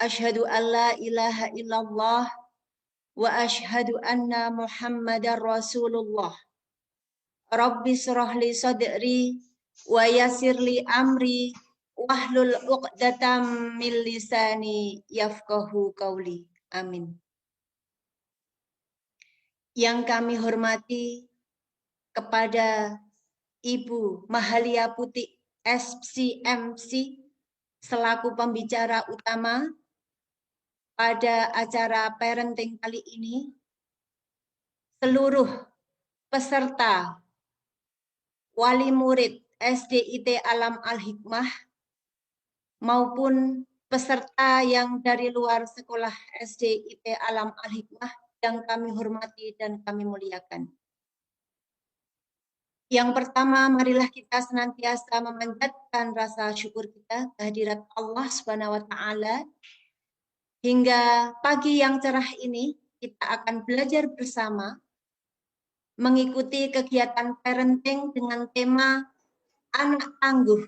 Asyhadu an la ilaha illallah wa asyhadu anna Muhammadar Rasulullah. Rabbi shrah li sadri wa yassir li amri wahlul 'uqdatam min lisani yafqahu qauli. Amin. Yang kami hormati kepada Ibu Mahalia Putih SCMC selaku pembicara utama pada acara parenting kali ini, seluruh peserta wali murid SDIT Alam Al-Hikmah maupun peserta yang dari luar sekolah SDIT Alam Al-Hikmah yang kami hormati dan kami muliakan. Yang pertama, marilah kita senantiasa memanjatkan rasa syukur kita kehadirat Allah Subhanahu wa taala. Hingga pagi yang cerah ini kita akan belajar bersama mengikuti kegiatan parenting dengan tema anak tangguh,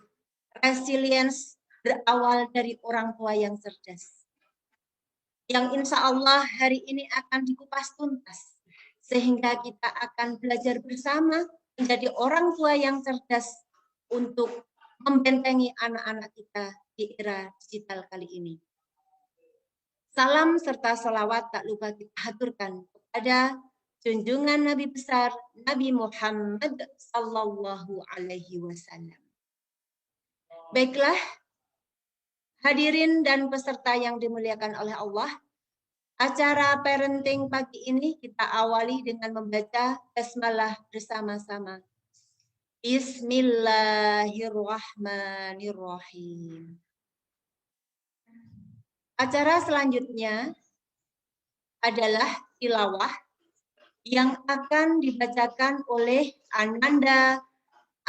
resilience berawal dari orang tua yang cerdas. Yang insya Allah hari ini akan dikupas tuntas, sehingga kita akan belajar bersama menjadi orang tua yang cerdas untuk membentengi anak-anak kita di era digital kali ini. Salam serta salawat tak lupa kita haturkan kepada junjungan Nabi besar Nabi Muhammad Sallallahu Alaihi Wasallam. Baiklah, hadirin dan peserta yang dimuliakan oleh Allah, acara parenting pagi ini kita awali dengan membaca basmalah bersama-sama. Bismillahirrahmanirrahim. Acara selanjutnya adalah tilawah yang akan dibacakan oleh Ananda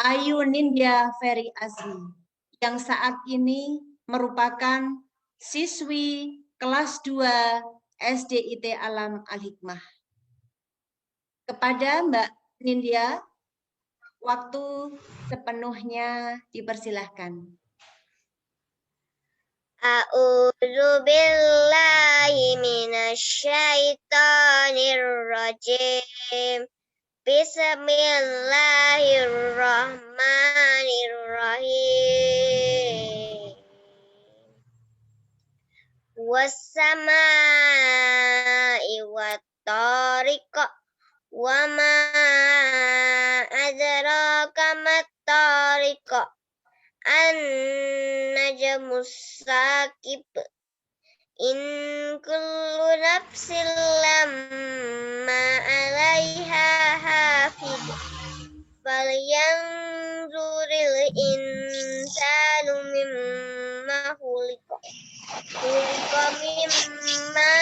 Ayu Nindya Ferry Azmi yang saat ini merupakan siswi kelas 2 SDIT Alam Al-Hikmah. Kepada Mbak Nindya, waktu sepenuhnya dipersilahkan. A'udzu billahi minasyaitonir rajim. Bismillahirrahmanirrahim. Was-samaa'i wat-tariq wa ma adraka mat-tariq. An-najmus saqib. In kullu nafsin lamma 'alaiha hafid. Falyanzuril insanu mimma khuliqa. Khuliqa mimma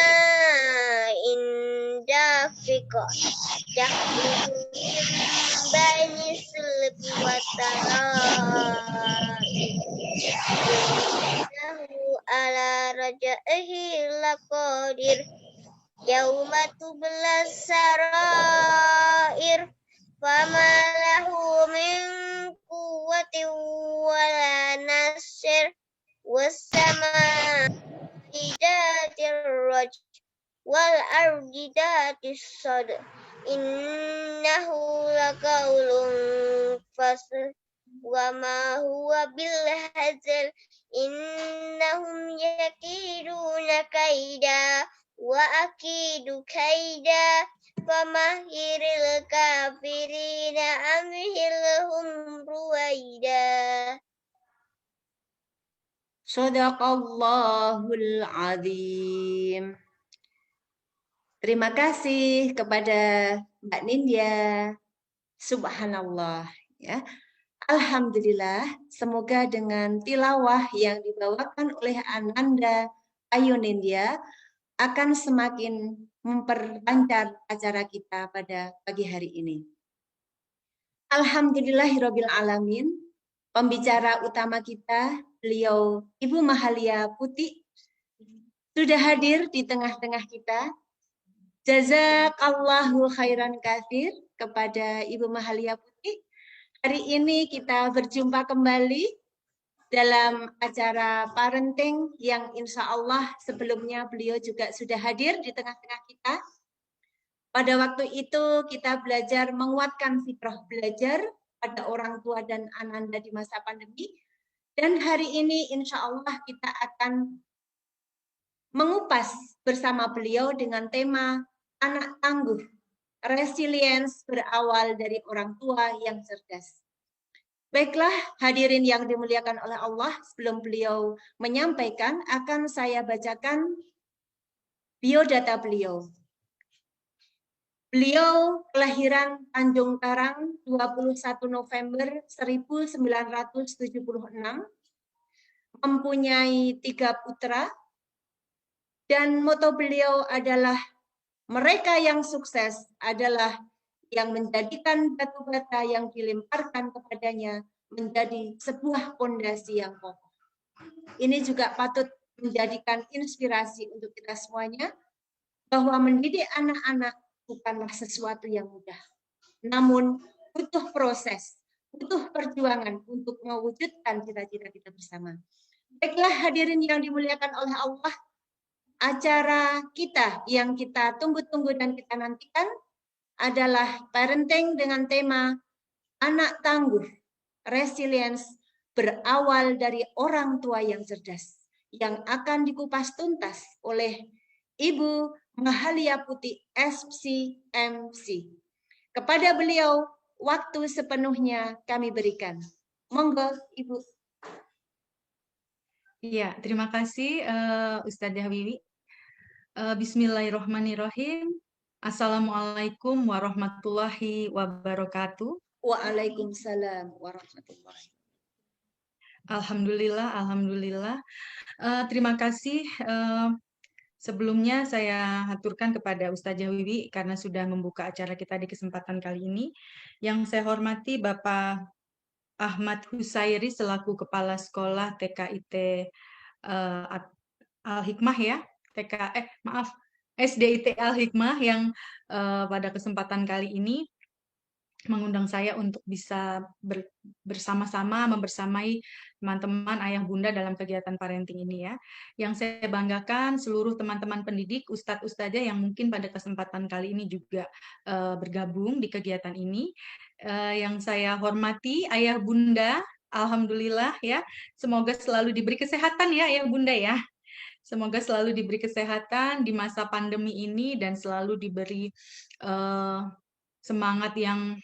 indafiqa. Yakhruju min baini sulbi wa tara'ib. Innahu ala raj'ihi laqadir. Yauma tubla sarair. Fama lahu min quwwatin wala nasir. Was-samaa'i dhatir raj wal ardi dhatis sad. Innahu laqaulun fasl. Wa ma huwa bil hazl. Innahum yakiduna kaida wa akidu kaida. Famahiril kafirina amhilhum ruwaida. Shadaqallahul azim. Terima kasih kepada Mbak Nindya. Subhanallah, ya. Alhamdulillah, semoga dengan tilawah yang dibawakan oleh Ananda Ayu Nindya akan semakin memperlancar acara kita pada pagi hari ini. Alhamdulillahirabbil alamin. Pembicara utama kita, beliau Ibu Mahalia Putih, sudah hadir di tengah-tengah kita. Jazakallahu khairan katsir kepada Ibu Mahalia Putih. Hari ini kita berjumpa kembali dalam acara parenting yang insya Allah sebelumnya beliau juga sudah hadir di tengah-tengah kita. Pada waktu itu kita belajar menguatkan fitrah belajar pada orang tua dan ananda di masa pandemi. Dan hari ini insya Allah kita akan mengupas bersama beliau dengan tema anak tangguh, resilience berawal dari orang tua yang cerdas. Baiklah hadirin yang dimuliakan oleh Allah, sebelum beliau menyampaikan akan saya bacakan biodata beliau. Beliau kelahiran Tanjung Karang 21 November 1976, mempunyai 3 putra, dan moto beliau adalah mereka yang sukses adalah yang menjadikan batu bata yang dilemparkan kepadanya menjadi sebuah fondasi yang kokoh. Ini juga patut menjadikan inspirasi untuk kita semuanya, bahwa mendidik anak-anak bukanlah sesuatu yang mudah. Namun butuh proses, butuh perjuangan untuk mewujudkan cita-cita kita bersama. Baiklah hadirin yang dimuliakan oleh Allah, acara kita yang kita tunggu-tunggu dan kita nantikan adalah parenting dengan tema anak tangguh, resilience berawal dari orang tua yang cerdas, yang akan dikupas tuntas oleh Ibu Mahalia Putih SCMC. Kepada beliau, waktu sepenuhnya kami berikan. Monggo, Ibu. Iya, terima kasih Ustadzah Wiwi. Bismillahirrahmanirrahim. Assalamualaikum warahmatullahi wabarakatuh. Waalaikumsalam warahmatullahi wabarakatuh. Alhamdulillah. Terima kasih. Sebelumnya saya haturkan kepada Ustadzah Wiwi karena sudah membuka acara kita di kesempatan kali ini. Yang saya hormati Bapak Ahmad Husairi selaku Kepala Sekolah TKIT Al-Hikmah ya, SDIT Al-Hikmah yang pada kesempatan kali ini mengundang saya untuk bisa bersama-sama membersamai teman-teman ayah bunda dalam kegiatan parenting ini ya. Yang saya banggakan seluruh teman-teman pendidik, ustadz-ustadzah yang mungkin pada kesempatan kali ini juga bergabung di kegiatan ini. Yang saya hormati ayah bunda, alhamdulillah ya. Semoga selalu diberi kesehatan ya ayah bunda ya. Semoga selalu diberi kesehatan di masa pandemi ini dan selalu diberi semangat yang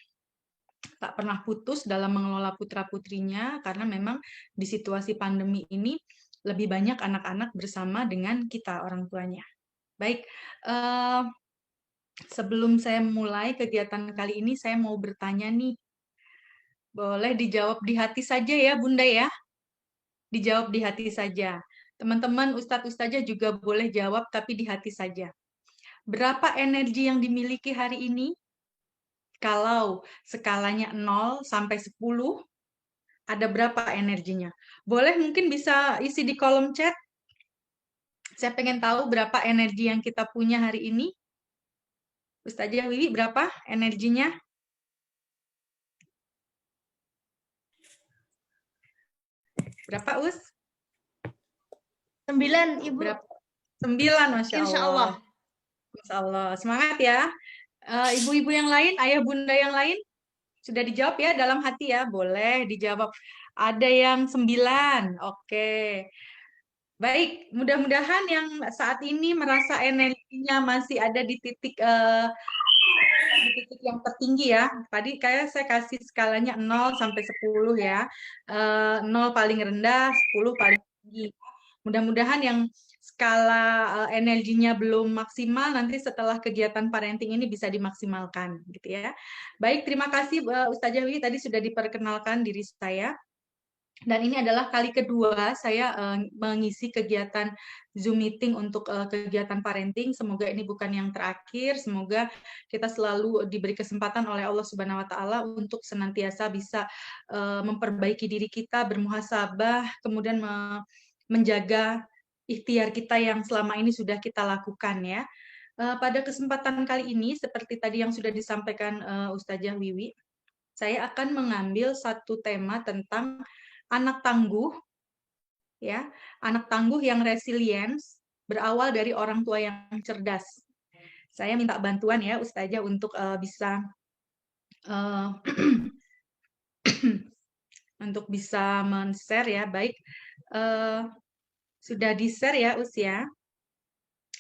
tak pernah putus dalam mengelola putra-putrinya, karena memang di situasi pandemi ini lebih banyak anak-anak bersama dengan kita orang tuanya. Baik, sebelum saya mulai kegiatan kali ini, saya mau bertanya nih. Boleh dijawab di hati saja ya Bunda ya? Dijawab di hati saja. Teman-teman ustadz-ustadzah juga boleh jawab tapi di hati saja. Berapa energi yang dimiliki hari ini? Kalau skalanya 0 sampai 10, ada berapa energinya? Boleh mungkin bisa isi di kolom chat. Saya pengen tahu berapa energi yang kita punya hari ini. Ustazah Wiwi, berapa energinya? Berapa, Us? 9, Ibu. Berapa? 9, Masya Allah. Insya Allah. Masya Allah. Semangat ya. Ibu-ibu yang lain, ayah bunda yang lain, sudah dijawab ya dalam hati ya? Boleh dijawab. Ada yang 9. Oke. Baik, mudah-mudahan yang saat ini merasa energinya masih ada di titik yang tertinggi ya. Tadi kayak saya kasih skalanya 0 sampai 10 ya. 0 paling rendah, 10 paling tinggi. Mudah-mudahan yang skala energinya belum maksimal nanti setelah kegiatan parenting ini bisa dimaksimalkan gitu ya. Baik, terima kasih Ustazah Wiwi tadi sudah diperkenalkan diri saya. Dan ini adalah kali kedua saya mengisi kegiatan Zoom meeting untuk kegiatan parenting. Semoga ini bukan yang terakhir. Semoga kita selalu diberi kesempatan oleh Allah Subhanahu wa taala untuk senantiasa bisa memperbaiki diri kita, bermuhasabah, kemudian menjaga ikhtiar kita yang selama ini sudah kita lakukan ya. Pada kesempatan kali ini seperti tadi yang sudah disampaikan Ustazah Wiwi, saya akan mengambil satu tema tentang anak tangguh, ya. Anak tangguh yang resilience berawal dari orang tua yang cerdas. Saya minta bantuan ya Ustazah untuk bisa untuk bisa men-share ya. Baik, sudah di-share ya Us ya.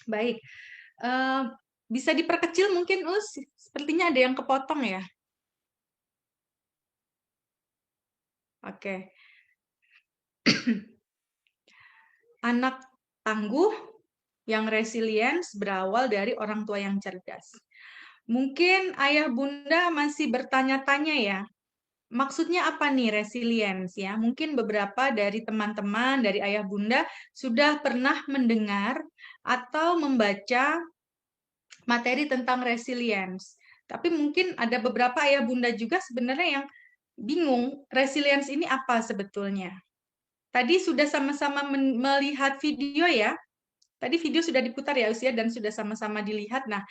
Baik, bisa diperkecil mungkin Us. Sepertinya ada yang kepotong ya. Oke. Anak tangguh yang resilience berawal dari orang tua yang cerdas. Mungkin ayah bunda masih bertanya-tanya ya, maksudnya apa nih resilience ya? Mungkin beberapa dari teman-teman, dari ayah bunda sudah pernah mendengar atau membaca materi tentang resilience. Tapi mungkin ada beberapa ayah bunda juga sebenarnya yang bingung, resilience ini apa sebetulnya? Tadi sudah sama-sama melihat video ya. Tadi video sudah diputar ya Usia dan sudah sama-sama dilihat. Nah,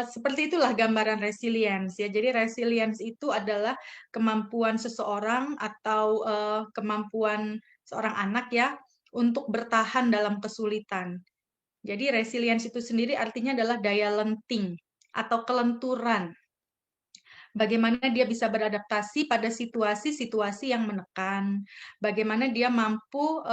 seperti itulah gambaran resilience ya. Jadi resilience itu adalah kemampuan seseorang atau kemampuan seorang anak ya untuk bertahan dalam kesulitan. Jadi resilience itu sendiri artinya adalah daya lenting atau kelenturan. Bagaimana dia bisa beradaptasi pada situasi-situasi yang menekan, bagaimana dia mampu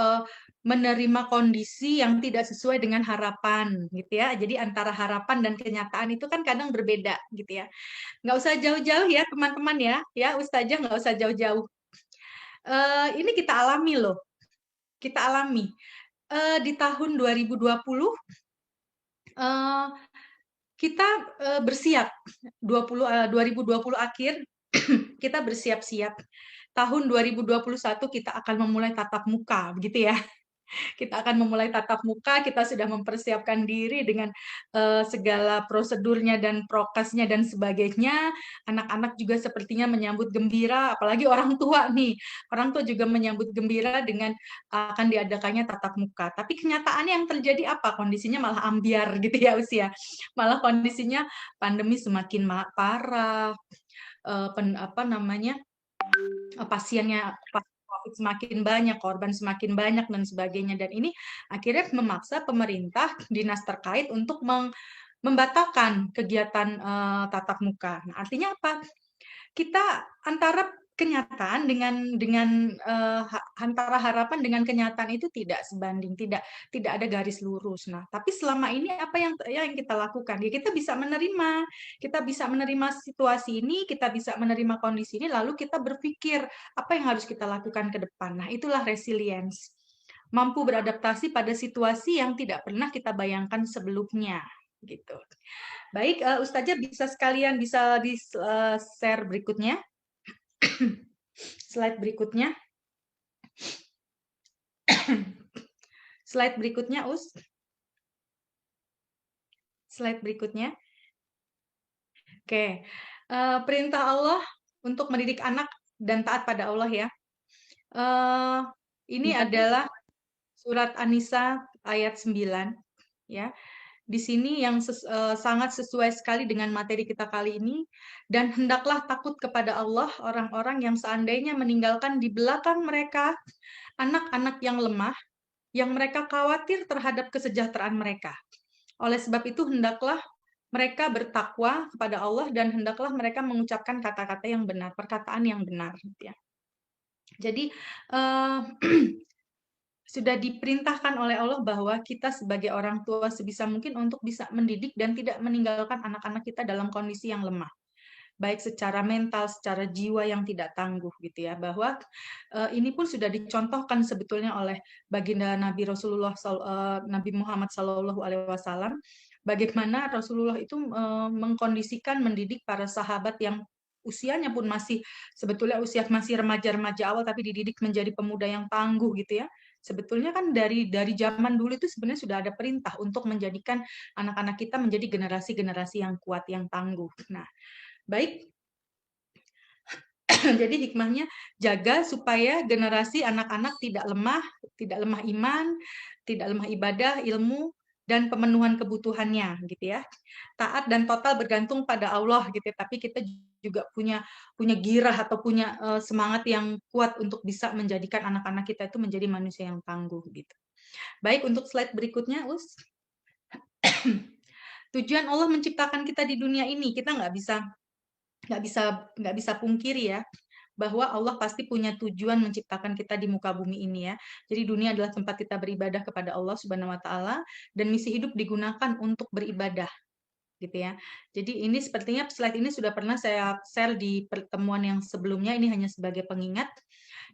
menerima kondisi yang tidak sesuai dengan harapan, gitu ya. Jadi antara harapan dan kenyataan itu kan kadang berbeda, gitu ya. Nggak usah jauh-jauh ya teman-teman ya Ustazah nggak usah jauh-jauh. Ini kita alami loh, kita alami. Di tahun 2020 kita bersiap 2020 akhir kita bersiap-siap. Tahun 2021 kita akan memulai tatap muka, begitu ya. Kita akan memulai tatap muka, kita sudah mempersiapkan diri dengan segala prosedurnya dan prokesnya dan sebagainya. Anak-anak juga sepertinya menyambut gembira, apalagi orang tua nih. Orang tua juga menyambut gembira dengan akan diadakannya tatap muka. Tapi kenyataannya yang terjadi apa? Kondisinya malah ambiar gitu ya Usia. Malah kondisinya pandemi semakin parah, pasiennya COVID semakin banyak, korban semakin banyak dan sebagainya. Dan ini akhirnya memaksa pemerintah, dinas terkait untuk membatalkan kegiatan tatap muka. Nah, artinya apa? Kita antara kenyataan dengan antara harapan dengan kenyataan itu tidak sebanding, tidak ada garis lurus. Nah, tapi selama ini apa yang kita lakukan? Ya kita bisa menerima situasi ini, kita bisa menerima kondisi ini, lalu kita berpikir apa yang harus kita lakukan ke depan. Nah, itulah resilience. Mampu beradaptasi pada situasi yang tidak pernah kita bayangkan sebelumnya, gitu. Baik, Ustazah bisa sekalian bisa di-share berikutnya. Slide berikutnya. Slide berikutnya, Us. Slide berikutnya. Oke. Perintah Allah untuk mendidik anak dan taat pada Allah ya. Ini adalah surat An-Nisa ayat 9 ya. Di sini yang sangat sesuai sekali dengan materi kita kali ini. Dan hendaklah takut kepada Allah orang-orang yang seandainya meninggalkan di belakang mereka anak-anak yang lemah, yang mereka khawatir terhadap kesejahteraan mereka. Oleh sebab itu hendaklah mereka bertakwa kepada Allah dan hendaklah mereka mengucapkan kata-kata yang benar, perkataan yang benar. Ya. Jadi sudah diperintahkan oleh Allah bahwa kita sebagai orang tua sebisa mungkin untuk bisa mendidik dan tidak meninggalkan anak-anak kita dalam kondisi yang lemah, baik secara mental, secara jiwa yang tidak tangguh gitu ya. Bahwa ini pun sudah dicontohkan sebetulnya oleh baginda Nabi Rasulullah Nabi Muhammad SAW, bagaimana Rasulullah itu mengkondisikan mendidik para sahabat yang usianya pun masih sebetulnya usia masih remaja-remaja awal tapi dididik menjadi pemuda yang tangguh gitu ya. Sebetulnya kan dari zaman dulu itu sebenarnya sudah ada perintah untuk menjadikan anak-anak kita menjadi generasi-generasi yang kuat, yang tangguh. Nah, baik. Jadi hikmahnya jaga supaya generasi anak-anak tidak lemah iman, tidak lemah ibadah, ilmu, dan pemenuhan kebutuhannya gitu ya. Taat dan total bergantung pada Allah gitu ya. Tapi kita juga punya girah atau punya semangat yang kuat untuk bisa menjadikan anak-anak kita itu menjadi manusia yang tangguh gitu. Baik, untuk slide berikutnya, Us. Tujuan Allah menciptakan kita di dunia ini, kita nggak bisa pungkiri ya, bahwa Allah pasti punya tujuan menciptakan kita di muka bumi ini ya. Jadi dunia adalah tempat kita beribadah kepada Allah Subhanahu wa taala, dan misi hidup digunakan untuk beribadah gitu ya. Jadi ini sepertinya slide ini sudah pernah saya share di pertemuan yang sebelumnya, ini hanya sebagai pengingat.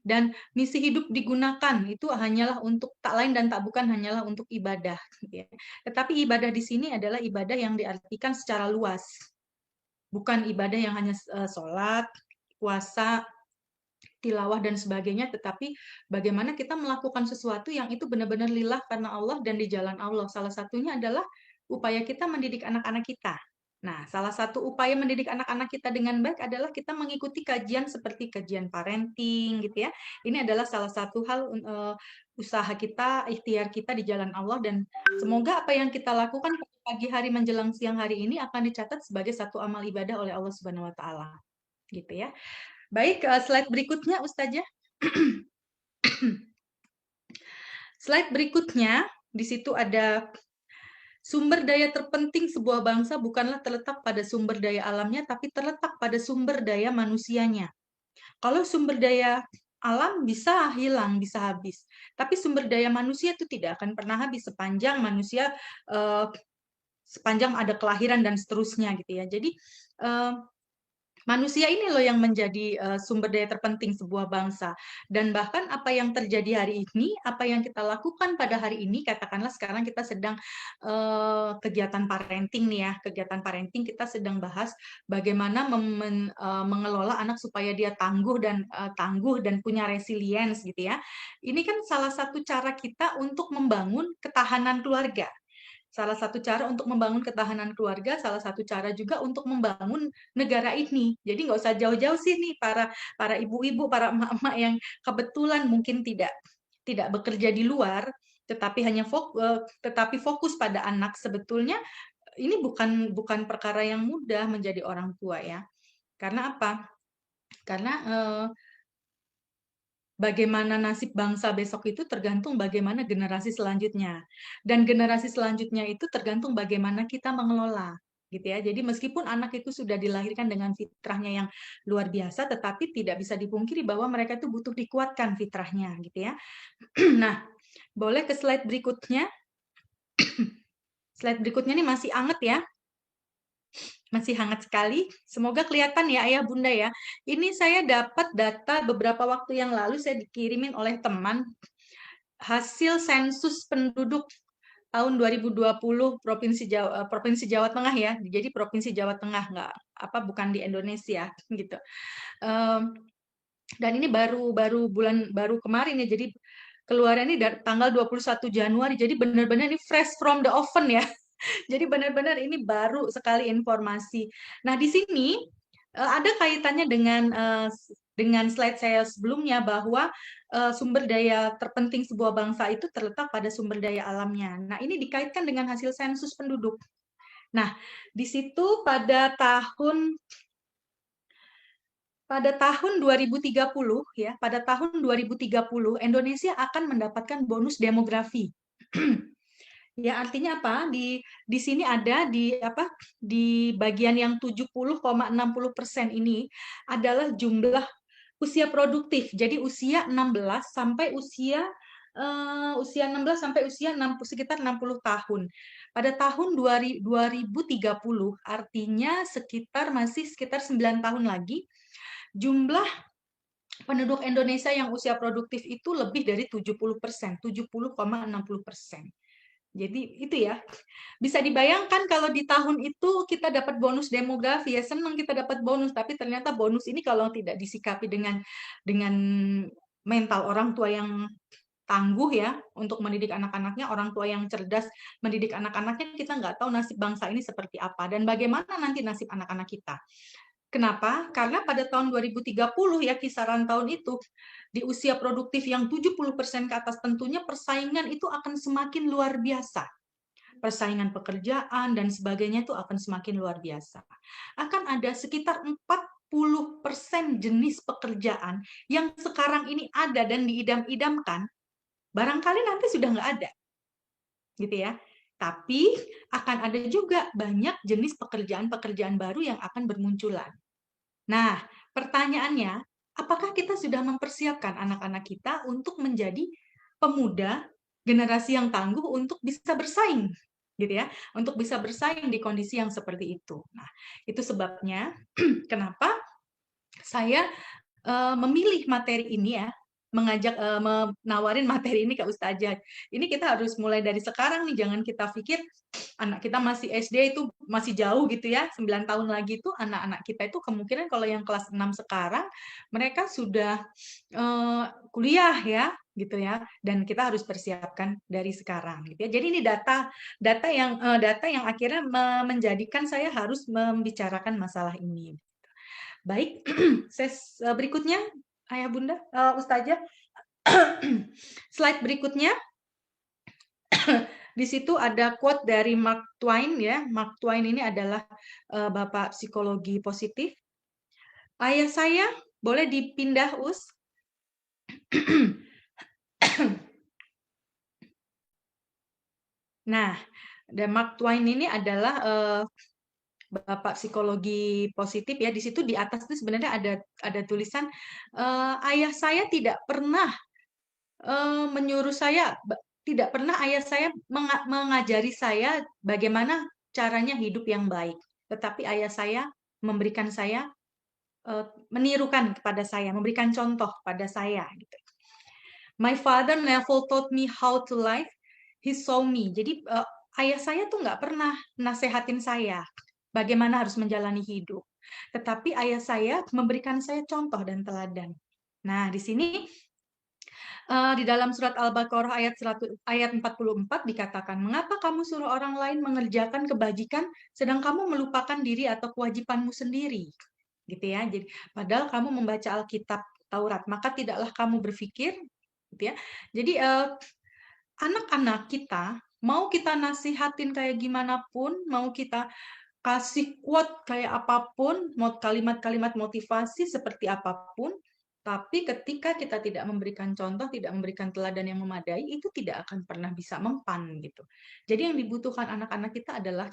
Dan misi hidup digunakan itu hanyalah untuk tak lain dan tak bukan hanyalah untuk ibadah gitu ya. Tetapi ibadah di sini adalah ibadah yang diartikan secara luas. Bukan ibadah yang hanya sholat, puasa, tilawah dan sebagainya, tetapi bagaimana kita melakukan sesuatu yang itu benar-benar lillah karena Allah dan di jalan Allah. Salah satunya adalah upaya kita mendidik anak-anak kita. Nah, salah satu upaya mendidik anak-anak kita dengan baik adalah kita mengikuti kajian seperti kajian parenting gitu ya. Ini adalah salah satu hal usaha kita, ikhtiar kita di jalan Allah, dan semoga apa yang kita lakukan pagi hari menjelang siang hari ini akan dicatat sebagai satu amal ibadah oleh Allah Subhanahu wa taala. Gitu ya. Baik, slide berikutnya Ustazah. Slide berikutnya, di situ ada sumber daya terpenting sebuah bangsa bukanlah terletak pada sumber daya alamnya, tapi terletak pada sumber daya manusianya. Kalau sumber daya alam bisa hilang, bisa habis. Tapi sumber daya manusia itu tidak akan pernah habis sepanjang manusia, sepanjang ada kelahiran dan seterusnya gitu ya. Jadi manusia ini loh yang menjadi sumber daya terpenting sebuah bangsa. Dan bahkan apa yang terjadi hari ini, apa yang kita lakukan pada hari ini, katakanlah sekarang kita sedang kegiatan parenting nih ya, kegiatan parenting kita sedang bahas bagaimana mengelola anak supaya dia tangguh dan punya resilience gitu ya. Ini kan salah satu cara kita untuk membangun ketahanan keluarga. Salah satu cara untuk membangun ketahanan keluarga, salah satu cara juga untuk membangun negara ini. Jadi nggak usah jauh-jauh sih nih para ibu-ibu, para emak-emak yang kebetulan mungkin tidak bekerja di luar, tetapi fokus pada anak. Sebetulnya ini bukan perkara yang mudah menjadi orang tua ya. Karena apa? Karena bagaimana nasib bangsa besok itu tergantung bagaimana generasi selanjutnya. Dan generasi selanjutnya itu tergantung bagaimana kita mengelola. Gitu ya. Jadi meskipun anak itu sudah dilahirkan dengan fitrahnya yang luar biasa, tetapi tidak bisa dipungkiri bahwa mereka itu butuh dikuatkan fitrahnya. Gitu ya. Nah, boleh ke slide berikutnya. Slide berikutnya ini masih anget ya. Masih hangat sekali. Semoga kelihatan ya Ayah Bunda ya. Ini saya dapat data beberapa waktu yang lalu saya dikirimin oleh teman hasil sensus penduduk tahun 2020 Provinsi Jawa Tengah ya. Jadi Provinsi Jawa Tengah bukan di Indonesia gitu. Dan ini baru kemarin ya. Jadi keluarnya ini dari tanggal 21 Januari. Jadi benar-benar ini fresh from the oven ya. Jadi benar-benar ini baru sekali informasi. Nah, di sini ada kaitannya dengan slide saya sebelumnya bahwa sumber daya terpenting sebuah bangsa itu terletak pada sumber daya alamnya. Nah, ini dikaitkan dengan hasil sensus penduduk. Nah, di situ pada tahun 2030 ya, pada tahun 2030 Indonesia akan mendapatkan bonus demografi. Ya, artinya apa? Di sini ada di bagian yang 70,60% ini adalah jumlah usia produktif. Jadi usia 16 sampai usia 16 sampai usia sekitar 60 tahun. Pada tahun 2030 artinya masih sekitar 9 tahun lagi, jumlah penduduk Indonesia yang usia produktif itu lebih dari 70%, 70,60%. Jadi itu ya, bisa dibayangkan kalau di tahun itu kita dapat bonus demografi, ya senang kita dapat bonus, tapi ternyata bonus ini kalau tidak disikapi dengan mental orang tua yang tangguh ya untuk mendidik anak-anaknya, orang tua yang cerdas mendidik anak-anaknya, kita nggak tahu nasib bangsa ini seperti apa dan bagaimana nanti nasib anak-anak kita. Kenapa? Karena pada tahun 2030 ya, kisaran tahun itu, di usia produktif yang 70% ke atas tentunya persaingan itu akan semakin luar biasa. persaingan pekerjaan dan sebagainya itu akan semakin luar biasa. Akan ada sekitar 40% jenis pekerjaan yang sekarang ini ada dan diidam-idamkan, barangkali nanti sudah nggak ada, gitu ya. Tapi akan ada juga banyak jenis pekerjaan-pekerjaan baru yang akan bermunculan. Nah, pertanyaannya, apakah kita sudah mempersiapkan anak-anak kita untuk menjadi pemuda generasi yang tangguh untuk bisa bersaing, gitu ya, untuk bisa bersaing di kondisi yang seperti itu. Nah, itu sebabnya kenapa saya memilih materi ini ya, menawarin materi ini ke Ustazah. Ini kita harus mulai dari sekarang nih, jangan kita pikir anak kita masih SD itu masih jauh gitu ya, 9 tahun lagi itu anak-anak kita itu kemungkinan kalau yang kelas 6 sekarang mereka sudah kuliah ya gitu ya, dan kita harus persiapkan dari sekarang gitu ya. Jadi ini data yang akhirnya menjadikan saya harus membicarakan masalah ini. Baik, berikutnya Ayah Bunda, Ustazah, slide berikutnya. Di situ ada quote dari Mark Twain ya. Mark Twain ini adalah bapak psikologi positif. Ayah saya, boleh dipindah, Us? Nah, dan Mark Twain ini adalah bapak psikologi positif ya. Di situ di atas itu sebenarnya ada tulisan ayah saya tidak pernah menyuruh saya, tidak pernah ayah saya mengajari saya bagaimana caranya hidup yang baik. Tetapi ayah saya memberikan saya, menirukan kepada saya, memberikan contoh pada saya. Gitu. My father never taught me how to live, he saw me. Jadi ayah saya tuh nggak pernah nasehatin saya bagaimana harus menjalani hidup. Tetapi ayah saya memberikan saya contoh dan teladan. Nah, di sini di dalam surat Al-Baqarah ayat 44 dikatakan, mengapa kamu suruh orang lain mengerjakan kebajikan sedang kamu melupakan diri atau kewajibanmu sendiri? Gitu ya. Jadi padahal kamu membaca Alkitab Taurat, maka tidaklah kamu berpikir, gitu ya. Jadi anak-anak kita mau kita nasihatin kayak gimana pun, mau kita kasih quote kayak apapun, mau kalimat-kalimat motivasi seperti apapun, tapi ketika kita tidak memberikan contoh, tidak memberikan teladan yang memadai, itu tidak akan pernah bisa mempan gitu. Jadi yang dibutuhkan anak-anak kita adalah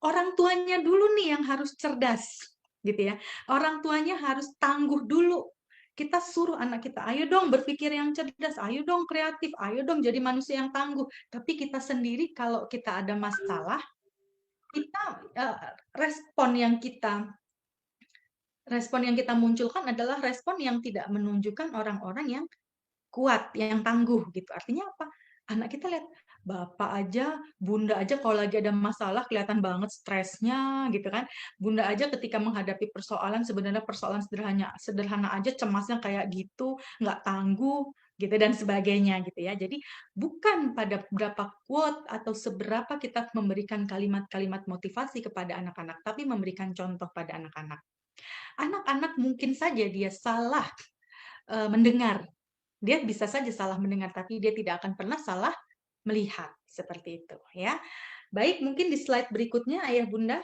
orang tuanya dulu nih yang harus cerdas, gitu ya. Orang tuanya harus tangguh dulu. Kita suruh anak kita, ayo dong berpikir yang cerdas, ayo dong kreatif, ayo dong jadi manusia yang tangguh. Tapi kita sendiri kalau kita ada masalah, kita respon yang kita munculkan adalah respon yang tidak menunjukkan orang-orang yang kuat, yang tangguh gitu. Artinya apa? Anak kita lihat bapak aja, bunda aja kalau lagi ada masalah kelihatan banget stresnya gitu kan. Bunda aja ketika menghadapi persoalan, sebenarnya persoalan sederhana aja cemasnya kayak gitu, nggak tangguh gitu dan sebagainya gitu ya. Jadi bukan pada berapa quote atau seberapa kita memberikan kalimat-kalimat motivasi kepada anak-anak, tapi memberikan contoh pada anak-anak. Anak-anak mungkin saja dia salah mendengar. Dia bisa saja salah mendengar, tapi dia tidak akan pernah salah melihat. Seperti itu. Ya. Baik, mungkin di slide berikutnya, Ayah Bunda.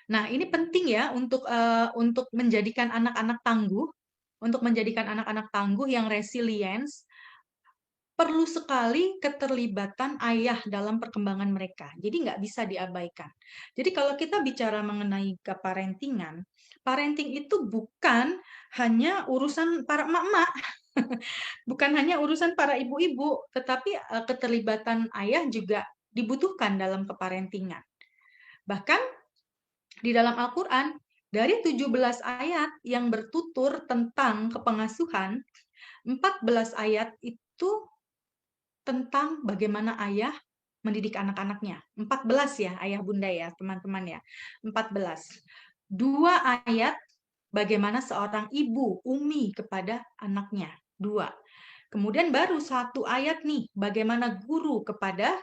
Nah, ini penting ya untuk menjadikan anak-anak tangguh, untuk menjadikan anak-anak tangguh yang resilience, perlu sekali keterlibatan ayah dalam perkembangan mereka. Jadi nggak bisa diabaikan. Jadi kalau kita bicara mengenai keparentingan, parenting itu bukan hanya urusan para emak-emak, bukan hanya urusan para ibu-ibu, tetapi keterlibatan ayah juga dibutuhkan dalam keparentingan. Bahkan di dalam Al-Quran, dari 17 ayat yang bertutur tentang kepengasuhan, 14 ayat itu tentang bagaimana ayah mendidik anak-anaknya. 14 ya, ayah bunda ya, teman-teman ya. 14. 2 ayat bagaimana seorang ibu, umi kepada anaknya. 2. Kemudian baru 1 ayat nih, bagaimana guru kepada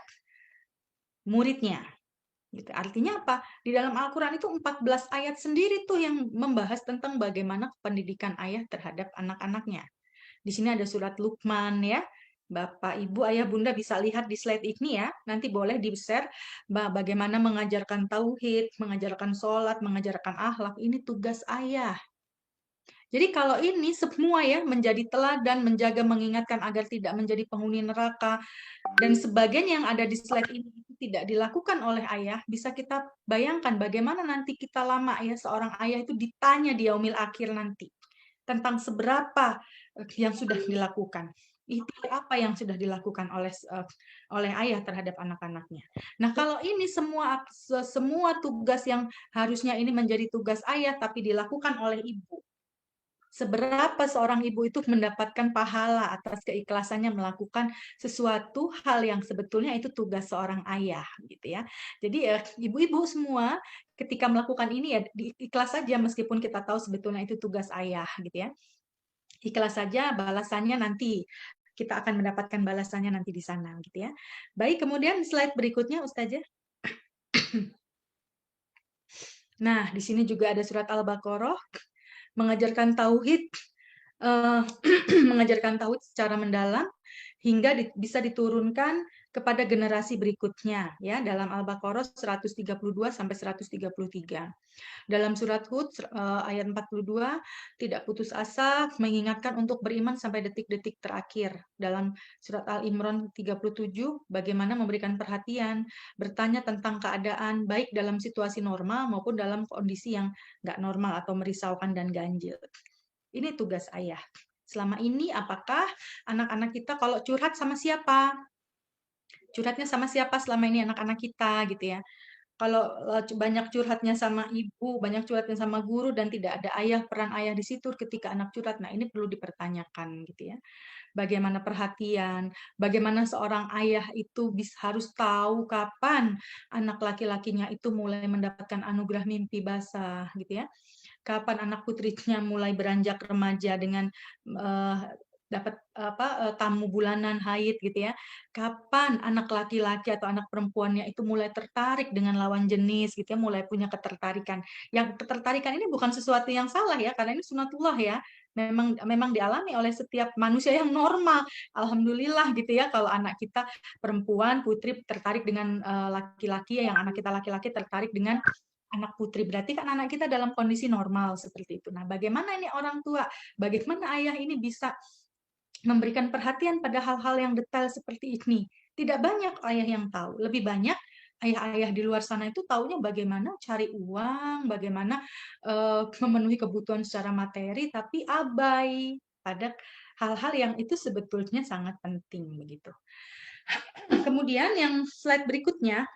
muridnya. Gitu. Artinya apa? Di dalam Al-Quran itu 14 ayat sendiri tuh yang membahas tentang bagaimana pendidikan ayah terhadap anak-anaknya. Di sini ada surat Luqman ya. Bapak, Ibu, Ayah, Bunda bisa lihat di slide ini ya. Nanti boleh di-share bagaimana mengajarkan tauhid, mengajarkan sholat, mengajarkan akhlak. Ini tugas ayah. Jadi kalau ini semua ya menjadi teladan, menjaga, mengingatkan agar tidak menjadi penghuni neraka, dan sebagainya yang ada di slide ini itu tidak dilakukan oleh ayah, bisa kita bayangkan bagaimana nanti kita lama ya seorang ayah itu ditanya di yaumil akhir nanti tentang seberapa yang sudah dilakukan. Itu apa yang sudah dilakukan oleh ayah terhadap anak-anaknya. Nah, kalau ini semua tugas yang harusnya ini menjadi tugas ayah tapi dilakukan oleh ibu. Seberapa seorang ibu itu mendapatkan pahala atas keikhlasannya melakukan sesuatu hal yang sebetulnya itu tugas seorang ayah gitu ya. Jadi ibu-ibu semua ketika melakukan ini ya ikhlas saja meskipun kita tahu sebetulnya itu tugas ayah gitu ya. Ikhlas saja, balasannya nanti kita akan mendapatkan balasannya nanti di sana gitu ya. Baik, kemudian slide berikutnya Ustazah. Nah, di sini juga ada surat Al-Baqarah mengajarkan tauhid mengajarkan tauhid secara mendalam hingga bisa diturunkan kepada generasi berikutnya ya dalam Al-Baqarah 132 sampai 133. Dalam surat Hud ayat 42 tidak putus asa mengingatkan untuk beriman sampai detik-detik terakhir. Dalam surat Al-Imran 37 bagaimana memberikan perhatian, bertanya tentang keadaan baik dalam situasi normal maupun dalam kondisi yang nggak normal atau merisaukan dan ganjil. Ini tugas ayah. Selama ini apakah anak-anak kita kalau curhat sama siapa? Curhatnya sama siapa selama ini anak-anak kita gitu ya. Kalau banyak curhatnya sama ibu, banyak curhatnya sama guru dan tidak ada ayah, peran ayah di situ ketika anak curhat. Nah, ini perlu dipertanyakan gitu ya. Bagaimana perhatian, bagaimana seorang ayah itu harus tahu kapan anak laki-lakinya itu mulai mendapatkan anugerah mimpi basah gitu ya. Kapan anak putrinya mulai beranjak remaja dengan dapat tamu bulanan haid gitu ya. Kapan anak laki-laki atau anak perempuannya itu mulai tertarik dengan lawan jenis gitu ya, mulai punya ketertarikan. Yang ketertarikan ini bukan sesuatu yang salah ya, karena ini sunatullah ya. Memang dialami oleh setiap manusia yang normal. Alhamdulillah gitu ya kalau anak kita perempuan putri tertarik dengan laki-laki, yang anak kita laki-laki tertarik dengan anak putri, berarti kan anak kita dalam kondisi normal seperti itu. Nah, bagaimana ini orang tua, bagaimana ayah ini bisa memberikan perhatian pada hal-hal yang detail seperti ini? Tidak banyak ayah yang tahu, lebih banyak ayah-ayah di luar sana itu taunya bagaimana cari uang, bagaimana memenuhi kebutuhan secara materi, tapi abai pada hal-hal yang itu sebetulnya sangat penting begitu. Kemudian yang slide berikutnya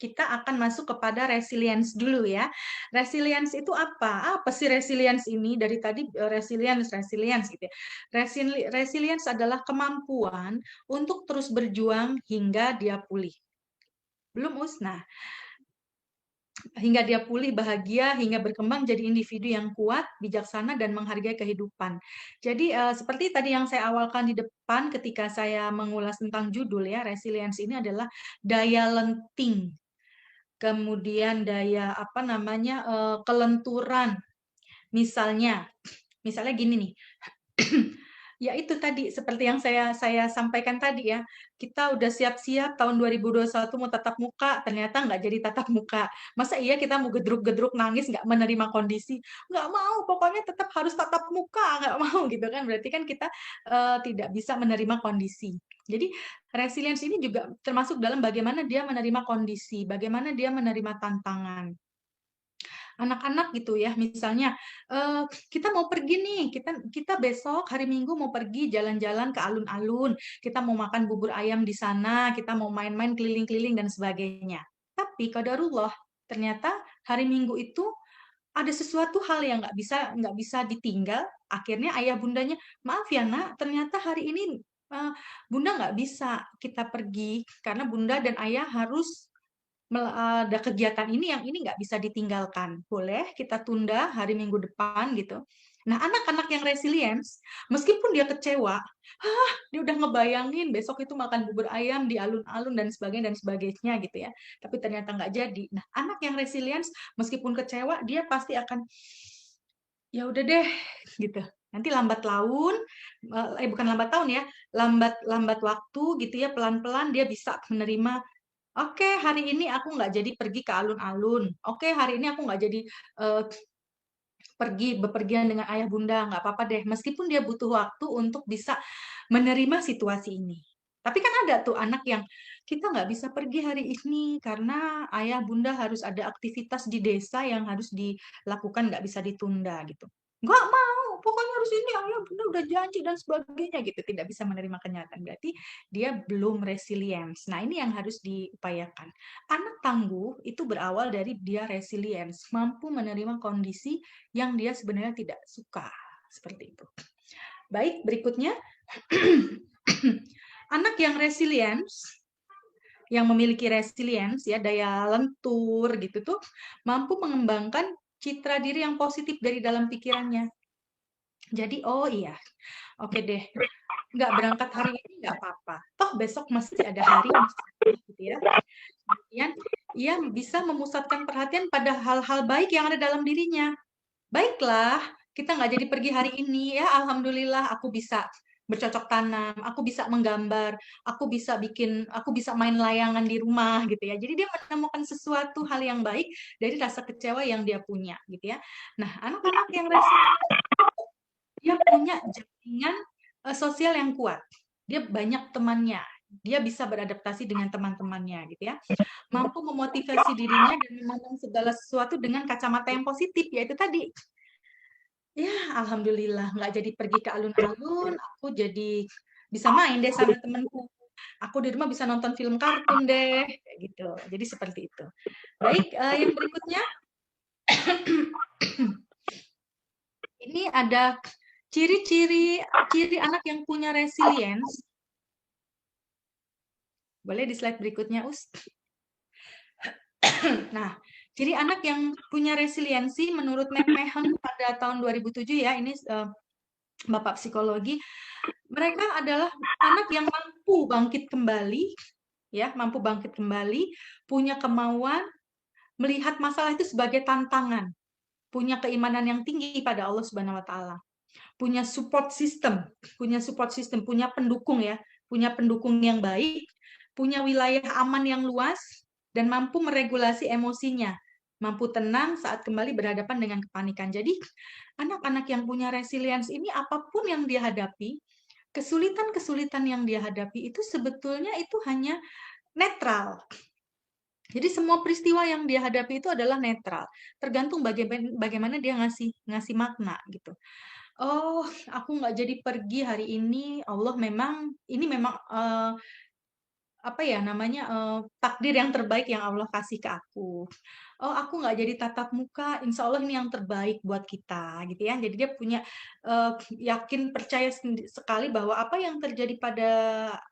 kita akan masuk kepada resilience dulu ya. Resilience itu apa? Apa sih resilience ini? Dari tadi resilience gitu ya. Resilience adalah kemampuan untuk terus berjuang hingga dia pulih. Belum Usnah. Hingga dia pulih, bahagia, hingga berkembang jadi individu yang kuat, bijaksana, dan menghargai kehidupan. Jadi seperti tadi yang saya awalkan di depan ketika saya mengulas tentang judul ya, resilience ini adalah daya lenting, kemudian daya kelenturan. Misalnya gini nih. Ya itu tadi seperti yang saya sampaikan tadi ya, kita udah siap-siap tahun 2021 mau tatap muka, ternyata nggak jadi tatap muka. Masa iya kita mau gedruk-gedruk nangis nggak menerima kondisi? Nggak mau, pokoknya tetap harus tatap muka, nggak mau gitu kan? Berarti kan kita tidak bisa menerima kondisi. Jadi resilience ini juga termasuk dalam bagaimana dia menerima kondisi, bagaimana dia menerima tantangan. Anak-anak gitu ya, misalnya kita mau pergi nih, kita besok hari Minggu mau pergi jalan-jalan ke alun-alun, kita mau makan bubur ayam di sana, kita mau main-main keliling-keliling dan sebagainya. Tapi qadarullah, ternyata hari Minggu itu ada sesuatu hal yang nggak bisa ditinggal. Akhirnya ayah bundanya, maaf ya nak, ternyata hari ini bunda nggak bisa kita pergi karena bunda dan ayah harus ada kegiatan ini yang ini nggak bisa ditinggalkan. Boleh kita tunda hari Minggu depan gitu. Nah, anak-anak yang resilience, meskipun dia kecewa, dia udah ngebayangin besok itu makan bubur ayam di alun-alun dan sebagainya gitu ya. Tapi ternyata nggak jadi. Nah, anak yang resilience, meskipun kecewa, dia pasti akan ya udah deh gitu. Nanti lambat laun, bukan lambat tahun ya, lambat waktu gitu ya, pelan-pelan dia bisa menerima, oke hari ini aku nggak jadi pergi ke alun-alun, oke hari ini aku nggak jadi eh, bepergian dengan ayah bunda, nggak apa-apa deh. Meskipun dia butuh waktu untuk bisa menerima situasi ini. Tapi kan ada tuh anak yang kita nggak bisa pergi hari ini karena ayah bunda harus ada aktivitas di desa yang harus dilakukan, nggak bisa ditunda gitu. Nggak mau, pokoknya harus ini, ayah bunda udah janji dan sebagainya gitu. Tidak bisa menerima kenyataan. Berarti dia belum resilience. Nah ini yang harus diupayakan. Anak tangguh itu berawal dari dia resilience, mampu menerima kondisi yang dia sebenarnya tidak suka. Seperti itu. Baik, berikutnya. Anak yang resilience, yang memiliki resilience, ya daya lentur gitu tuh, mampu mengembangkan citra diri yang positif dari dalam pikirannya. Jadi, oh iya, oke deh, nggak berangkat hari ini nggak apa-apa. Toh besok masih ada hari, gitu ya. Kemudian, ia bisa memusatkan perhatian pada hal-hal baik yang ada dalam dirinya. Baiklah, kita nggak jadi pergi hari ini ya. Alhamdulillah, aku bisa bercocok tanam, aku bisa menggambar, aku bisa main layangan di rumah gitu ya. Jadi dia menemukan sesuatu hal yang baik dari rasa kecewa yang dia punya gitu ya. Nah, anak-anak yang resilient dia punya jaringan sosial yang kuat. Dia banyak temannya. Dia bisa beradaptasi dengan teman-temannya gitu ya. Mampu memotivasi dirinya dan memandang segala sesuatu dengan kacamata yang positif, yaitu tadi. Ya, alhamdulillah nggak jadi pergi ke alun-alun, aku jadi bisa main deh sama temenku. Aku di rumah bisa nonton film kartun deh, kayak gitu. Jadi seperti itu. Baik, yang berikutnya. Ini ada ciri anak yang punya resilience. Boleh di slide berikutnya, Us. Nah, ciri anak yang punya resiliensi menurut McMahon pada tahun 2007 ya, ini Bapak psikologi, mereka adalah anak yang mampu bangkit kembali, ya, mampu bangkit kembali, punya kemauan, melihat masalah itu sebagai tantangan, punya keimanan yang tinggi pada Allah Subhanahu wa taala. Punya support system, punya pendukung ya, punya pendukung yang baik, punya wilayah aman yang luas, dan mampu meregulasi emosinya, mampu tenang saat kembali berhadapan dengan kepanikan. Jadi, anak-anak yang punya resilience ini apapun yang dia hadapi, kesulitan-kesulitan yang dia hadapi itu sebetulnya itu hanya netral. Jadi semua peristiwa yang dia hadapi itu adalah netral, tergantung bagaimana dia ngasih makna gitu. Oh, aku nggak jadi pergi hari ini. Allah memang, ini memang apa ya namanya takdir yang terbaik yang Allah kasih ke aku. Oh, aku nggak jadi tatap muka. Insya Allah ini yang terbaik buat kita, gitu ya. Jadi dia punya yakin, percaya sekali bahwa apa yang terjadi pada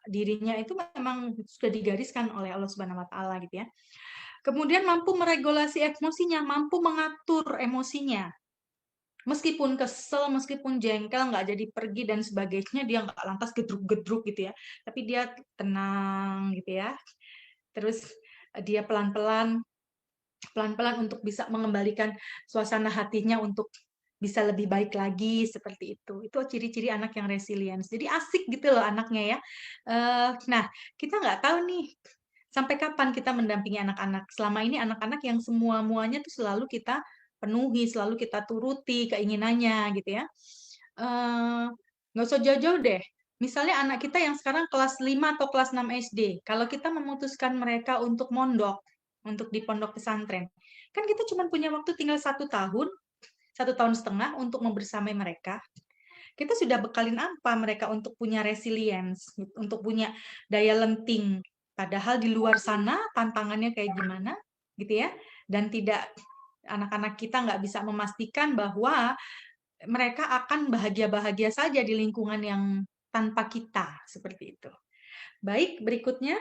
dirinya itu memang sudah digariskan oleh Allah Subhanahu Wa Taala, gitu ya. Kemudian mampu meregulasi emosinya, mampu mengatur emosinya. Meskipun kesel, meskipun jengkel, nggak jadi pergi dan sebagainya, dia nggak lantas gedruk-gedruk gitu ya. Tapi dia tenang gitu ya. Terus dia pelan-pelan untuk bisa mengembalikan suasana hatinya untuk bisa lebih baik lagi seperti itu. Itu ciri-ciri anak yang resilience. Jadi asik gitu loh anaknya ya. Nah, kita nggak tahu nih sampai kapan kita mendampingi anak-anak. Selama ini anak-anak yang semua-muanya tuh selalu kita penuhi, selalu kita turuti keinginannya gitu ya. Nggak usah jauh-jauh deh. Misalnya anak kita yang sekarang kelas 5 atau kelas 6 SD, kalau kita memutuskan mereka untuk mondok, untuk di pondok pesantren, kan kita cuma punya waktu tinggal 1 tahun, 1,5 tahun untuk membersamai mereka. Kita sudah bekalin apa mereka untuk punya resilience, untuk punya daya lenting. Padahal di luar sana tantangannya kayak gimana, gitu ya. Dan tidak, anak-anak kita nggak bisa memastikan bahwa mereka akan bahagia-bahagia saja di lingkungan yang tanpa kita, seperti itu. Baik, berikutnya.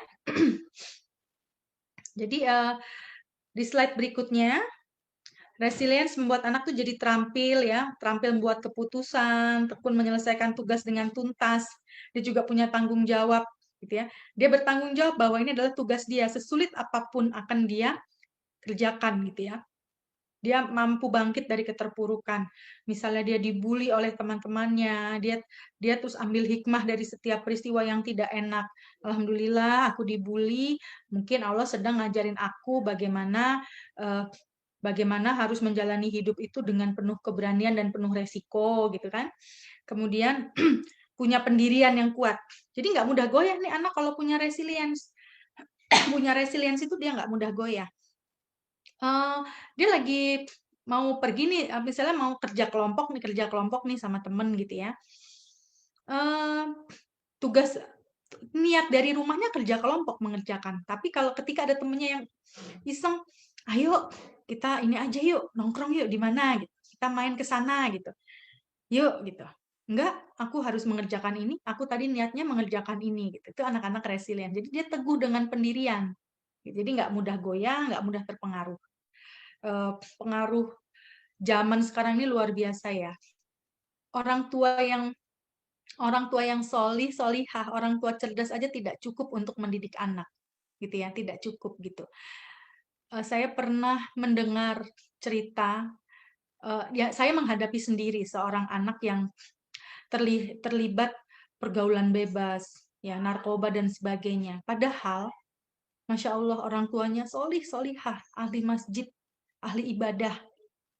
Jadi di slide berikutnya, resilience membuat anak tuh jadi terampil ya, terampil membuat keputusan, tekun menyelesaikan tugas dengan tuntas. Dia juga punya tanggung jawab, gitu ya. Dia bertanggung jawab bahwa ini adalah tugas dia, sesulit apapun akan dia kerjakan, gitu ya. dia mampu bangkit dari keterpurukan. Misalnya dia dibully oleh teman-temannya, dia terus ambil hikmah dari setiap peristiwa yang tidak enak. Alhamdulillah aku dibully, mungkin Allah sedang ngajarin aku bagaimana harus menjalani hidup itu dengan penuh keberanian dan penuh resiko gitu kan. Kemudian punya pendirian yang kuat. Jadi nggak mudah goyah nih anak kalau punya resilience. Punya resilience itu dia nggak mudah goyah. Dia lagi mau pergi nih, misalnya mau kerja kelompok nih sama temen gitu ya. Tugas niat dari rumahnya kerja kelompok mengerjakan. Tapi kalau ketika ada temennya yang iseng, ayo kita ini aja yuk, nongkrong yuk di mana gitu. Kita main ke sana gitu. Yuk gitu. Enggak, aku harus mengerjakan ini, aku tadi niatnya mengerjakan ini gitu. Itu anak-anak resilient. Jadi dia teguh dengan pendirian. Jadi nggak mudah goyah, nggak mudah terpengaruh. Pengaruh zaman sekarang ini luar biasa ya. Orang tua yang solihah, orang tua cerdas aja tidak cukup untuk mendidik anak, gitu ya, tidak cukup gitu. Saya pernah mendengar cerita, ya saya menghadapi sendiri seorang anak yang terlibat pergaulan bebas, ya narkoba dan sebagainya. Padahal, masya Allah orang tuanya solihah, ahli masjid, ahli ibadah.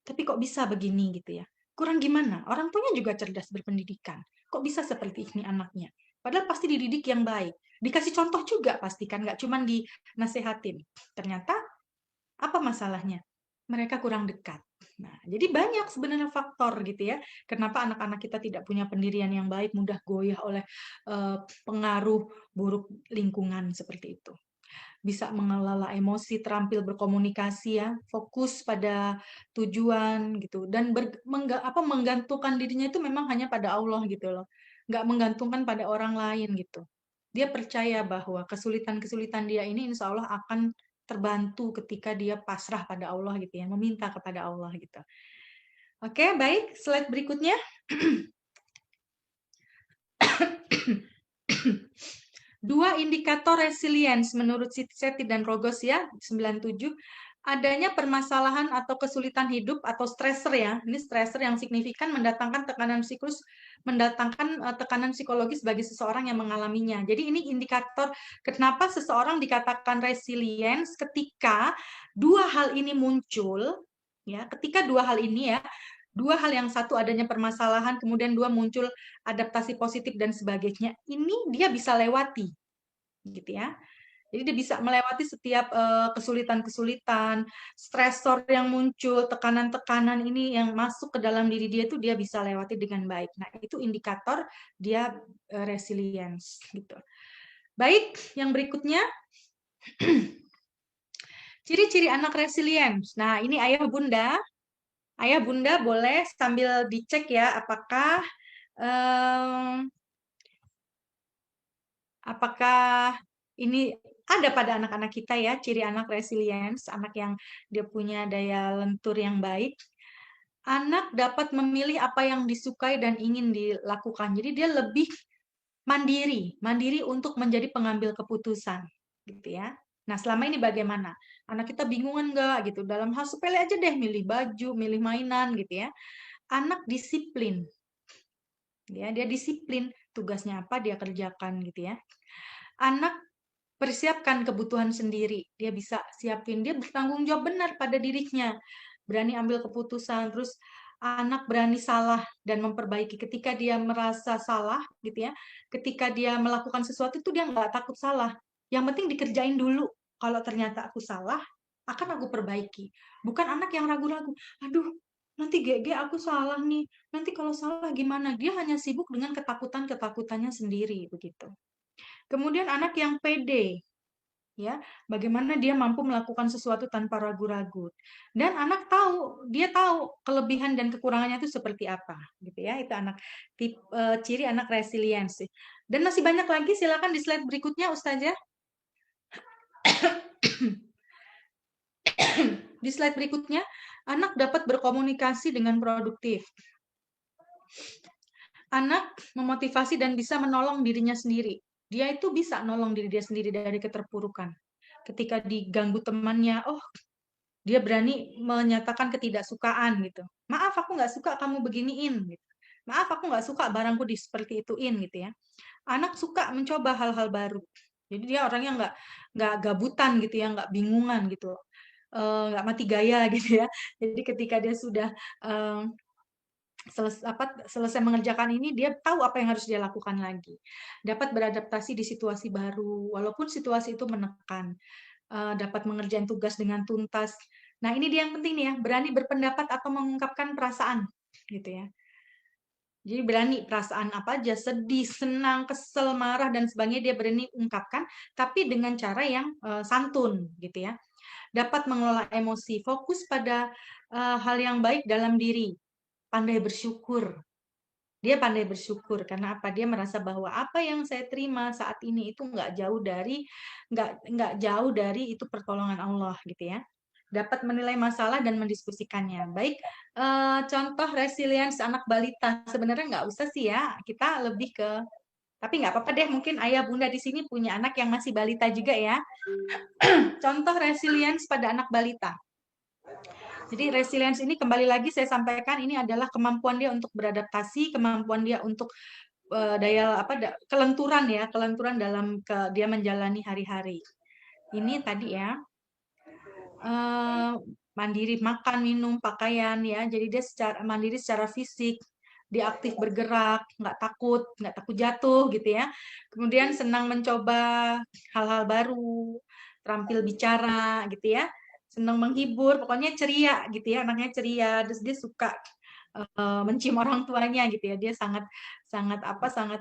Tapi kok bisa begini gitu ya? Kurang gimana? Orang tuanya juga cerdas berpendidikan. Kok bisa seperti ini anaknya? Padahal pasti dididik yang baik. Dikasih contoh juga pasti kan, nggak cuma dinasehatin. Ternyata apa masalahnya? Mereka kurang dekat. Nah, jadi banyak sebenarnya faktor gitu ya. Kenapa anak-anak kita tidak punya pendirian yang baik, mudah goyah oleh pengaruh buruk lingkungan seperti itu. Bisa mengelola emosi, terampil berkomunikasi ya, fokus pada tujuan gitu, dan menggantungkan dirinya itu memang hanya pada Allah gitu loh, nggak menggantungkan pada orang lain gitu. Dia percaya bahwa kesulitan-kesulitan dia ini insya Allah akan terbantu ketika dia pasrah pada Allah gitu ya, meminta kepada Allah gitu. Oke, baik, slide berikutnya. Dua indikator resilience menurut Seti dan Rogos ya, 97, adanya permasalahan atau kesulitan hidup atau stresor ya. Ini stresor yang signifikan mendatangkan tekanan psikologis bagi seseorang yang mengalaminya. Jadi ini indikator kenapa seseorang dikatakan resilience ketika dua hal ini muncul ya, ketika dua hal ini ya, dua hal yang satu adanya permasalahan, kemudian dua muncul adaptasi positif dan sebagainya, ini dia bisa lewati, gitu ya. Jadi dia bisa melewati setiap kesulitan-kesulitan, stresor yang muncul, tekanan-tekanan ini yang masuk ke dalam diri dia itu dia bisa lewati dengan baik. Nah, itu indikator dia resilience, gitu. Baik, yang berikutnya. Ciri-ciri anak resilience. Nah, ini ayah bunda. Ayah bunda boleh sambil dicek ya apakah ini ada pada anak-anak kita ya, ciri anak resilience, anak yang dia punya daya lentur yang baik. Anak dapat memilih apa yang disukai dan ingin dilakukan. Jadi dia lebih mandiri untuk menjadi pengambil keputusan, gitu ya. Nah, selama ini bagaimana? Anak kita bingungan nggak gitu? Dalam hal sepele aja deh, milih baju, milih mainan gitu ya. Anak disiplin. Ya, dia disiplin, tugasnya apa dia kerjakan gitu ya. Anak persiapkan kebutuhan sendiri. Dia bisa siapin, dia bertanggung jawab benar pada dirinya. Berani ambil keputusan, terus anak berani salah dan memperbaiki ketika dia merasa salah gitu ya. Ketika dia melakukan sesuatu itu dia nggak takut salah. Yang penting dikerjain dulu. Kalau ternyata aku salah, akan aku perbaiki. Bukan anak yang ragu-ragu. Aduh, nanti GG aku salah nih. Nanti kalau salah gimana? Dia hanya sibuk dengan ketakutan-ketakutannya sendiri begitu. Kemudian anak yang pede, ya, bagaimana dia mampu melakukan sesuatu tanpa ragu-ragu. Dan anak dia tahu kelebihan dan kekurangannya itu seperti apa, gitu ya. Itu ciri anak resilience. Dan masih banyak lagi, silakan di slide berikutnya Ustazah. Di slide berikutnya, anak dapat berkomunikasi dengan produktif. Anak memotivasi dan bisa menolong dirinya sendiri. Dia itu bisa nolong diri dia sendiri dari keterpurukan. Ketika diganggu temannya, oh Dia berani menyatakan ketidaksukaan gitu. Maaf, aku nggak suka kamu beginiin. Gitu. Maaf, aku nggak suka barangku seperti ituin gitu ya. Anak suka mencoba hal-hal baru. Jadi dia orangnya nggak gabutan gitu ya, nggak bingungan gitu, nggak mati gaya gitu ya. Jadi ketika dia sudah selesai mengerjakan ini, dia tahu apa yang harus dia lakukan lagi. Dapat beradaptasi di situasi baru, walaupun situasi itu menekan. Dapat mengerjakan tugas dengan tuntas. Nah, ini dia yang penting nih ya, berani berpendapat atau mengungkapkan perasaan, gitu ya. Jadi berani perasaan apa aja, sedih, senang, kesel, marah, dan sebagainya dia berani ungkapkan, tapi dengan cara yang santun, gitu ya. Dapat mengelola emosi, fokus pada hal yang baik dalam diri, pandai bersyukur. Dia pandai bersyukur karena apa? Dia merasa bahwa apa yang saya terima saat ini itu nggak jauh dari itu pertolongan Allah gitu ya. Dapat menilai masalah dan mendiskusikannya. Baik, contoh resilience anak balita sebenarnya nggak usah sih ya. Kita lebih ke tapi nggak apa-apa deh. Mungkin ayah bunda di sini punya anak yang masih balita juga ya. Contoh resilience pada anak balita. Jadi resilience ini kembali lagi saya sampaikan ini adalah kemampuan dia untuk beradaptasi, kemampuan dia untuk kelenturan dalam dia menjalani hari-hari. Ini tadi ya mandiri makan, minum, pakaian ya. Jadi dia mandiri secara fisik, dia aktif bergerak, nggak takut jatuh gitu ya. Kemudian senang mencoba hal-hal baru, terampil bicara gitu ya. Senang menghibur, pokoknya ceria gitu ya, anaknya ceria, terus dia suka mencium orang tuanya gitu ya. Dia sangat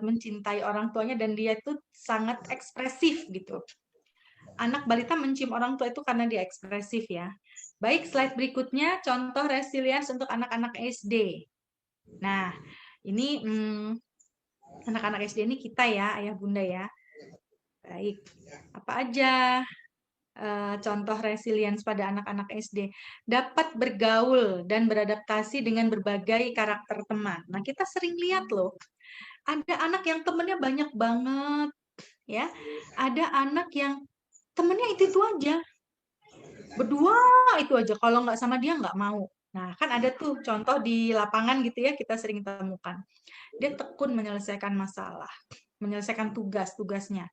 mencintai orang tuanya dan dia itu sangat ekspresif gitu. Anak balita mencium orang tua itu karena dia ekspresif ya. Baik, slide berikutnya contoh resilience untuk anak-anak SD. Nah, ini anak-anak SD ini kita ya, ayah bunda ya. Baik, apa aja contoh resilience pada anak-anak SD? Dapat bergaul dan beradaptasi dengan berbagai karakter teman. Nah, kita sering lihat loh, ada anak yang temennya banyak banget, ya. Ada anak yang temennya itu aja. Berdua itu aja, kalau nggak sama dia nggak mau. Nah, kan ada tuh contoh di lapangan gitu ya, kita sering temukan. Dia tekun menyelesaikan masalah, menyelesaikan tugasnya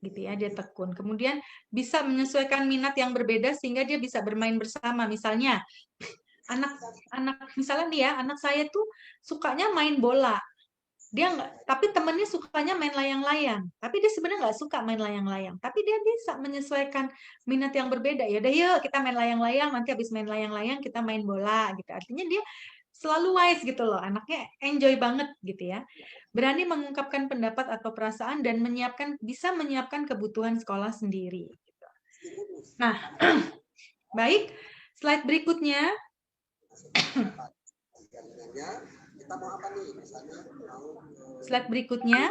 gitu ya, dia tekun. Kemudian bisa menyesuaikan minat yang berbeda sehingga dia bisa bermain bersama. Misalnya anak misalnya nih ya, anak saya tuh sukanya main bola. Dia nggak, tapi temennya sukanya main layang-layang. Tapi dia sebenarnya nggak suka main layang-layang. Tapi dia bisa menyesuaikan minat yang berbeda. Ya udah yuk kita main layang-layang. Nanti habis main layang-layang kita main bola gitu. Artinya dia selalu wise gitu loh. Anaknya enjoy banget gitu ya. Berani mengungkapkan pendapat atau perasaan dan bisa menyiapkan kebutuhan sekolah sendiri. Gitu. Nah, baik. Slide berikutnya. Slide berikutnya.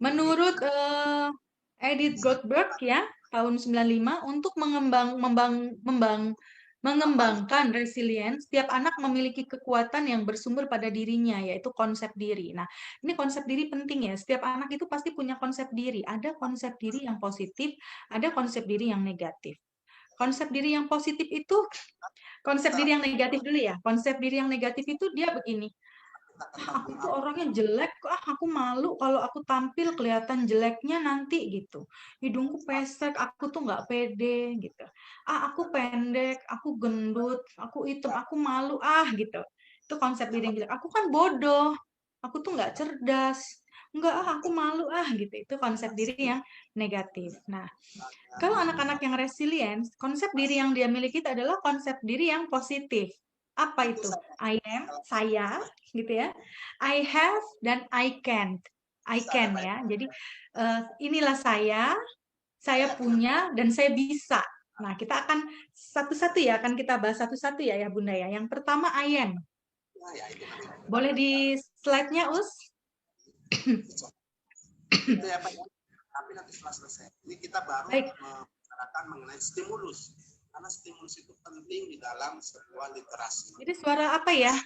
Menurut Edith Goldberg ya, tahun 95 untuk mengembangkan resilience, setiap anak memiliki kekuatan yang bersumber pada dirinya, yaitu konsep diri. Nah, ini konsep diri penting ya. Setiap anak itu pasti punya konsep diri. Ada konsep diri yang positif, ada konsep diri yang negatif. Konsep diri yang positif itu, konsep diri yang negatif dulu ya. Konsep diri yang negatif itu dia begini. Aku tuh orangnya jelek, aku malu kalau aku tampil kelihatan jeleknya nanti gitu. Hidungku pesek, aku tuh nggak pede gitu. Aku pendek, aku gendut, aku hitam, aku malu gitu. Itu konsep diri yang jelek. Aku kan bodoh, aku tuh nggak cerdas. Enggak, aku malu gitu. Itu konsep diri yang negatif. Nah, kalau anak-anak yang resilient, konsep diri yang dia miliki itu adalah konsep diri yang positif. Apa itu? I am, saya, gitu ya. I have, dan I can. I can ya. Jadi inilah saya punya, dan saya bisa. Nah, kita akan satu-satu ya, akan kita bahas satu-satu ya, ya Bunda ya. Yang pertama I am. Boleh di slide-nya, Us? Itu ya Pak. Tapi nanti setelah selesai. Ini kita baru membicarakan mengenai stimulus. Karena stimulus itu penting di dalam sebuah literasi. Jadi suara apa ya?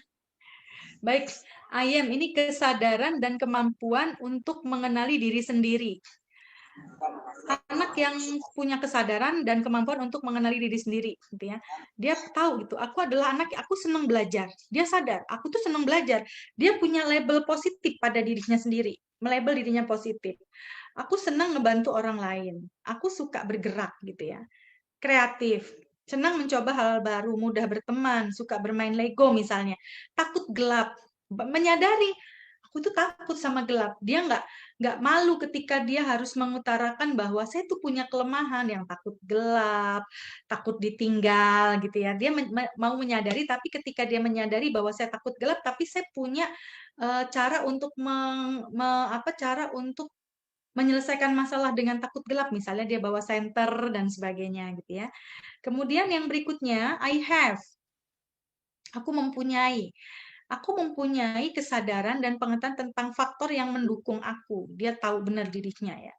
Baik, I am ini kesadaran dan kemampuan untuk mengenali diri sendiri. Anak yang punya kesadaran dan kemampuan untuk mengenali diri sendiri, gitu ya. Dia tahu gitu, aku adalah anak, aku senang belajar. Dia sadar, aku tuh senang belajar. Dia punya label positif pada dirinya sendiri, melabel dirinya positif. Aku senang ngebantu orang lain. Aku suka bergerak, gitu ya. Kreatif, senang mencoba hal baru, mudah berteman, suka bermain Lego misalnya. Takut gelap, menyadari aku tuh takut sama gelap. Dia nggak malu ketika dia harus mengutarakan bahwa saya tuh punya kelemahan yang takut gelap, takut ditinggal gitu ya. Dia mau menyadari, tapi ketika dia menyadari bahwa saya takut gelap, tapi saya punya cara untuk cara untuk menyelesaikan masalah dengan takut gelap, misalnya dia bawa senter dan sebagainya gitu ya. Kemudian yang berikutnya, I have. Aku mempunyai. Aku mempunyai kesadaran dan pengetahuan tentang faktor yang mendukung aku. Dia tahu benar dirinya ya.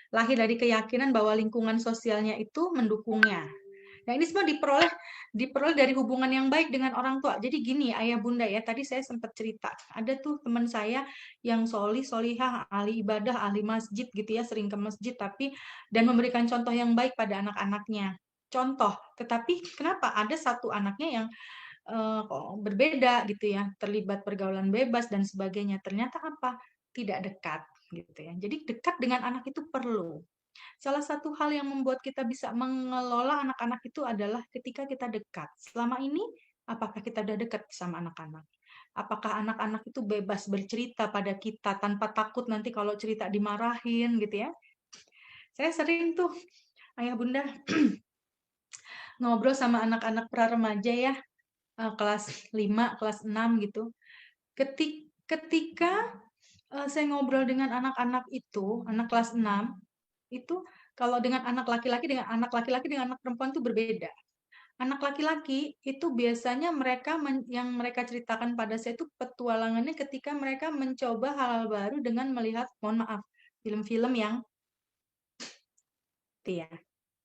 Lahir dari keyakinan bahwa lingkungan sosialnya itu mendukungnya. Nah, ini semua diperoleh dari hubungan yang baik dengan orang tua. Jadi gini, ayah bunda ya, tadi saya sempat cerita. Ada tuh teman saya yang solihah, ahli ibadah, ahli masjid gitu ya, sering ke masjid dan memberikan contoh yang baik pada anak-anaknya. Contoh, tetapi kenapa ada satu anaknya yang kok berbeda gitu ya, terlibat pergaulan bebas dan sebagainya. Ternyata apa? Tidak dekat gitu ya. Jadi dekat dengan anak itu perlu. Salah satu hal yang membuat kita bisa mengelola anak-anak itu adalah ketika kita dekat. Selama ini, apakah kita udah dekat sama anak-anak? Apakah anak-anak itu bebas bercerita pada kita tanpa takut nanti kalau cerita dimarahin gitu ya? Saya sering tuh, ayah bunda, ngobrol sama anak-anak pra remaja ya, kelas 5, kelas 6 gitu. Ketika saya ngobrol dengan anak-anak itu, anak kelas 6, itu kalau dengan anak laki-laki dengan anak perempuan itu berbeda. Anak laki-laki itu biasanya yang mereka ceritakan pada saya itu petualangannya ketika mereka mencoba hal-hal baru dengan melihat, mohon maaf, film-film yang ya,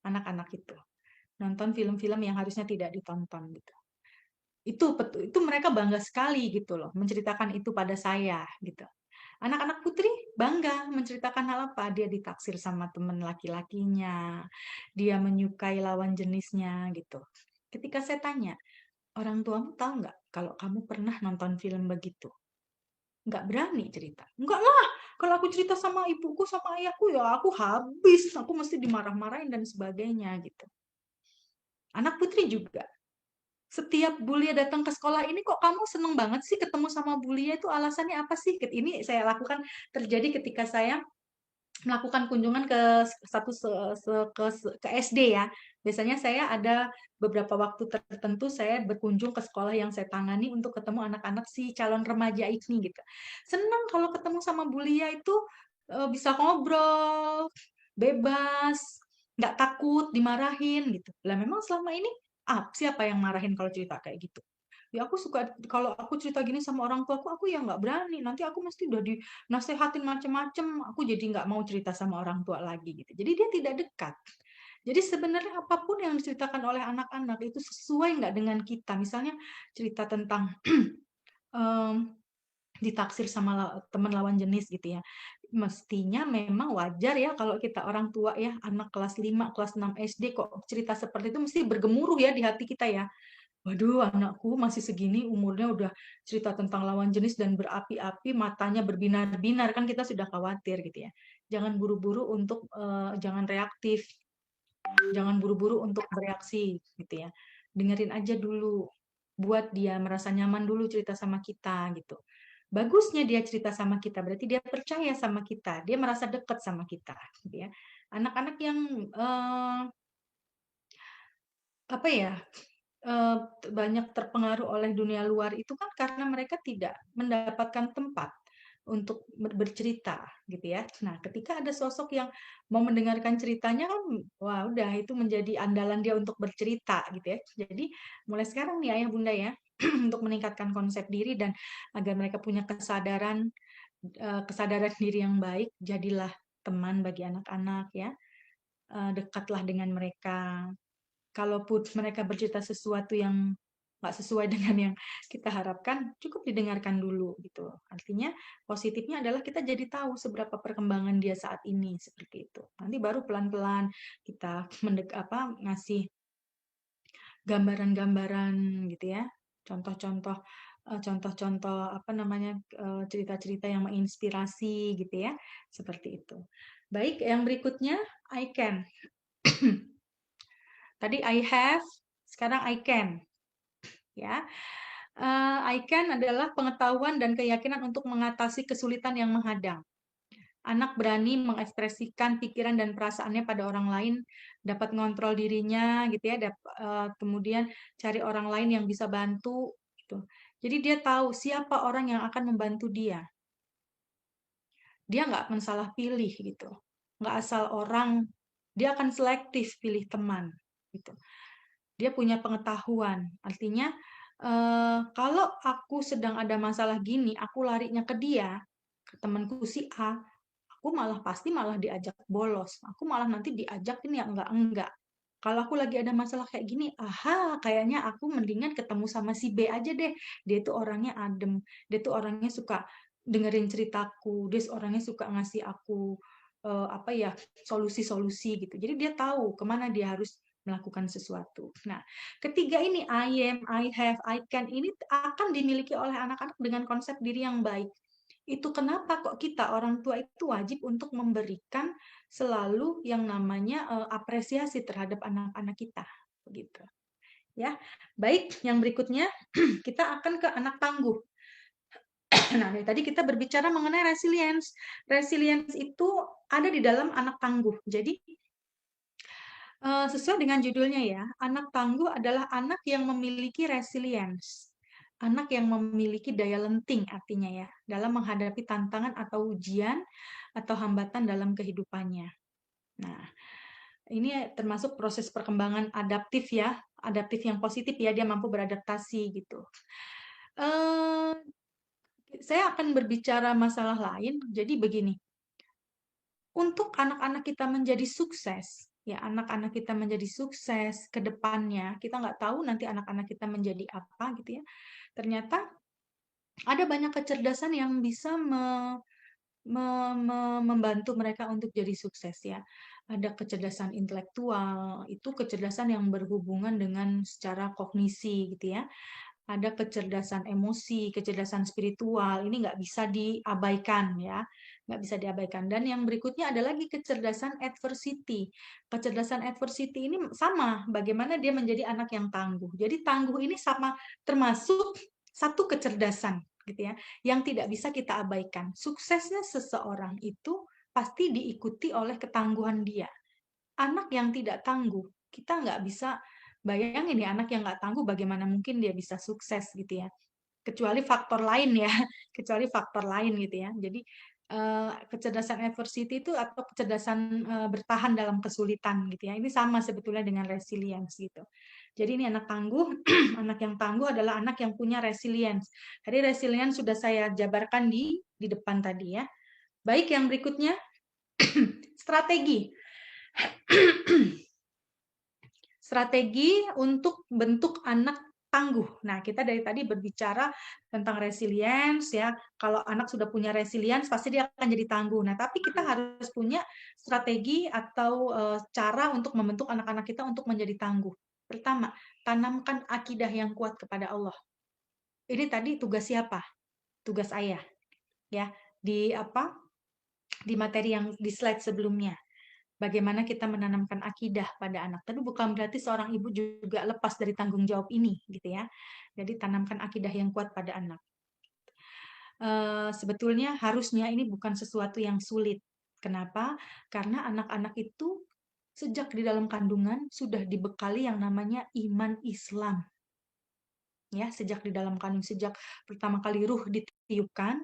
anak-anak itu nonton film-film yang harusnya tidak ditonton gitu. Itu mereka bangga sekali gitu loh menceritakan itu pada saya gitu. Anak-anak putri bangga menceritakan hal apa? Dia ditaksir sama teman laki-lakinya, dia menyukai lawan jenisnya gitu. Ketika saya tanya, orang tuamu tahu nggak kalau kamu pernah nonton film begitu? Nggak berani cerita. Nggak lah, kalau aku cerita sama ibuku, sama ayahku ya aku habis, aku mesti dimarah-marahin dan sebagainya gitu. Anak putri juga. Setiap Bulia datang ke sekolah ini kok kamu seneng banget sih ketemu sama Bulia, itu alasannya apa sih? Ini saya lakukan terjadi ketika saya melakukan kunjungan ke ke SD ya. Biasanya saya ada beberapa waktu tertentu saya berkunjung ke sekolah yang saya tangani untuk ketemu anak-anak si calon remaja ini gitu. Senang kalau ketemu sama Bulia itu bisa ngobrol, bebas, nggak takut dimarahin gitu. Lah memang selama ini siapa yang marahin kalau cerita kayak gitu? Ya aku suka kalau aku cerita gini sama orang tuaku, aku ya nggak berani. Nanti aku mesti udah dinasehatin macem-macem. Aku jadi nggak mau cerita sama orang tua lagi gitu. Jadi dia tidak dekat. Jadi sebenarnya apapun yang diceritakan oleh anak-anak itu sesuai nggak dengan kita. Misalnya cerita tentang ditaksir sama teman lawan jenis gitu ya. Mestinya memang wajar ya kalau kita orang tua ya, anak kelas 5, kelas 6 SD kok cerita seperti itu mesti bergemuruh ya di hati kita ya. Waduh, anakku masih segini umurnya udah cerita tentang lawan jenis dan berapi-api, matanya berbinar-binar, kan kita sudah khawatir gitu ya. Jangan buru-buru untuk jangan reaktif, jangan buru-buru untuk bereaksi gitu ya. Dengerin aja dulu, buat dia merasa nyaman dulu cerita sama kita gitu. Bagusnya dia cerita sama kita, berarti dia percaya sama kita, dia merasa dekat sama kita gitu ya. Anak-anak yang apa ya, banyak terpengaruh oleh dunia luar itu kan karena mereka tidak mendapatkan tempat untuk bercerita gitu ya. Nah, ketika ada sosok yang mau mendengarkan ceritanya kan, wah udah itu menjadi andalan dia untuk bercerita gitu ya. Jadi mulai sekarang nih ayah bunda ya, untuk meningkatkan konsep diri dan agar mereka punya kesadaran diri yang baik, jadilah teman bagi anak-anak ya. Dekatlah dengan mereka. Kalaupun mereka bercerita sesuatu yang nggak sesuai dengan yang kita harapkan, cukup didengarkan dulu gitu. Artinya positifnya adalah kita jadi tahu seberapa perkembangan dia saat ini seperti itu. Nanti baru pelan-pelan kita ngasih gambaran-gambaran gitu ya, contoh-contoh cerita-cerita yang menginspirasi gitu ya, seperti itu. Baik, yang berikutnya I can. Tadi I have, sekarang I can. Ya, I can adalah pengetahuan dan keyakinan untuk mengatasi kesulitan yang menghadang. Anak berani mengekspresikan pikiran dan perasaannya pada orang lain, dapat ngontrol dirinya, gitu ya. Kemudian cari orang lain yang bisa bantu, gitu. Jadi dia tahu siapa orang yang akan membantu dia. Dia nggak akan salah pilih, gitu. Nggak asal orang, dia akan selektif pilih teman, gitu. Dia punya pengetahuan. Artinya, kalau aku sedang ada masalah gini, aku larinya ke dia, ke temanku si A, aku pasti malah diajak bolos. Aku malah nanti diajakin yang enggak. Kalau aku lagi ada masalah kayak gini, kayaknya aku mendingan ketemu sama si B aja deh. Dia itu orangnya adem, dia itu orangnya suka dengerin ceritaku, dia orangnya suka ngasih aku solusi-solusi gitu. Jadi dia tahu kemana dia harus melakukan sesuatu. Nah, ketiga ini I am, I have, I can ini akan dimiliki oleh anak-anak dengan konsep diri yang baik. Itu kenapa kok kita orang tua itu wajib untuk memberikan selalu yang namanya apresiasi terhadap anak-anak kita, begitu. Ya, baik. Yang berikutnya kita akan ke anak tangguh. Nah, dari tadi kita berbicara mengenai resilience. Resilience itu ada di dalam anak tangguh. Jadi sesuai dengan judulnya ya, anak tangguh adalah anak yang memiliki resilience. Anak yang memiliki daya lenting artinya ya, dalam menghadapi tantangan atau ujian atau hambatan dalam kehidupannya. Nah, ini termasuk proses perkembangan adaptif ya, adaptif yang positif ya, dia mampu beradaptasi gitu. Saya akan berbicara masalah lain, jadi begini. Untuk anak-anak kita menjadi sukses, ya anak-anak kita menjadi sukses ke depannya, kita nggak tahu nanti anak-anak kita menjadi apa gitu ya. Ternyata ada banyak kecerdasan yang bisa membantu mereka untuk jadi sukses ya. Ada kecerdasan intelektual, itu kecerdasan yang berhubungan dengan secara kognisi gitu ya. Ada kecerdasan emosi, kecerdasan spiritual, ini nggak bisa diabaikan ya, nggak bisa diabaikan. Dan yang berikutnya ada lagi kecerdasan adversity. Kecerdasan adversity ini sama, bagaimana dia menjadi anak yang tangguh. Jadi tangguh ini sama termasuk satu kecerdasan gitu ya, yang tidak bisa kita abaikan. Suksesnya seseorang itu pasti diikuti oleh ketangguhan dia. Anak yang tidak tangguh, kita nggak bisa bayangin ya anak yang nggak tangguh bagaimana mungkin dia bisa sukses gitu ya. Kecuali faktor lain ya, kecuali faktor lain gitu ya. Jadi kecerdasan adversity itu atau kecerdasan bertahan dalam kesulitan gitu ya. Ini sama sebetulnya dengan resilience gitu. Jadi ini anak tangguh, anak yang tangguh adalah anak yang punya resilience. Jadi resilience sudah saya jabarkan di depan tadi ya. Baik, yang berikutnya strategi. Strategi untuk bentuk anak tangguh. Nah, kita dari tadi berbicara tentang resilience ya. Kalau anak sudah punya resilience, pasti dia akan jadi tangguh. Nah, tapi kita harus punya strategi atau cara untuk membentuk anak-anak kita untuk menjadi tangguh. Pertama, tanamkan akidah yang kuat kepada Allah. Ini tadi tugas siapa? Tugas ayah. Ya, di materi yang di slide sebelumnya. Bagaimana kita menanamkan akidah pada anak. Tapi bukan berarti seorang ibu juga lepas dari tanggung jawab ini, gitu ya. Jadi tanamkan akidah yang kuat pada anak. Sebetulnya harusnya ini bukan sesuatu yang sulit. Kenapa? Karena anak-anak itu sejak di dalam kandungan sudah dibekali yang namanya iman Islam. Ya, sejak di dalam kandung, sejak pertama kali ruh ditiupkan,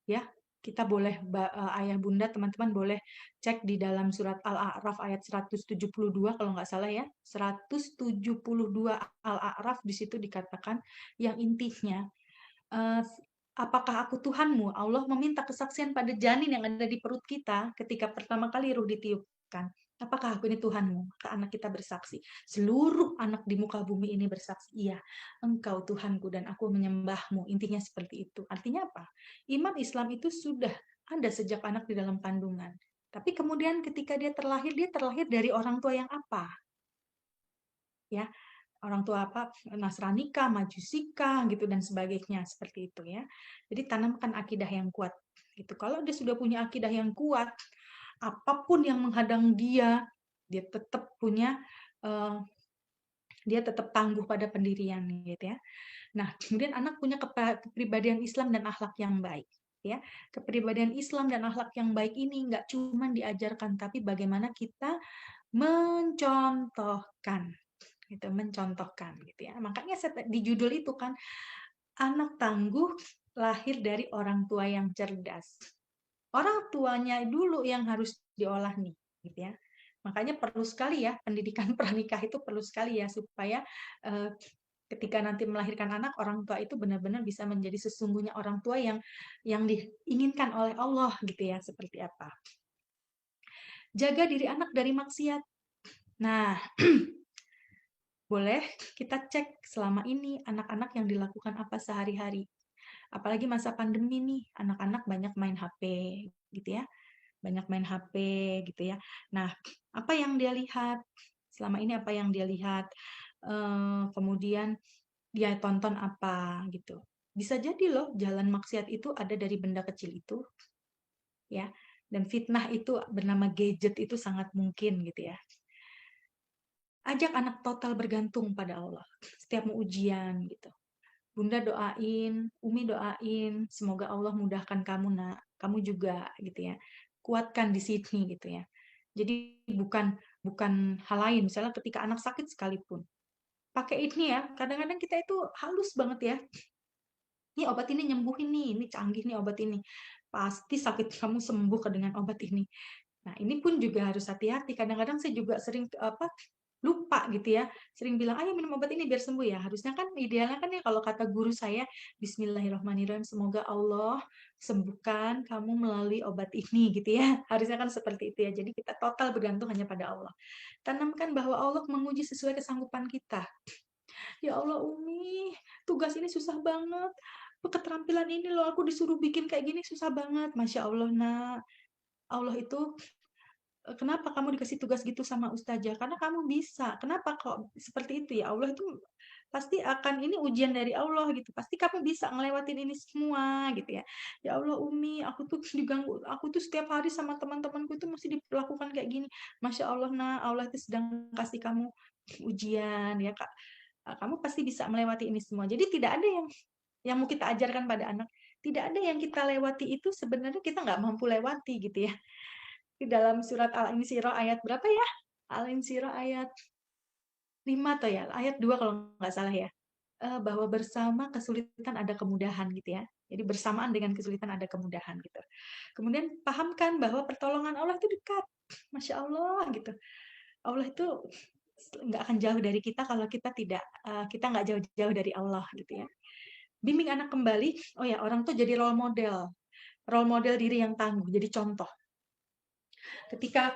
ya, kita boleh ayah bunda teman-teman boleh cek di dalam surat Al-A'raf ayat 172 kalau nggak salah ya, 172 Al-A'raf, di situ dikatakan yang intinya apakah aku Tuhanmu? Allah meminta kesaksian pada janin yang ada di perut kita ketika pertama kali ruh ditiupkan. Apakah aku ini Tuhanmu? Maka anak kita bersaksi. Seluruh anak di muka bumi ini bersaksi, iya, Engkau Tuhanku dan aku menyembahmu. Intinya seperti itu. Artinya apa? Iman Islam itu sudah ada sejak anak di dalam kandungan. Tapi kemudian ketika dia terlahir dari orang tua yang apa? Ya, orang tua apa? Nasranika, Majusika, gitu dan sebagainya seperti itu ya. Jadi tanamkan akidah yang kuat. Gitu. Kalau dia sudah punya akidah yang kuat, apapun yang menghadang dia tetap punya dia tetap tangguh pada pendirian gitu ya. Nah, kemudian anak punya kepribadian Islam dan akhlak yang baik ya. Kepribadian Islam dan akhlak yang baik ini nggak cuma diajarkan tapi bagaimana kita mencontohkan gitu ya. Makanya di judul itu kan anak tangguh lahir dari orang tua yang cerdas. Orang tuanya dulu yang harus diolah nih gitu ya. Makanya perlu sekali ya pendidikan pranikah itu perlu sekali ya supaya ketika nanti melahirkan anak, orang tua itu benar-benar bisa menjadi sesungguhnya orang tua yang diinginkan oleh Allah gitu ya, seperti apa. Jaga diri anak dari maksiat. Nah, boleh kita cek selama ini anak-anak yang dilakukan apa sehari-hari. Apalagi masa pandemi nih, anak-anak banyak main HP gitu ya. Banyak main HP gitu ya. Nah, apa yang dia lihat? Selama ini apa yang dia lihat? Kemudian dia tonton apa gitu. Bisa jadi loh jalan maksiat itu ada dari benda kecil itu ya. Dan fitnah itu bernama gadget itu sangat mungkin gitu ya. Ajak anak total bergantung pada Allah. Setiap mau ujian gitu. Bunda doain, Umi doain, semoga Allah mudahkan kamu nak, kamu juga gitu ya. Kuatkan di sini gitu ya. Jadi bukan hal lain, misalnya ketika anak sakit sekalipun. Pakai ini ya, kadang-kadang kita itu halus banget ya. Ini obat ini nyembuhin nih, ini canggih nih obat ini. Pasti sakit kamu sembuh dengan obat ini. Nah, ini pun juga harus hati-hati. Kadang-kadang saya juga sering lupa gitu ya. Sering bilang, ayo minum obat ini biar sembuh ya. Harusnya kan idealnya kan ya kalau kata guru saya, Bismillahirrahmanirrahim, semoga Allah sembuhkan kamu melalui obat ini gitu ya. Harusnya kan seperti itu ya. Jadi kita total bergantung hanya pada Allah. Tanamkan bahwa Allah menguji sesuai kesanggupan kita. Ya Allah Umi, tugas ini susah banget. Keterampilan ini loh aku disuruh bikin kayak gini susah banget. Masya Allah nak. Allah itu kenapa kamu dikasih tugas gitu sama ustazah? Karena kamu bisa. Kenapa kok seperti itu ya? Allah itu pasti akan ini ujian dari Allah gitu. Pasti kamu bisa ngelewatin ini semua gitu ya. Ya Allah Umi, aku tuh diganggu. Aku tuh setiap hari sama teman-temanku itu masih diperlakukan kayak gini. Masya Allah nak, Allah itu sedang kasih kamu ujian ya Kak. Kamu pasti bisa melewati ini semua. Jadi tidak ada yang mau kita ajarkan pada anak. Tidak ada yang kita lewati itu sebenarnya kita nggak mampu lewati gitu ya. Di dalam surat Al-Insyirah ayat berapa ya? Al-Insyirah ayat 5 atau ya? Ayat 2 kalau nggak salah ya. Bahwa bersama kesulitan ada kemudahan gitu ya. Jadi bersamaan dengan kesulitan ada kemudahan gitu. Kemudian pahamkan bahwa pertolongan Allah itu dekat. Masya Allah gitu. Allah itu nggak akan jauh dari kita kalau kita nggak jauh-jauh dari Allah gitu ya. Bimbing anak kembali, oh ya orang tuh jadi role model diri yang tangguh, jadi contoh. Ketika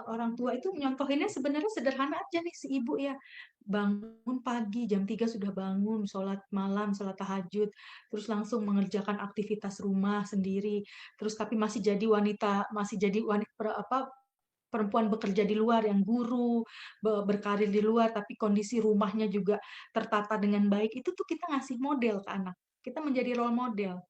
orang tua itu nyontohinnya sebenarnya sederhana aja nih si ibu ya, bangun pagi jam 3 sudah bangun, sholat malam, sholat tahajud, terus langsung mengerjakan aktivitas rumah sendiri, terus tapi masih jadi wanita perempuan bekerja di luar yang guru, berkarir di luar, tapi kondisi rumahnya juga tertata dengan baik, itu tuh kita ngasih model ke anak. Kita menjadi role model.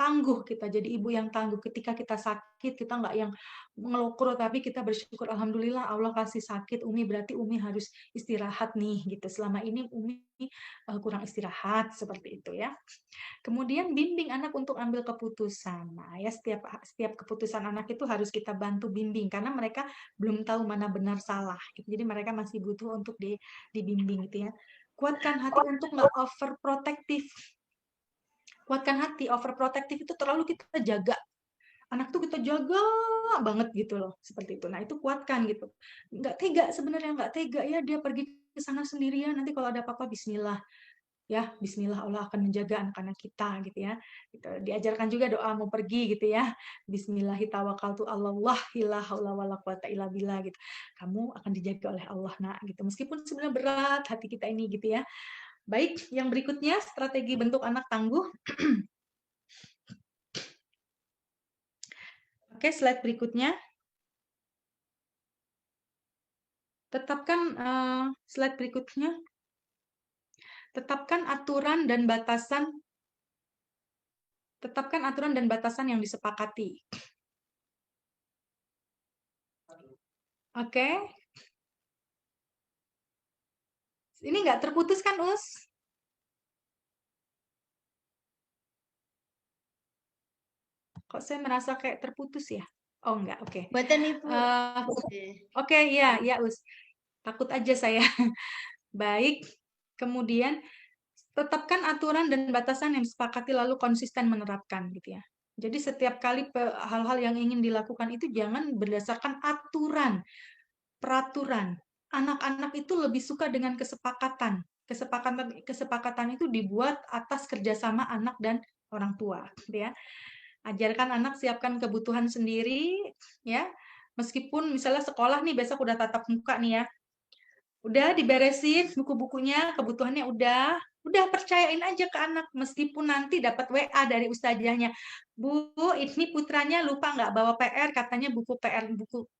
Tangguh kita, jadi ibu yang tangguh. Ketika kita sakit, kita nggak yang ngelokro, tapi kita bersyukur, Alhamdulillah Allah kasih sakit, Umi berarti Umi harus istirahat nih, gitu. Selama ini Umi kurang istirahat, seperti itu ya. Kemudian bimbing anak untuk ambil keputusan. Nah, ya setiap keputusan anak itu harus kita bantu bimbing karena mereka belum tahu mana benar salah. Jadi mereka masih butuh untuk dibimbing gitu ya. Kuatkan hati untuk nggak overprotective. Kuatkan hati, overprotective itu terlalu kita jaga. Anak tuh kita jaga banget gitu loh, seperti itu. Nah itu kuatkan gitu. Nggak tega sebenarnya, nggak tega ya dia pergi ke sana sendirian. Nanti kalau ada apa-apa Bismillah. ya bismillah Allah akan menjaga anak-anak kita gitu ya. Gitu. Diajarkan juga doa mau pergi gitu ya. Bismillahi tawakkaltu 'alallah la haula wala quwata illa billah gitu. Kamu akan dijaga oleh Allah nak gitu. Meskipun sebenarnya berat hati kita ini gitu ya. Baik, yang berikutnya strategi bentuk anak tangguh. Oke, slide berikutnya. Tetapkan slide berikutnya. Tetapkan aturan dan batasan yang disepakati. Oke. Ini nggak terputus kan, Us? Kok saya merasa kayak terputus ya? Oh, enggak, oke. Buatan Ibu. Oke, ya, Us. Takut aja saya. Baik. Kemudian tetapkan aturan dan batasan yang disepakati lalu konsisten menerapkan gitu ya. Jadi setiap kali hal-hal yang ingin dilakukan itu jangan berdasarkan aturan, peraturan. Anak-anak itu lebih suka dengan kesepakatan. Kesepakatan itu dibuat atas kerjasama anak dan orang tua, gitu ya. Ajarkan anak siapkan kebutuhan sendiri, ya. Meskipun misalnya sekolah nih besok udah tatap muka nih ya, udah diberesin buku-bukunya, kebutuhannya udah percayain aja ke anak, meskipun nanti dapat WA dari ustazahnya, Bu, ini putranya lupa nggak bawa PR, katanya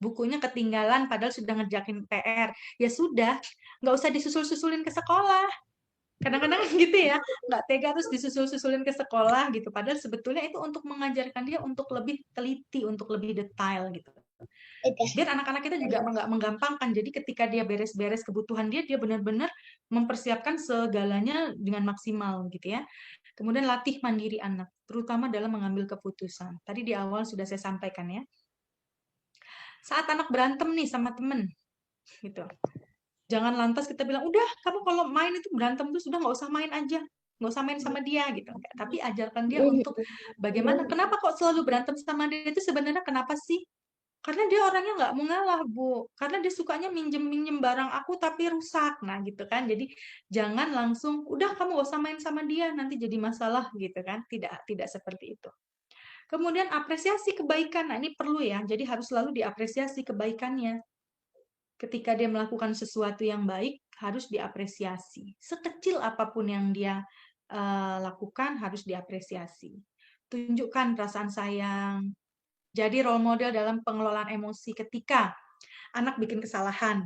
bukunya ketinggalan, padahal sudah ngerjakin PR. Ya sudah, nggak usah disusul-susulin ke sekolah. Kadang-kadang gitu ya, nggak tega terus disusul-susulin ke sekolah gitu. Padahal sebetulnya itu untuk mengajarkan dia untuk lebih teliti, untuk lebih detail gitu. Biar anak-anak kita juga nggak menggampangkan. Jadi ketika dia beres-beres kebutuhan dia benar-benar mempersiapkan segalanya dengan maksimal gitu ya. Kemudian latih mandiri anak, terutama dalam mengambil keputusan. Tadi di awal sudah saya sampaikan ya. Saat anak berantem nih sama temen, gitu. Jangan lantas kita bilang, udah kamu kalau main itu berantem tuh sudah nggak usah main aja. Nggak usah main sama dia gitu. Tapi ajarkan dia untuk bagaimana, kenapa kok selalu berantem sama dia itu sebenarnya kenapa sih? Karena dia orangnya nggak mau ngalah, Bu. Karena dia sukanya minjem-minjem barang aku tapi rusak. Nah, gitu kan. Jadi jangan langsung, udah kamu gak usah main sama dia, nanti jadi masalah gitu kan. Tidak seperti itu. Kemudian apresiasi kebaikan. Nah, ini perlu ya. Jadi harus selalu diapresiasi kebaikannya. Ketika dia melakukan sesuatu yang baik, harus diapresiasi. Sekecil apapun yang dia lakukan, harus diapresiasi. Tunjukkan perasaan sayang, jadi role model dalam pengelolaan emosi ketika anak bikin kesalahan.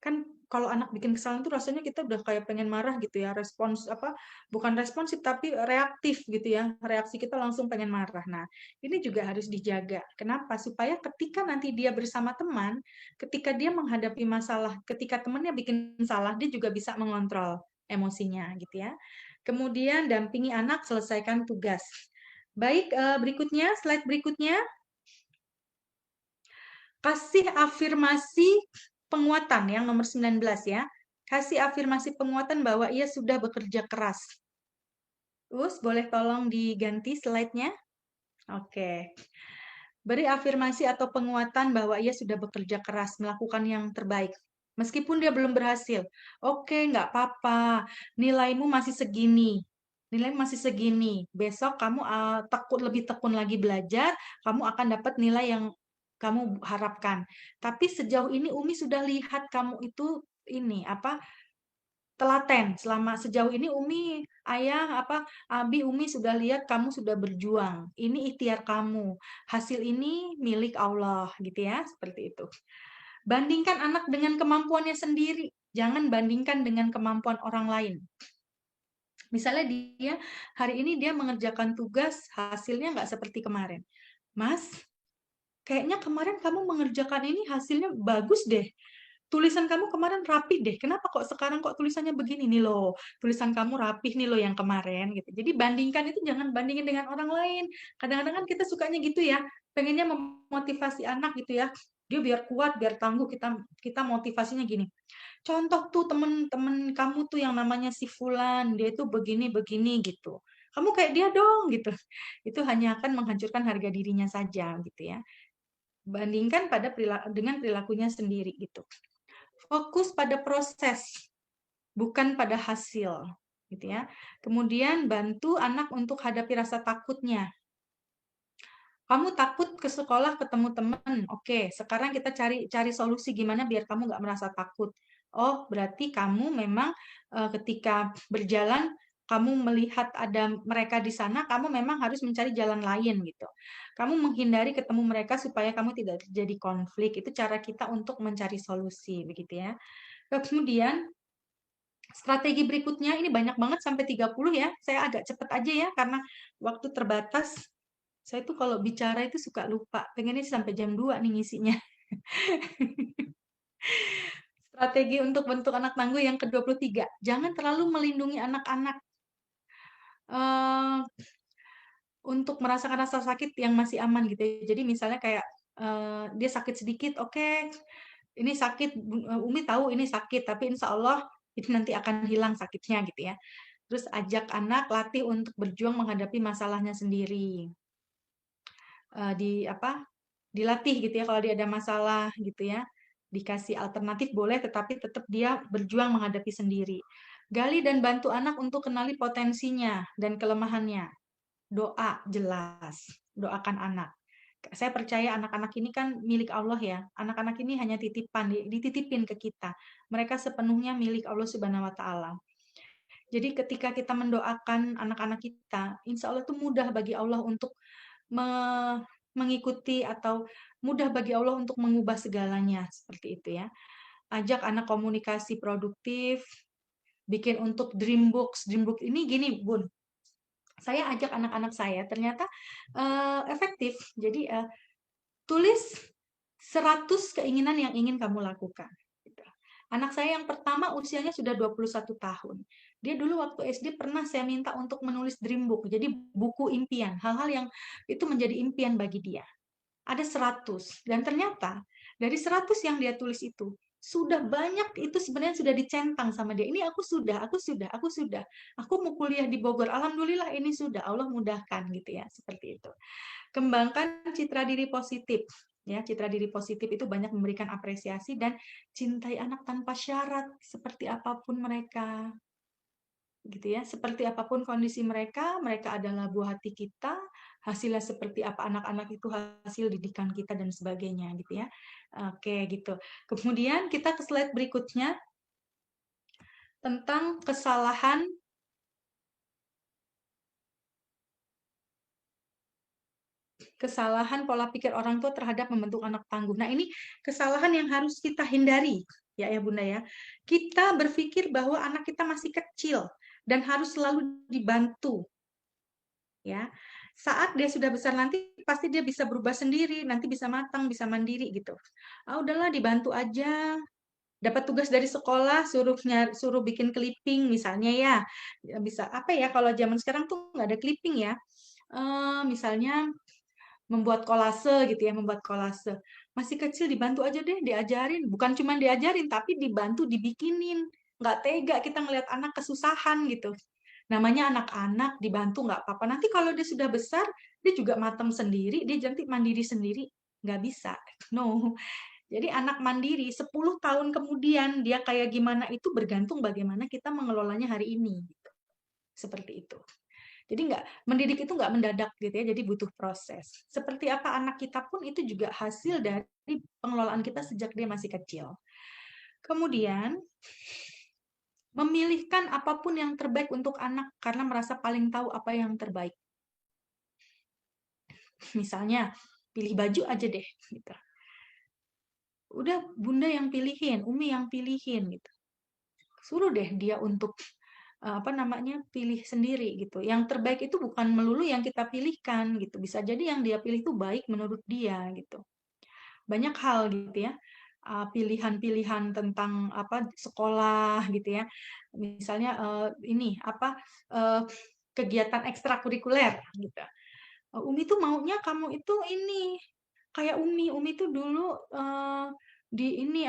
Kan kalau anak bikin kesalahan tuh rasanya kita udah kayak pengen marah gitu ya, bukan responsif tapi reaktif gitu ya. Reaksi kita langsung pengen marah. Nah, ini juga harus dijaga. Kenapa? Supaya ketika nanti dia bersama teman, ketika dia menghadapi masalah, ketika temannya bikin salah, dia juga bisa mengontrol emosinya gitu ya. Kemudian dampingi anak selesaikan tugas. Baik, berikutnya, slide berikutnya. Kasih afirmasi penguatan yang nomor 19 ya. Kasih afirmasi penguatan bahwa ia sudah bekerja keras. Terus boleh tolong diganti slide-nya? Oke. Beri afirmasi atau penguatan bahwa ia sudah bekerja keras, melakukan yang terbaik. Meskipun dia belum berhasil. Oke, nggak apa-apa. Nilaimu masih segini. Nilai masih segini. Besok kamu lebih tekun lagi belajar, kamu akan dapat nilai yang kamu harapkan. Tapi sejauh ini Umi sudah lihat kamu itu telaten. Selama sejauh ini Umi, Ayah, Abi, Umi sudah lihat kamu sudah berjuang. Ini ikhtiar kamu. Hasil ini milik Allah, gitu ya, seperti itu. Bandingkan anak dengan kemampuannya sendiri. Jangan bandingkan dengan kemampuan orang lain. Misalnya dia hari ini dia mengerjakan tugas, hasilnya nggak seperti kemarin. Mas, kayaknya kemarin kamu mengerjakan ini hasilnya bagus deh. Tulisan kamu kemarin rapi deh. Kenapa kok sekarang kok tulisannya begini nih loh? Tulisan kamu rapih nih loh yang kemarin gitu. Jadi bandingkan itu jangan bandingin dengan orang lain. Kadang-kadang kan kita sukanya gitu ya. Pengennya memotivasi anak gitu ya. Dia biar kuat, biar tangguh, kita motivasinya gini. Contoh tuh temen-temen kamu tuh yang namanya si Fulan, dia itu begini-begini gitu. Kamu kayak dia dong gitu. Itu hanya akan menghancurkan harga dirinya saja gitu ya. Bandingkan dengan perilakunya sendiri gitu. Fokus pada proses, bukan pada hasil. gitu ya. Kemudian bantu anak untuk hadapi rasa takutnya. Kamu takut ke sekolah ketemu teman, oke. Sekarang kita cari solusi gimana biar kamu nggak merasa takut. Oh, berarti kamu memang ketika berjalan kamu melihat ada mereka di sana, kamu memang harus mencari jalan lain gitu. Kamu menghindari ketemu mereka supaya kamu tidak terjadi konflik. Itu cara kita untuk mencari solusi, begitu ya. Kemudian strategi berikutnya ini banyak banget sampai 30 ya. Saya agak cepat aja ya karena waktu terbatas. Saya tuh kalau bicara itu suka lupa. Pengennya sih sampai jam 2 nih ngisinya. Strategi untuk bentuk anak tangguh yang ke-23. Jangan terlalu melindungi anak-anak eh, untuk merasakan rasa sakit yang masih aman gitu ya. Jadi misalnya kayak dia sakit sedikit, oke, ini sakit, Umi tahu ini sakit, tapi insya Allah itu nanti akan hilang sakitnya gitu ya. Terus ajak anak latih untuk berjuang menghadapi masalahnya sendiri. Dilatih gitu ya kalau dia ada masalah gitu ya. Dikasih alternatif boleh, tetapi tetap dia berjuang menghadapi sendiri. Gali dan bantu anak untuk kenali potensinya dan kelemahannya. Doa jelas, doakan anak. Saya percaya anak-anak ini kan milik Allah ya. Anak-anak ini hanya titipan, dititipin ke kita. Mereka sepenuhnya milik Allah Subhanahu wa taala. Jadi ketika kita mendoakan anak-anak kita, insya Allah itu mudah bagi Allah untuk mengikuti atau mudah bagi Allah untuk mengubah segalanya seperti itu ya. Ajak anak komunikasi produktif, bikin untuk dream box. Dream box ini gini, Bun. Saya ajak anak-anak saya ternyata efektif. Jadi tulis 100 keinginan yang ingin kamu lakukan. Anak saya yang pertama usianya sudah 21 tahun. Dia dulu waktu SD pernah saya minta untuk menulis dream book, jadi buku impian, hal-hal yang itu menjadi impian bagi dia. Ada 100, dan ternyata dari 100 yang dia tulis itu, sudah banyak itu sebenarnya sudah dicentang sama dia. Ini aku sudah. Aku mau kuliah di Bogor, alhamdulillah ini sudah, Allah mudahkan gitu ya, seperti itu. Kembangkan citra diri positif. Ya, citra diri positif itu banyak memberikan apresiasi dan cintai anak tanpa syarat seperti apapun mereka. Gitu ya, seperti apapun kondisi mereka, mereka adalah buah hati kita, hasilnya seperti apa anak-anak itu hasil didikan kita dan sebagainya gitu ya. Oke, gitu. Kemudian kita ke slide berikutnya tentang kesalahan pola pikir orang tua terhadap membentuk anak tangguh. Nah, ini kesalahan yang harus kita hindari, ya Bunda ya. Kita berpikir bahwa anak kita masih kecil dan harus selalu dibantu. Ya. Saat dia sudah besar nanti pasti dia bisa berubah sendiri, nanti bisa matang, bisa mandiri gitu. Udahlah dibantu aja. Dapat tugas dari sekolah, suruh bikin clipping misalnya ya. Bisa apa ya, kalau zaman sekarang tuh nggak ada clipping ya. Misalnya membuat kolase gitu ya, membuat kolase. Masih kecil dibantu aja deh, diajarin. Bukan cuma diajarin, tapi dibantu dibikinin. Nggak tega kita ngelihat anak kesusahan gitu. Namanya anak-anak, dibantu nggak apa-apa. Nanti kalau dia sudah besar, dia juga matang sendiri, dia nanti mandiri sendiri. Nggak bisa. No. Jadi anak mandiri 10 tahun kemudian dia kayak gimana itu bergantung bagaimana kita mengelolanya hari ini. Seperti itu. Jadi mendidik itu nggak mendadak gitu ya, jadi butuh proses. Seperti apa anak kita pun itu juga hasil dari pengelolaan kita sejak dia masih kecil. Kemudian, memilihkan apapun yang terbaik untuk anak karena merasa paling tahu apa yang terbaik. Misalnya, pilih baju aja deh. Gitu. Udah Bunda yang pilihin, Umi yang pilihin. Gitu. Suruh deh dia untuk pilih sendiri gitu. Yang terbaik itu bukan melulu yang kita pilihkan gitu. Bisa jadi yang dia pilih itu baik menurut dia gitu. Banyak hal gitu ya. Pilihan-pilihan tentang sekolah gitu ya. Misalnya kegiatan ekstrakurikuler gitu. Umi tuh maunya kamu itu ini kayak Umi tuh dulu di ini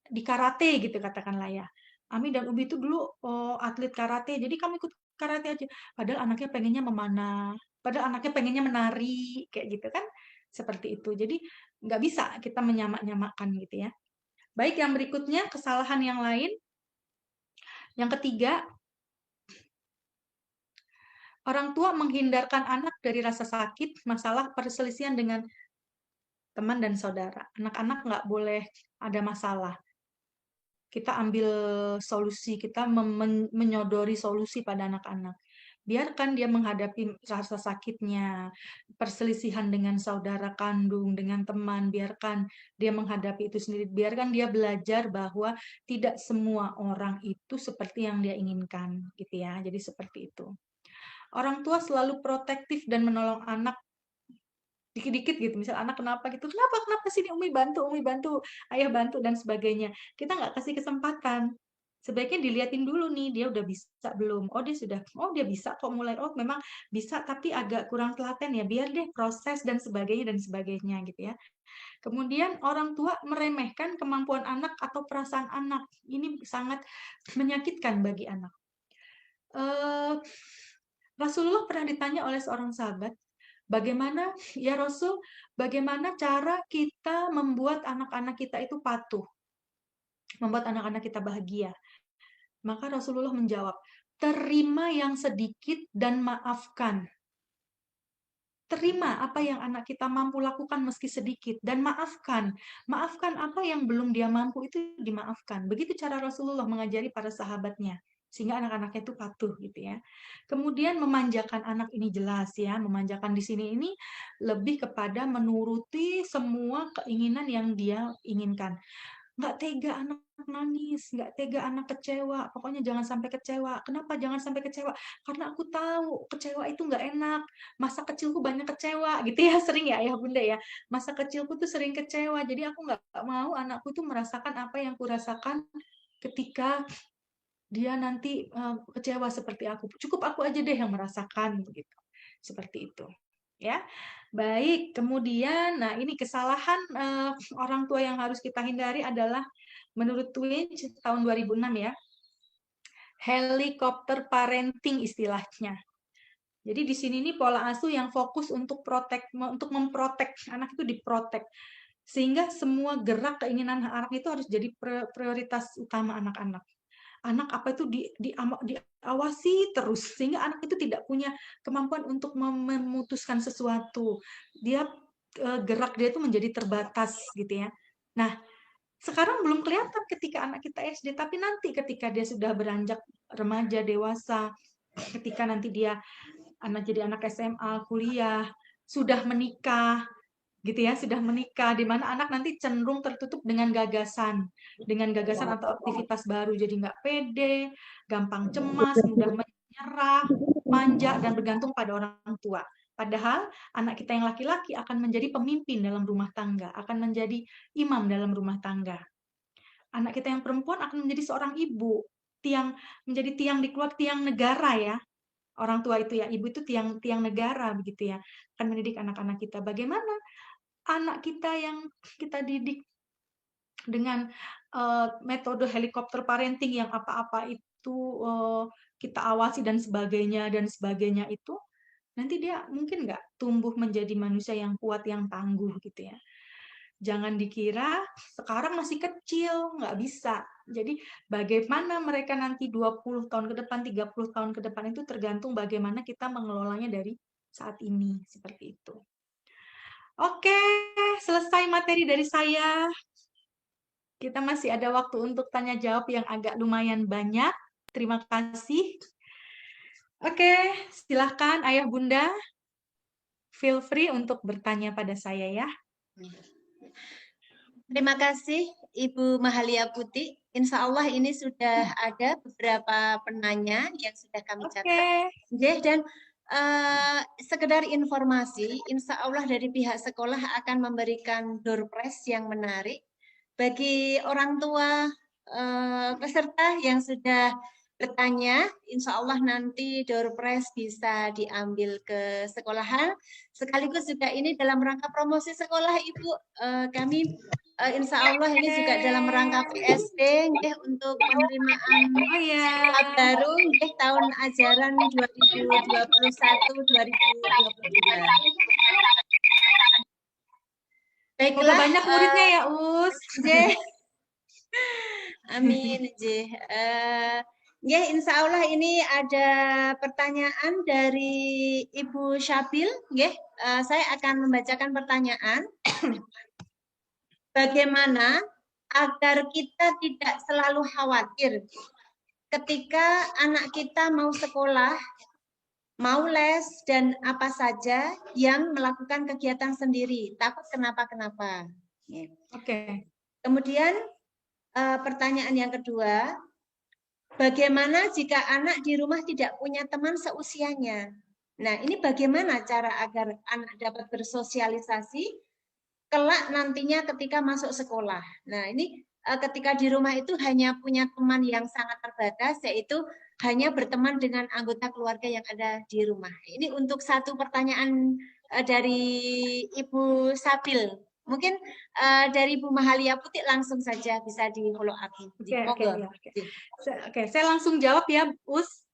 di karate gitu katakanlah ya. Ami dan Ubi itu dulu atlet karate, jadi kamu ikut karate aja. Padahal anaknya pengennya memanah, padahal anaknya pengennya menari, kayak gitu kan. Seperti itu. Jadi nggak bisa kita menyamak-nyamakan gitu ya. Baik, yang berikutnya kesalahan yang lain. Yang ketiga, orang tua menghindarkan anak dari rasa sakit, masalah, perselisihan dengan teman dan saudara. Anak-anak nggak boleh ada masalah. Kita ambil solusi, kita menyodori solusi pada anak-anak. Biarkan dia menghadapi rasa sakitnya, perselisihan dengan saudara kandung, dengan teman, biarkan dia menghadapi itu sendiri. Biarkan dia belajar bahwa tidak semua orang itu seperti yang dia inginkan, gitu ya. Jadi seperti itu. Orang tua selalu protektif dan menolong anak dikit-dikit gitu, misal anak kenapa gitu, kenapa sini Umi bantu, ayah bantu dan sebagainya. Kita nggak kasih kesempatan. Sebaiknya diliatin dulu nih, dia udah bisa belum? Oh dia bisa kok mulai. Oh memang bisa tapi agak kurang telaten ya. Biar deh proses dan sebagainya gitu ya. Kemudian orang tua meremehkan kemampuan anak atau perasaan anak. Ini sangat menyakitkan bagi anak. Rasulullah pernah ditanya oleh seorang sahabat, bagaimana ya Rasul, bagaimana cara kita membuat anak-anak kita itu patuh, membuat anak-anak kita bahagia? Maka Rasulullah menjawab, terima yang sedikit dan maafkan. Terima apa yang anak kita mampu lakukan meski sedikit dan maafkan. Maafkan apa yang belum dia mampu itu dimaafkan. Begitu cara Rasulullah mengajari para sahabatnya sehingga anak-anaknya itu patuh gitu ya. Kemudian memanjakan anak ini jelas ya, memanjakan di sini ini lebih kepada menuruti semua keinginan yang dia inginkan. Nggak tega anak nangis, nggak tega anak kecewa, pokoknya jangan sampai kecewa. Kenapa jangan sampai kecewa? Karena aku tahu kecewa itu nggak enak. Masa kecilku banyak kecewa, gitu ya, sering ya ayah bunda ya. Masa kecilku tuh sering kecewa, jadi aku nggak mau anakku tuh merasakan apa yang kurasakan ketika dia nanti kecewa seperti aku. Cukup aku aja deh yang merasakan, begitu. Seperti itu. Ya, baik. Kemudian, nah ini kesalahan orang tua yang harus kita hindari adalah menurut Twitch tahun 2006 ya, helikopter parenting istilahnya. Jadi di sini nih pola asuh yang fokus untuk memprotek anak itu diprotek, sehingga semua gerak keinginan anak itu harus jadi prioritas utama anak-anak. Anak apa itu diawasi terus sehingga anak itu tidak punya kemampuan untuk memutuskan sesuatu. Dia gerak dia itu menjadi terbatas gitu ya. Nah, sekarang belum kelihatan ketika anak kita SD, tapi nanti ketika dia sudah beranjak remaja, dewasa, ketika nanti dia jadi anak SMA, kuliah, sudah menikah, gitu ya, sudah menikah, di mana anak nanti cenderung tertutup dengan gagasan atau aktivitas baru, jadi nggak pede, gampang cemas, mudah menyerah, manja, dan bergantung pada orang tua. Padahal anak kita yang laki-laki akan menjadi pemimpin dalam rumah tangga, akan menjadi imam dalam rumah tangga. Anak kita yang perempuan akan menjadi seorang ibu, menjadi tiang di keluarga, tiang negara ya. Orang tua itu ya, ibu itu tiang negara begitu ya. Akan mendidik anak-anak kita. Bagaimana anak kita yang kita didik dengan metode helikopter parenting yang apa-apa itu kita awasi dan sebagainya itu, nanti dia mungkin nggak tumbuh menjadi manusia yang kuat, yang tangguh gitu ya. Jangan dikira sekarang masih kecil, nggak bisa. Jadi bagaimana mereka nanti 20 tahun ke depan, 30 tahun ke depan itu tergantung bagaimana kita mengelolanya dari saat ini, seperti itu. Oke, selesai materi dari saya. Kita masih ada waktu untuk tanya jawab yang agak lumayan banyak. Terima kasih. Oke, silahkan Ayah Bunda. Feel free untuk bertanya pada saya ya. Terima kasih Ibu Mahalia Putih. Insya Allah ini sudah ada beberapa penanya yang sudah kami catat. Dan sekedar informasi, insya Allah dari pihak sekolah akan memberikan door prize yang menarik bagi orang tua peserta yang sudah bertanya. Insya Allah nanti door prize bisa diambil ke sekolahan. Sekaligus juga ini dalam rangka promosi sekolah Ibu, kami insya Allah ini juga dalam rangka PSD untuk penerimaan sekolah baru tahun ajaran 2021-2022. Baiklah, banyak muridnya ya Us. Amin. Ya, insya Allah ini ada pertanyaan dari Ibu Syabil. Ya, saya akan membacakan pertanyaan. Bagaimana agar kita tidak selalu khawatir ketika anak kita mau sekolah, mau les, dan apa saja yang melakukan kegiatan sendiri, takut kenapa-kenapa. Oke. Kemudian pertanyaan yang kedua, bagaimana jika anak di rumah tidak punya teman seusianya? Nah, ini bagaimana cara agar anak dapat bersosialisasi kelak nantinya ketika masuk sekolah. Nah, ini ketika di rumah itu hanya punya teman yang sangat terbatas, yaitu hanya berteman dengan anggota keluarga yang ada di rumah. Ini untuk satu pertanyaan dari Ibu Sabil. Mungkin dari Ibu Mahalia Putih langsung saja bisa di follow up. Oke, saya langsung jawab ya, Us.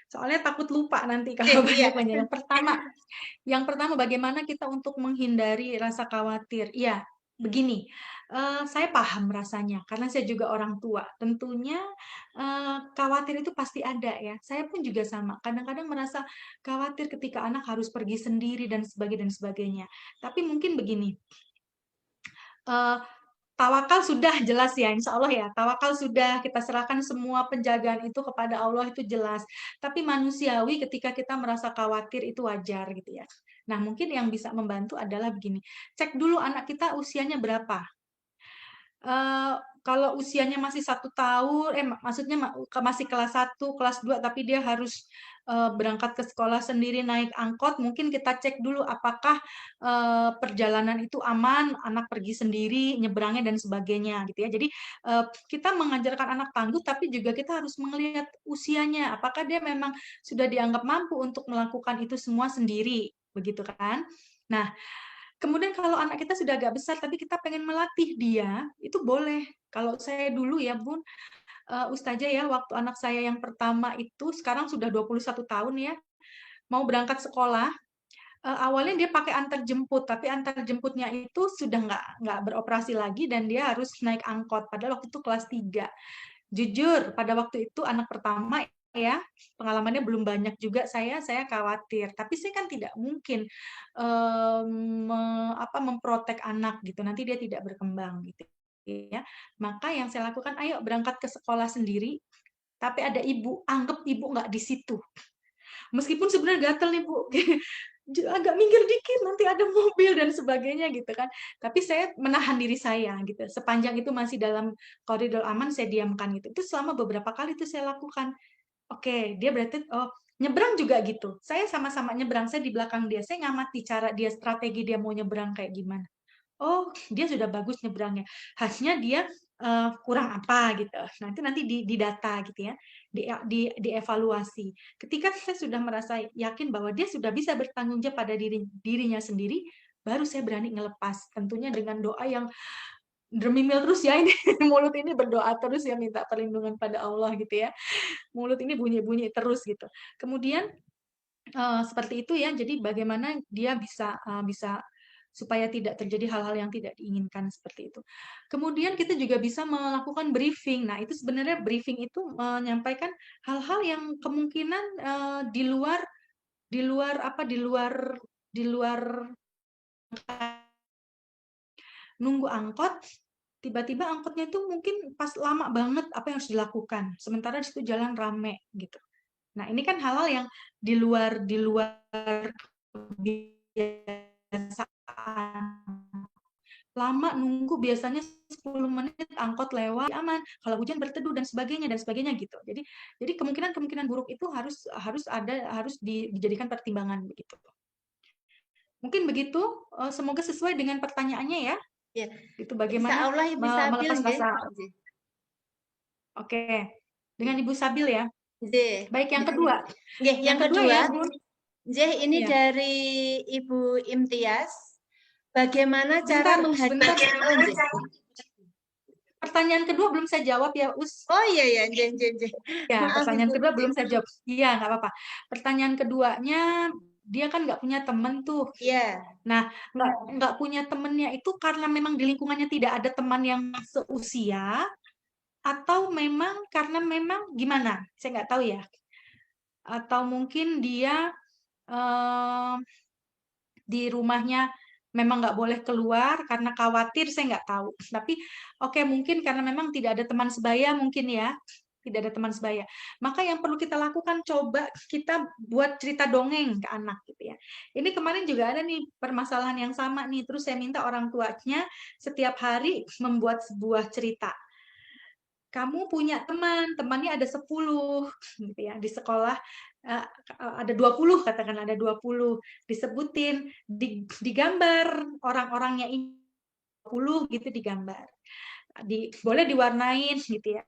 Soalnya takut lupa nanti kalau banyak-banyak. Yang pertama, bagaimana kita untuk menghindari rasa khawatir? Iya, begini, saya paham rasanya karena saya juga orang tua. Tentunya khawatir itu pasti ada ya. Saya pun juga sama. Kadang-kadang merasa khawatir ketika anak harus pergi sendiri dan sebagainya. Tapi mungkin begini. Tawakal sudah jelas ya, insya Allah ya. Tawakal sudah, kita serahkan semua penjagaan itu kepada Allah, itu jelas. Tapi manusiawi ketika kita merasa khawatir itu wajar gitu ya. Nah, mungkin yang bisa membantu adalah begini. Cek dulu anak kita usianya berapa. Kalau usianya masih 1 tahun, maksudnya masih kelas 1, kelas 2, tapi dia harus berangkat ke sekolah sendiri naik angkot, mungkin kita cek dulu apakah perjalanan itu aman, anak pergi sendiri, nyebrangnya dan sebagainya gitu ya. Jadi kita mengajarkan anak tangguh, tapi juga kita harus melihat usianya, apakah dia memang sudah dianggap mampu untuk melakukan itu semua sendiri, begitu kan? Nah, kemudian kalau anak kita sudah agak besar, tapi kita pengen melatih dia, itu boleh. Kalau saya dulu ya Bun, Ustazah ya, waktu anak saya yang pertama itu, sekarang sudah 21 tahun ya, mau berangkat sekolah, awalnya dia pakai antar jemput, tapi antar jemputnya itu sudah nggak beroperasi lagi, dan dia harus naik angkot, padahal waktu itu kelas 3. Jujur, pada waktu itu anak pertama ya, pengalamannya belum banyak juga, saya khawatir. Tapi saya kan tidak mungkin memprotek anak gitu, nanti dia tidak berkembang gitu ya. Maka yang saya lakukan, ayo berangkat ke sekolah sendiri, tapi ada ibu, anggap ibu nggak di situ. Meskipun sebenarnya gatel nih Bu, agak minggir dikit nanti ada mobil dan sebagainya gitu kan. Tapi saya menahan diri saya gitu. Sepanjang itu masih dalam koridor aman, saya diamkan gitu. Itu selama beberapa kali itu saya lakukan. Oke, dia berarti nyebrang juga gitu. Saya sama-sama nyebrang, saya di belakang dia. Saya ngamati cara dia, strategi dia mau nyebrang kayak gimana. Oh, dia sudah bagus nyebrangnya. Khasnya dia kurang apa gitu. Nah, itu nanti di data gitu ya, dievaluasi. Ketika saya sudah merasa yakin bahwa dia sudah bisa bertanggung jawab pada dirinya sendiri, baru saya berani ngelepas. Tentunya dengan doa yang dermimil terus ya, ini mulut ini berdoa terus ya, minta perlindungan pada Allah gitu ya. Mulut ini bunyi-bunyi terus gitu. Kemudian seperti itu ya. Jadi bagaimana dia bisa supaya tidak terjadi hal-hal yang tidak diinginkan seperti itu. Kemudian kita juga bisa melakukan briefing. Nah, itu sebenarnya briefing itu menyampaikan hal-hal yang kemungkinan di luar nunggu angkot, tiba-tiba angkotnya itu mungkin pas lama banget, apa yang harus dilakukan. Sementara di situ jalan rame gitu. Nah, ini kan hal-hal yang di luar kebiasaan. Lama nunggu, biasanya 10 menit angkot lewat aman, kalau hujan berteduh dan sebagainya gitu. Jadi kemungkinan buruk itu harus dijadikan pertimbangan begitu. Mungkin begitu, semoga sesuai dengan pertanyaannya ya. Ya. Itu bagaimana melepas rasa. Oke. Dengan Ibu Sabil ya. Baik, yang kedua. Yang kedua ya, Bu. Ini dari Ibu Imtiaz. Bagaimana cara menghadapi pertanyaan kedua belum saya jawab ya, Us. Oh iya ya, ya. Pertanyaan kedua belum saya jawab. Iya, nggak apa-apa. Pertanyaan keduanya, dia kan nggak punya teman tuh. Iya. Nah, nggak punya temennya itu karena memang di lingkungannya tidak ada teman yang seusia, atau memang karena memang gimana? Saya nggak tahu ya. Atau mungkin dia di rumahnya memang nggak boleh keluar karena khawatir, saya nggak tahu. Tapi oke, mungkin karena memang tidak ada teman sebaya mungkin ya, tidak ada teman sebaya. Maka yang perlu kita lakukan, coba kita buat cerita dongeng ke anak gitu ya. Ini kemarin juga ada nih permasalahan yang sama nih, terus saya minta orang tuanya setiap hari membuat sebuah cerita. Kamu punya teman, temannya ada 10 gitu ya, di sekolah ada 20, katakan ada 20, disebutin, digambar orang-orangnya ini 20 gitu digambar. Boleh diwarnain gitu ya.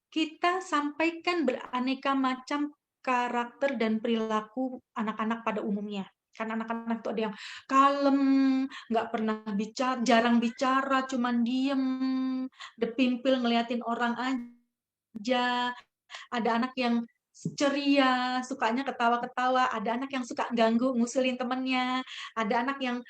Kita sampaikan beraneka macam karakter dan perilaku anak-anak pada umumnya. Karena anak-anak itu ada yang kalem, nggak pernah bicara, jarang bicara, cuman diem, depimpil ngeliatin orang aja. Ada anak yang ceria, sukanya ketawa-ketawa. Ada anak yang suka ganggu, ngusulin temennya. Ada anak yang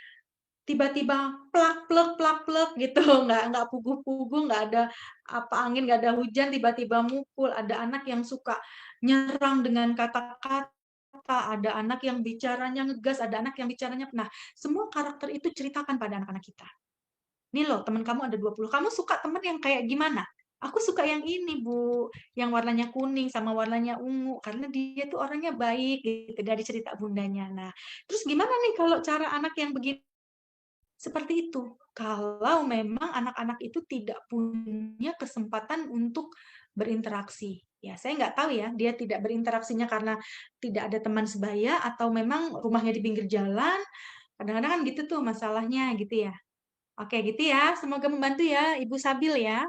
tiba-tiba plak-plek gitu, nggak puguh-puguh, nggak ada apa angin, nggak ada hujan, tiba-tiba mukul. Ada anak yang suka nyerang dengan kata-kata, ada anak yang bicaranya ngegas, ada anak yang bicaranya. Nah, semua karakter itu ceritakan pada anak-anak kita. Nih loh, teman kamu ada 20. Kamu suka teman yang kayak gimana? Aku suka yang ini, Bu. Yang warnanya kuning sama warnanya ungu. Karena dia tuh orangnya baik gitu dari cerita bundanya. Nah, terus gimana nih kalau cara anak yang begini? Seperti itu. Kalau memang anak-anak itu tidak punya kesempatan untuk berinteraksi. Ya, saya nggak tahu ya, dia tidak berinteraksinya karena tidak ada teman sebaya atau memang rumahnya di pinggir jalan. Kadang-kadang kan gitu tuh masalahnya gitu ya. Oke, gitu ya. Semoga membantu ya, Ibu Sabil ya.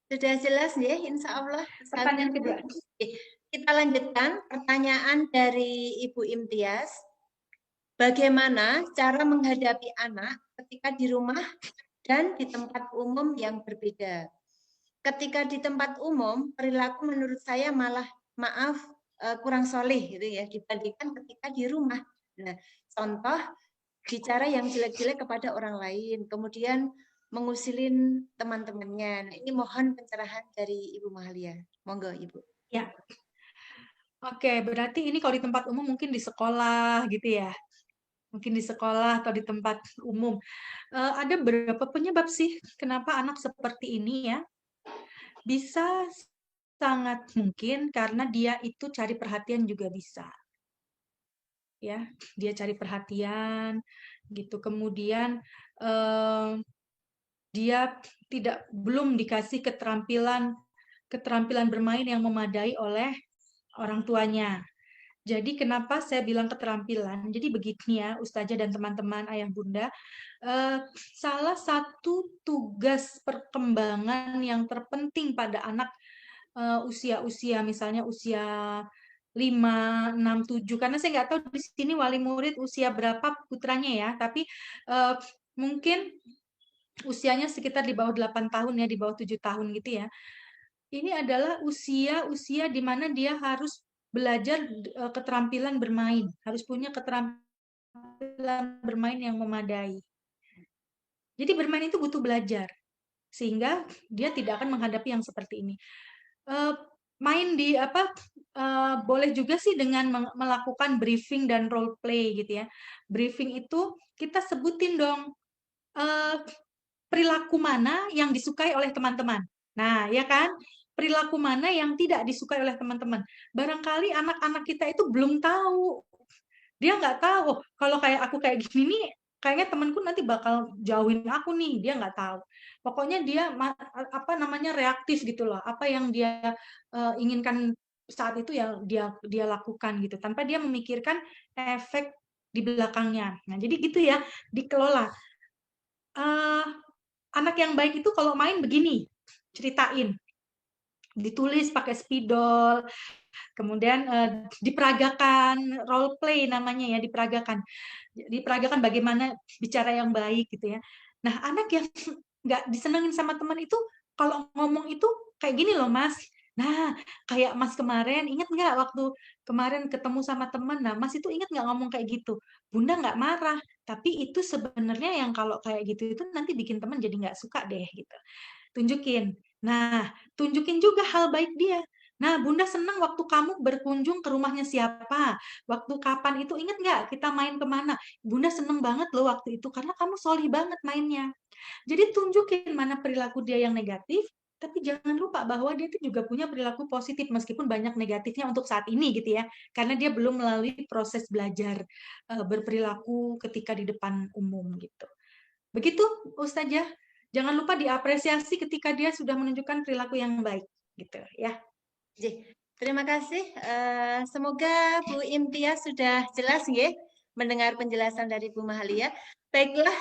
Sudah jelas ya, insya Allah. Pertanyaan kedua. Kita lanjutkan pertanyaan dari Ibu Imtiaz. Bagaimana cara menghadapi anak ketika di rumah dan di tempat umum yang berbeda? Ketika di tempat umum, perilaku menurut saya malah kurang soleh gitu ya dibandingkan ketika di rumah. Nah, contoh bicara yang jelek-jelek kepada orang lain, kemudian mengusilin teman-temannya. Nah, ini mohon pencerahan dari Ibu Mahalia. Monggo, Ibu. Ya. Oke, berarti ini kalau di tempat umum mungkin di sekolah gitu ya. Mungkin di sekolah atau di tempat umum. Ada beberapa penyebab sih kenapa anak seperti ini ya. Bisa sangat mungkin karena dia itu cari perhatian juga bisa. Ya, dia cari perhatian gitu. Kemudian dia belum dikasih keterampilan bermain yang memadai oleh orang tuanya. Jadi kenapa saya bilang keterampilan? Jadi begini ya, Ustazah dan teman-teman ayah bunda, salah satu tugas perkembangan yang terpenting pada anak usia-usia misalnya usia 5, 6, 7, karena saya nggak tahu di sini wali murid usia berapa putranya ya, tapi mungkin usianya sekitar di bawah 8 tahun ya, di bawah 7 tahun gitu ya. Ini adalah usia di mana dia harus belajar keterampilan bermain, harus punya keterampilan bermain yang memadai. Jadi bermain itu butuh belajar, sehingga dia tidak akan menghadapi yang seperti ini. Main di boleh juga sih dengan melakukan briefing dan role play gitu ya. Briefing itu kita sebutin dong perilaku mana yang disukai oleh teman-teman. Nah, ya kan? Perilaku mana yang tidak disukai oleh teman-teman. Barangkali anak-anak kita itu belum tahu. Dia nggak tahu, kalau kayak aku kayak gini nih, kayaknya temanku nanti bakal jauhin aku nih, dia nggak tahu. Pokoknya dia reaktif gitu loh. Apa yang dia inginkan saat itu ya dia lakukan gitu tanpa dia memikirkan efek di belakangnya. Nah, jadi gitu ya, dikelola. Anak yang baik itu kalau main begini, ceritain. Ditulis pakai spidol, kemudian diperagakan, role play namanya ya, diperagakan bagaimana bicara yang baik gitu ya. Nah, anak yang nggak disenengin sama teman itu, kalau ngomong itu kayak gini loh Mas. Nah, kayak Mas kemarin, ingat nggak waktu kemarin ketemu sama teman, nah Mas itu ingat nggak ngomong kayak gitu? Bunda nggak marah, tapi itu sebenarnya yang kalau kayak gitu itu nanti bikin teman jadi nggak suka deh gitu. tunjukin. Nah, tunjukin juga hal baik dia. Nah, Bunda senang waktu kamu berkunjung ke rumahnya siapa. Waktu kapan itu, ingat nggak kita main kemana? Bunda seneng banget loh waktu itu, karena kamu solih banget mainnya. Jadi tunjukin mana perilaku dia yang negatif, tapi jangan lupa bahwa dia itu juga punya perilaku positif, meskipun banyak negatifnya untuk saat ini gitu ya. Karena dia belum melalui proses belajar berperilaku ketika di depan umum gitu. Begitu, Ustazah. Jangan lupa diapresiasi ketika dia sudah menunjukkan perilaku yang baik gitu ya. Terima kasih. Semoga Bu Imtiaz sudah jelas nggih mendengar penjelasan dari Bu Mahalia. Baiklah,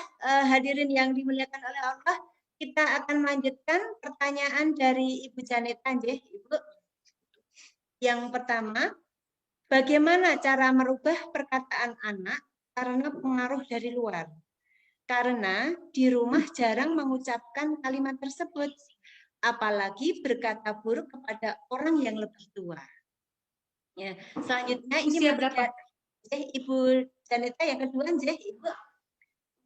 hadirin yang dimuliakan oleh Allah, kita akan melanjutkan pertanyaan dari Ibu Janeta nggih, Ibu. Yang pertama, bagaimana cara merubah perkataan anak karena pengaruh dari luar? Karena di rumah jarang mengucapkan kalimat tersebut, apalagi berkata buruk kepada orang yang lebih tua. Ya, selanjutnya ini Usia masih berapa? Ibu Janeta yang kedua, Ibu.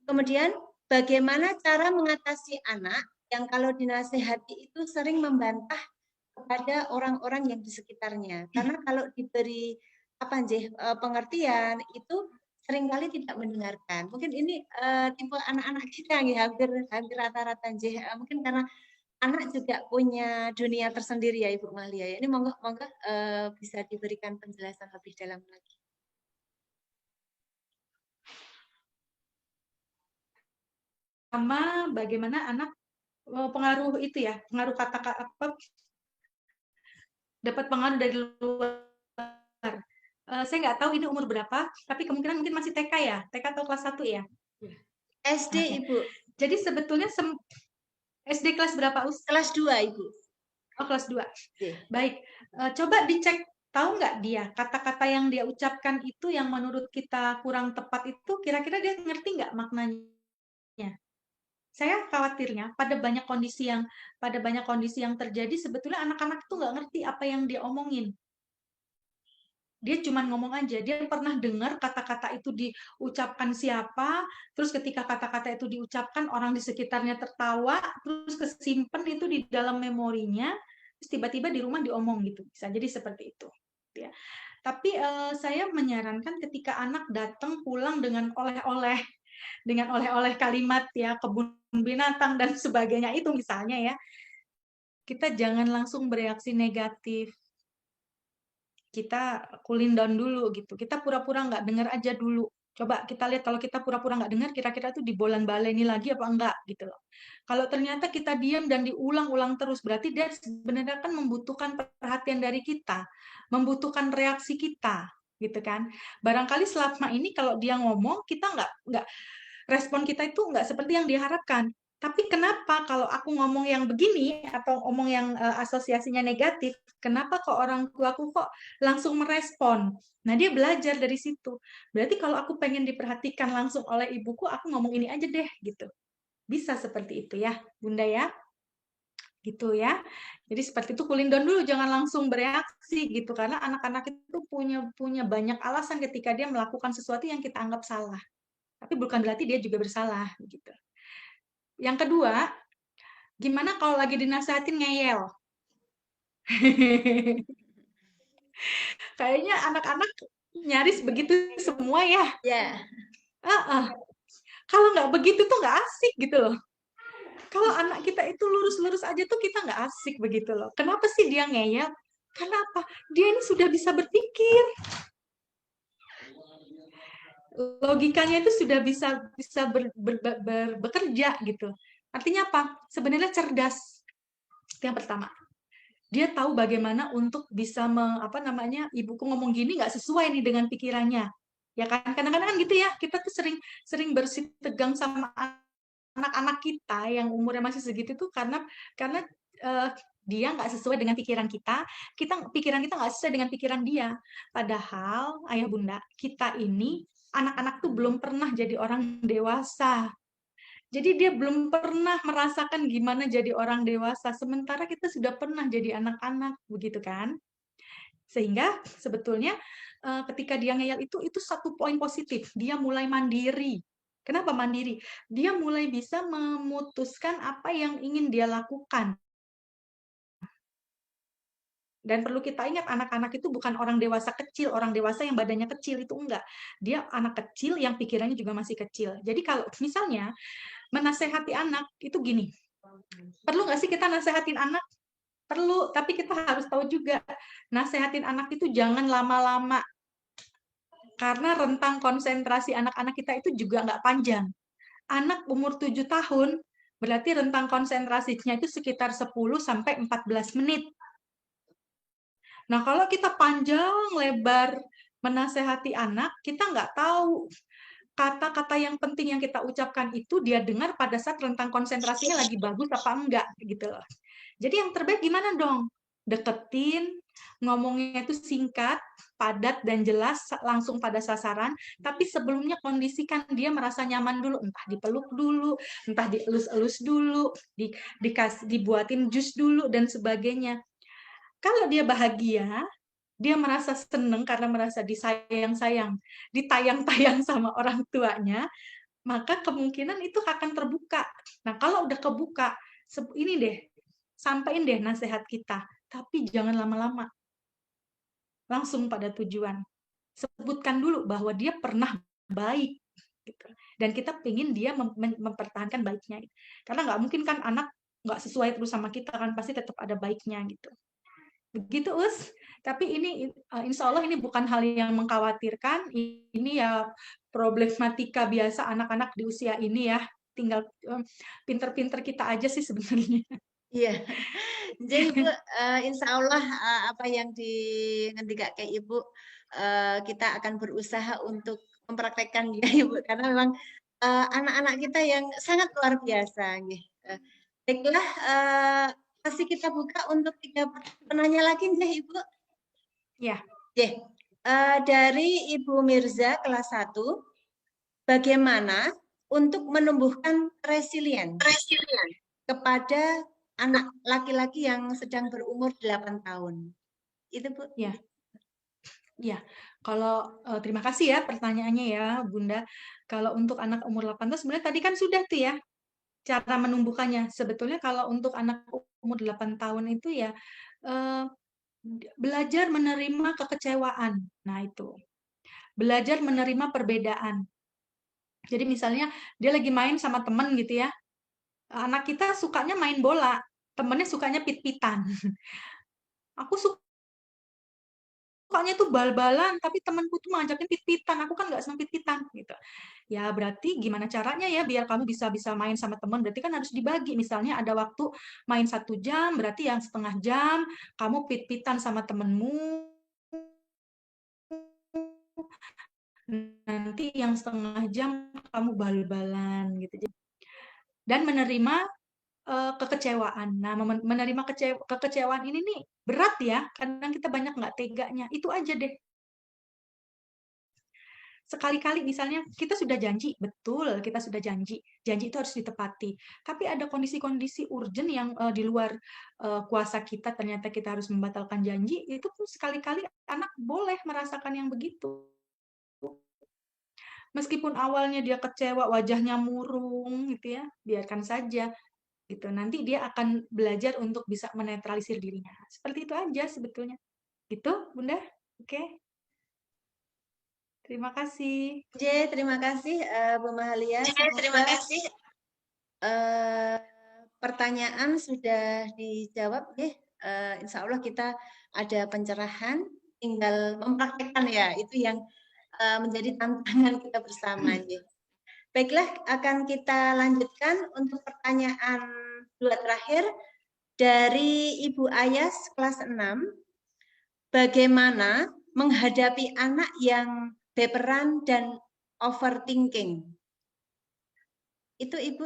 Kemudian bagaimana cara mengatasi anak yang kalau dinasehati itu sering membantah kepada orang-orang yang di sekitarnya. Karena kalau diberi pengertian itu seringkali tidak mendengarkan. Mungkin ini tipe anak-anak kita hampir rata-rata mungkin karena anak juga punya dunia tersendiri ya Ibu Mahalia. Ini monggo bisa diberikan penjelasan lebih dalam lagi. Sama bagaimana anak pengaruh itu ya, pengaruh kata-kata apa, dapat pengaruh dari luar. Saya nggak tahu ini umur berapa, tapi kemungkinan mungkin masih TK ya, TK atau kelas 1 ya. SD Ibu. Jadi sebetulnya SD kelas berapa, Us? Kelas 2 Ibu. Oh, kelas 2. Baik, coba dicek, tahu nggak dia kata-kata yang dia ucapkan itu yang menurut kita kurang tepat itu, kira-kira dia ngerti nggak maknanya? Saya khawatirnya pada banyak kondisi yang terjadi sebetulnya anak-anak itu nggak ngerti apa yang dia omongin. Dia cuma ngomong aja, dia pernah dengar kata-kata itu diucapkan siapa, terus ketika kata-kata itu diucapkan orang di sekitarnya tertawa, terus kesimpan itu di dalam memorinya, terus tiba-tiba di rumah diomong gitu. Bisa jadi seperti itu. Ya. Tapi saya menyarankan ketika anak datang pulang dengan oleh-oleh kalimat ya, kebun binatang dan sebagainya itu misalnya ya, kita jangan langsung bereaksi negatif. Kita cooling down dulu gitu. Kita pura-pura nggak dengar aja dulu. Coba kita lihat kalau kita pura-pura nggak dengar, kira-kira tuh dibolan-baleni lagi apa enggak gitu loh. Kalau ternyata kita diam dan diulang-ulang terus, berarti dia sebenarnya kan membutuhkan perhatian dari kita, membutuhkan reaksi kita, gitu kan. Barangkali selama ini kalau dia ngomong, kita nggak respon kita itu nggak seperti yang diharapkan. Tapi kenapa kalau aku ngomong yang begini atau ngomong yang asosiasinya negatif, kenapa kok orang tuaku kok langsung merespon? Nah, dia belajar dari situ. Berarti kalau aku pengen diperhatikan langsung oleh ibuku, aku ngomong ini aja deh gitu. Bisa seperti itu ya, Bunda ya. Gitu ya. Jadi seperti itu, cooling down dulu, jangan langsung bereaksi gitu, karena anak-anak itu punya banyak alasan ketika dia melakukan sesuatu yang kita anggap salah. Tapi bukan berarti dia juga bersalah gitu. Yang kedua, gimana kalau lagi dinasehatin ngeyel? Kayaknya anak-anak nyaris begitu semua ya. Ya. Kalau nggak begitu tuh nggak asik gitu loh. Kalau anak kita itu lurus-lurus aja tuh kita nggak asik begitu loh. Kenapa sih dia ngeyel? Karena apa? Dia ini sudah bisa berpikir. Logikanya itu sudah bisa bekerja gitu. Artinya apa? Sebenarnya cerdas. Itu yang pertama. Dia tahu bagaimana untuk bisa ibuku ngomong gini nggak sesuai nih dengan pikirannya. Ya kan, kadang-kadang kan gitu ya, kita tuh sering bersih tegang sama anak-anak kita yang umurnya masih segitu tuh karena dia nggak sesuai dengan pikiran kita, pikiran kita nggak sesuai dengan pikiran dia. Padahal ayah bunda, kita ini anak-anak tuh belum pernah jadi orang dewasa. Jadi dia belum pernah merasakan gimana jadi orang dewasa, sementara kita sudah pernah jadi anak-anak, begitu kan? Sehingga sebetulnya ketika dia ngeyel itu satu poin positif, dia mulai mandiri. Kenapa mandiri? Dia mulai bisa memutuskan apa yang ingin dia lakukan. Dan perlu kita ingat, anak-anak itu bukan orang dewasa kecil, orang dewasa yang badannya kecil itu enggak. Dia anak kecil yang pikirannya juga masih kecil. Jadi kalau misalnya menasehati anak itu gini, perlu nggak sih kita nasehatin anak? Perlu, tapi kita harus tahu juga, nasehatin anak itu jangan lama-lama. Karena rentang konsentrasi anak-anak kita itu juga nggak panjang. Anak umur 7 tahun, berarti rentang konsentrasinya itu sekitar 10 sampai 14 menit. Nah, kalau kita panjang lebar menasehati anak, kita nggak tahu kata-kata yang penting yang kita ucapkan itu dia dengar pada saat rentang konsentrasinya lagi bagus apa enggak, gitu loh. Jadi yang terbaik gimana dong? Deketin, ngomongnya itu singkat, padat, dan jelas, langsung pada sasaran, tapi sebelumnya kondisikan dia merasa nyaman dulu, entah dipeluk dulu, entah dielus-elus dulu, dibuatin jus dulu, dan sebagainya. Kalau dia bahagia, dia merasa seneng karena merasa disayang-sayang, ditayang-tayang sama orang tuanya, maka kemungkinan itu akan terbuka. Nah, kalau udah kebuka, ini deh, sampaikan deh nasihat kita, tapi jangan lama-lama. Langsung pada tujuan. Sebutkan dulu bahwa dia pernah baik. Gitu. Dan kita ingin dia mempertahankan baiknya. Karena nggak mungkin kan anak nggak sesuai terus sama kita, kan pasti tetap ada baiknya gitu. Begitu, Us. Tapi ini insya Allah ini bukan hal yang mengkhawatirkan. Ini ya problematika biasa anak-anak di usia ini ya. Tinggal pinter-pinter kita aja sih sebenarnya. Iya. Jadi Ibu, insya Allah apa yang ngendika kayak Ibu, kita akan berusaha untuk mempraktekkan dia Ibu. Karena memang anak-anak kita yang sangat luar biasa. Baiklah, masih kita buka untuk 3 penanya lagi nih Ibu. Ya. Dari Ibu Mirza kelas 1, bagaimana untuk menumbuhkan resilient kepada anak laki-laki yang sedang berumur 8 tahun? Itu Bu. Ya. Ya, kalau terima kasih ya pertanyaannya ya Bunda. Kalau untuk anak umur 8 tahun sebenarnya tadi kan sudah tuh ya cara menumbuhkannya. Sebetulnya kalau untuk anak umur 8 tahun itu ya belajar menerima kekecewaan. Nah, itu. Belajar menerima perbedaan. Jadi misalnya dia lagi main sama temen gitu ya. Anak kita sukanya main bola, temennya sukanya pit-pitan. Aku sukanya tuh bal-balan, tapi temanku tuh ngajakin pit-pitan. Aku kan nggak senang pit-pitan gitu. Ya berarti gimana caranya ya biar kamu bisa main sama teman? Berarti kan harus dibagi. Misalnya ada waktu main 1 jam, berarti yang setengah jam kamu pit-pitan sama temenmu. Nanti yang setengah jam kamu bal-balan gitu. Dan menerima kekecewaan. Nah, menerima kekecewaan ini nih berat ya. Kadang kita banyak nggak teganya. Itu aja deh. Sekali-kali misalnya kita sudah janji, betul kita sudah janji itu harus ditepati. Tapi ada kondisi-kondisi urgent yang di luar kuasa kita, ternyata kita harus membatalkan janji, itu pun sekali-kali anak boleh merasakan yang begitu. Meskipun awalnya dia kecewa, wajahnya murung gitu ya, biarkan saja gitu. Nanti dia akan belajar untuk bisa menetralisir dirinya. Seperti itu aja sebetulnya. Gitu, Bunda? Oke. Terima kasih. Terima kasih Bu Mahalia. Terima kasih. Pertanyaan sudah dijawab insya Allah kita ada pencerahan, tinggal mempraktekkan ya, itu yang menjadi tantangan kita bersama. Baiklah, akan kita lanjutkan untuk pertanyaan 2 terakhir dari Ibu Ayas kelas 6. Bagaimana menghadapi anak yang baperan dan overthinking? Itu Ibu.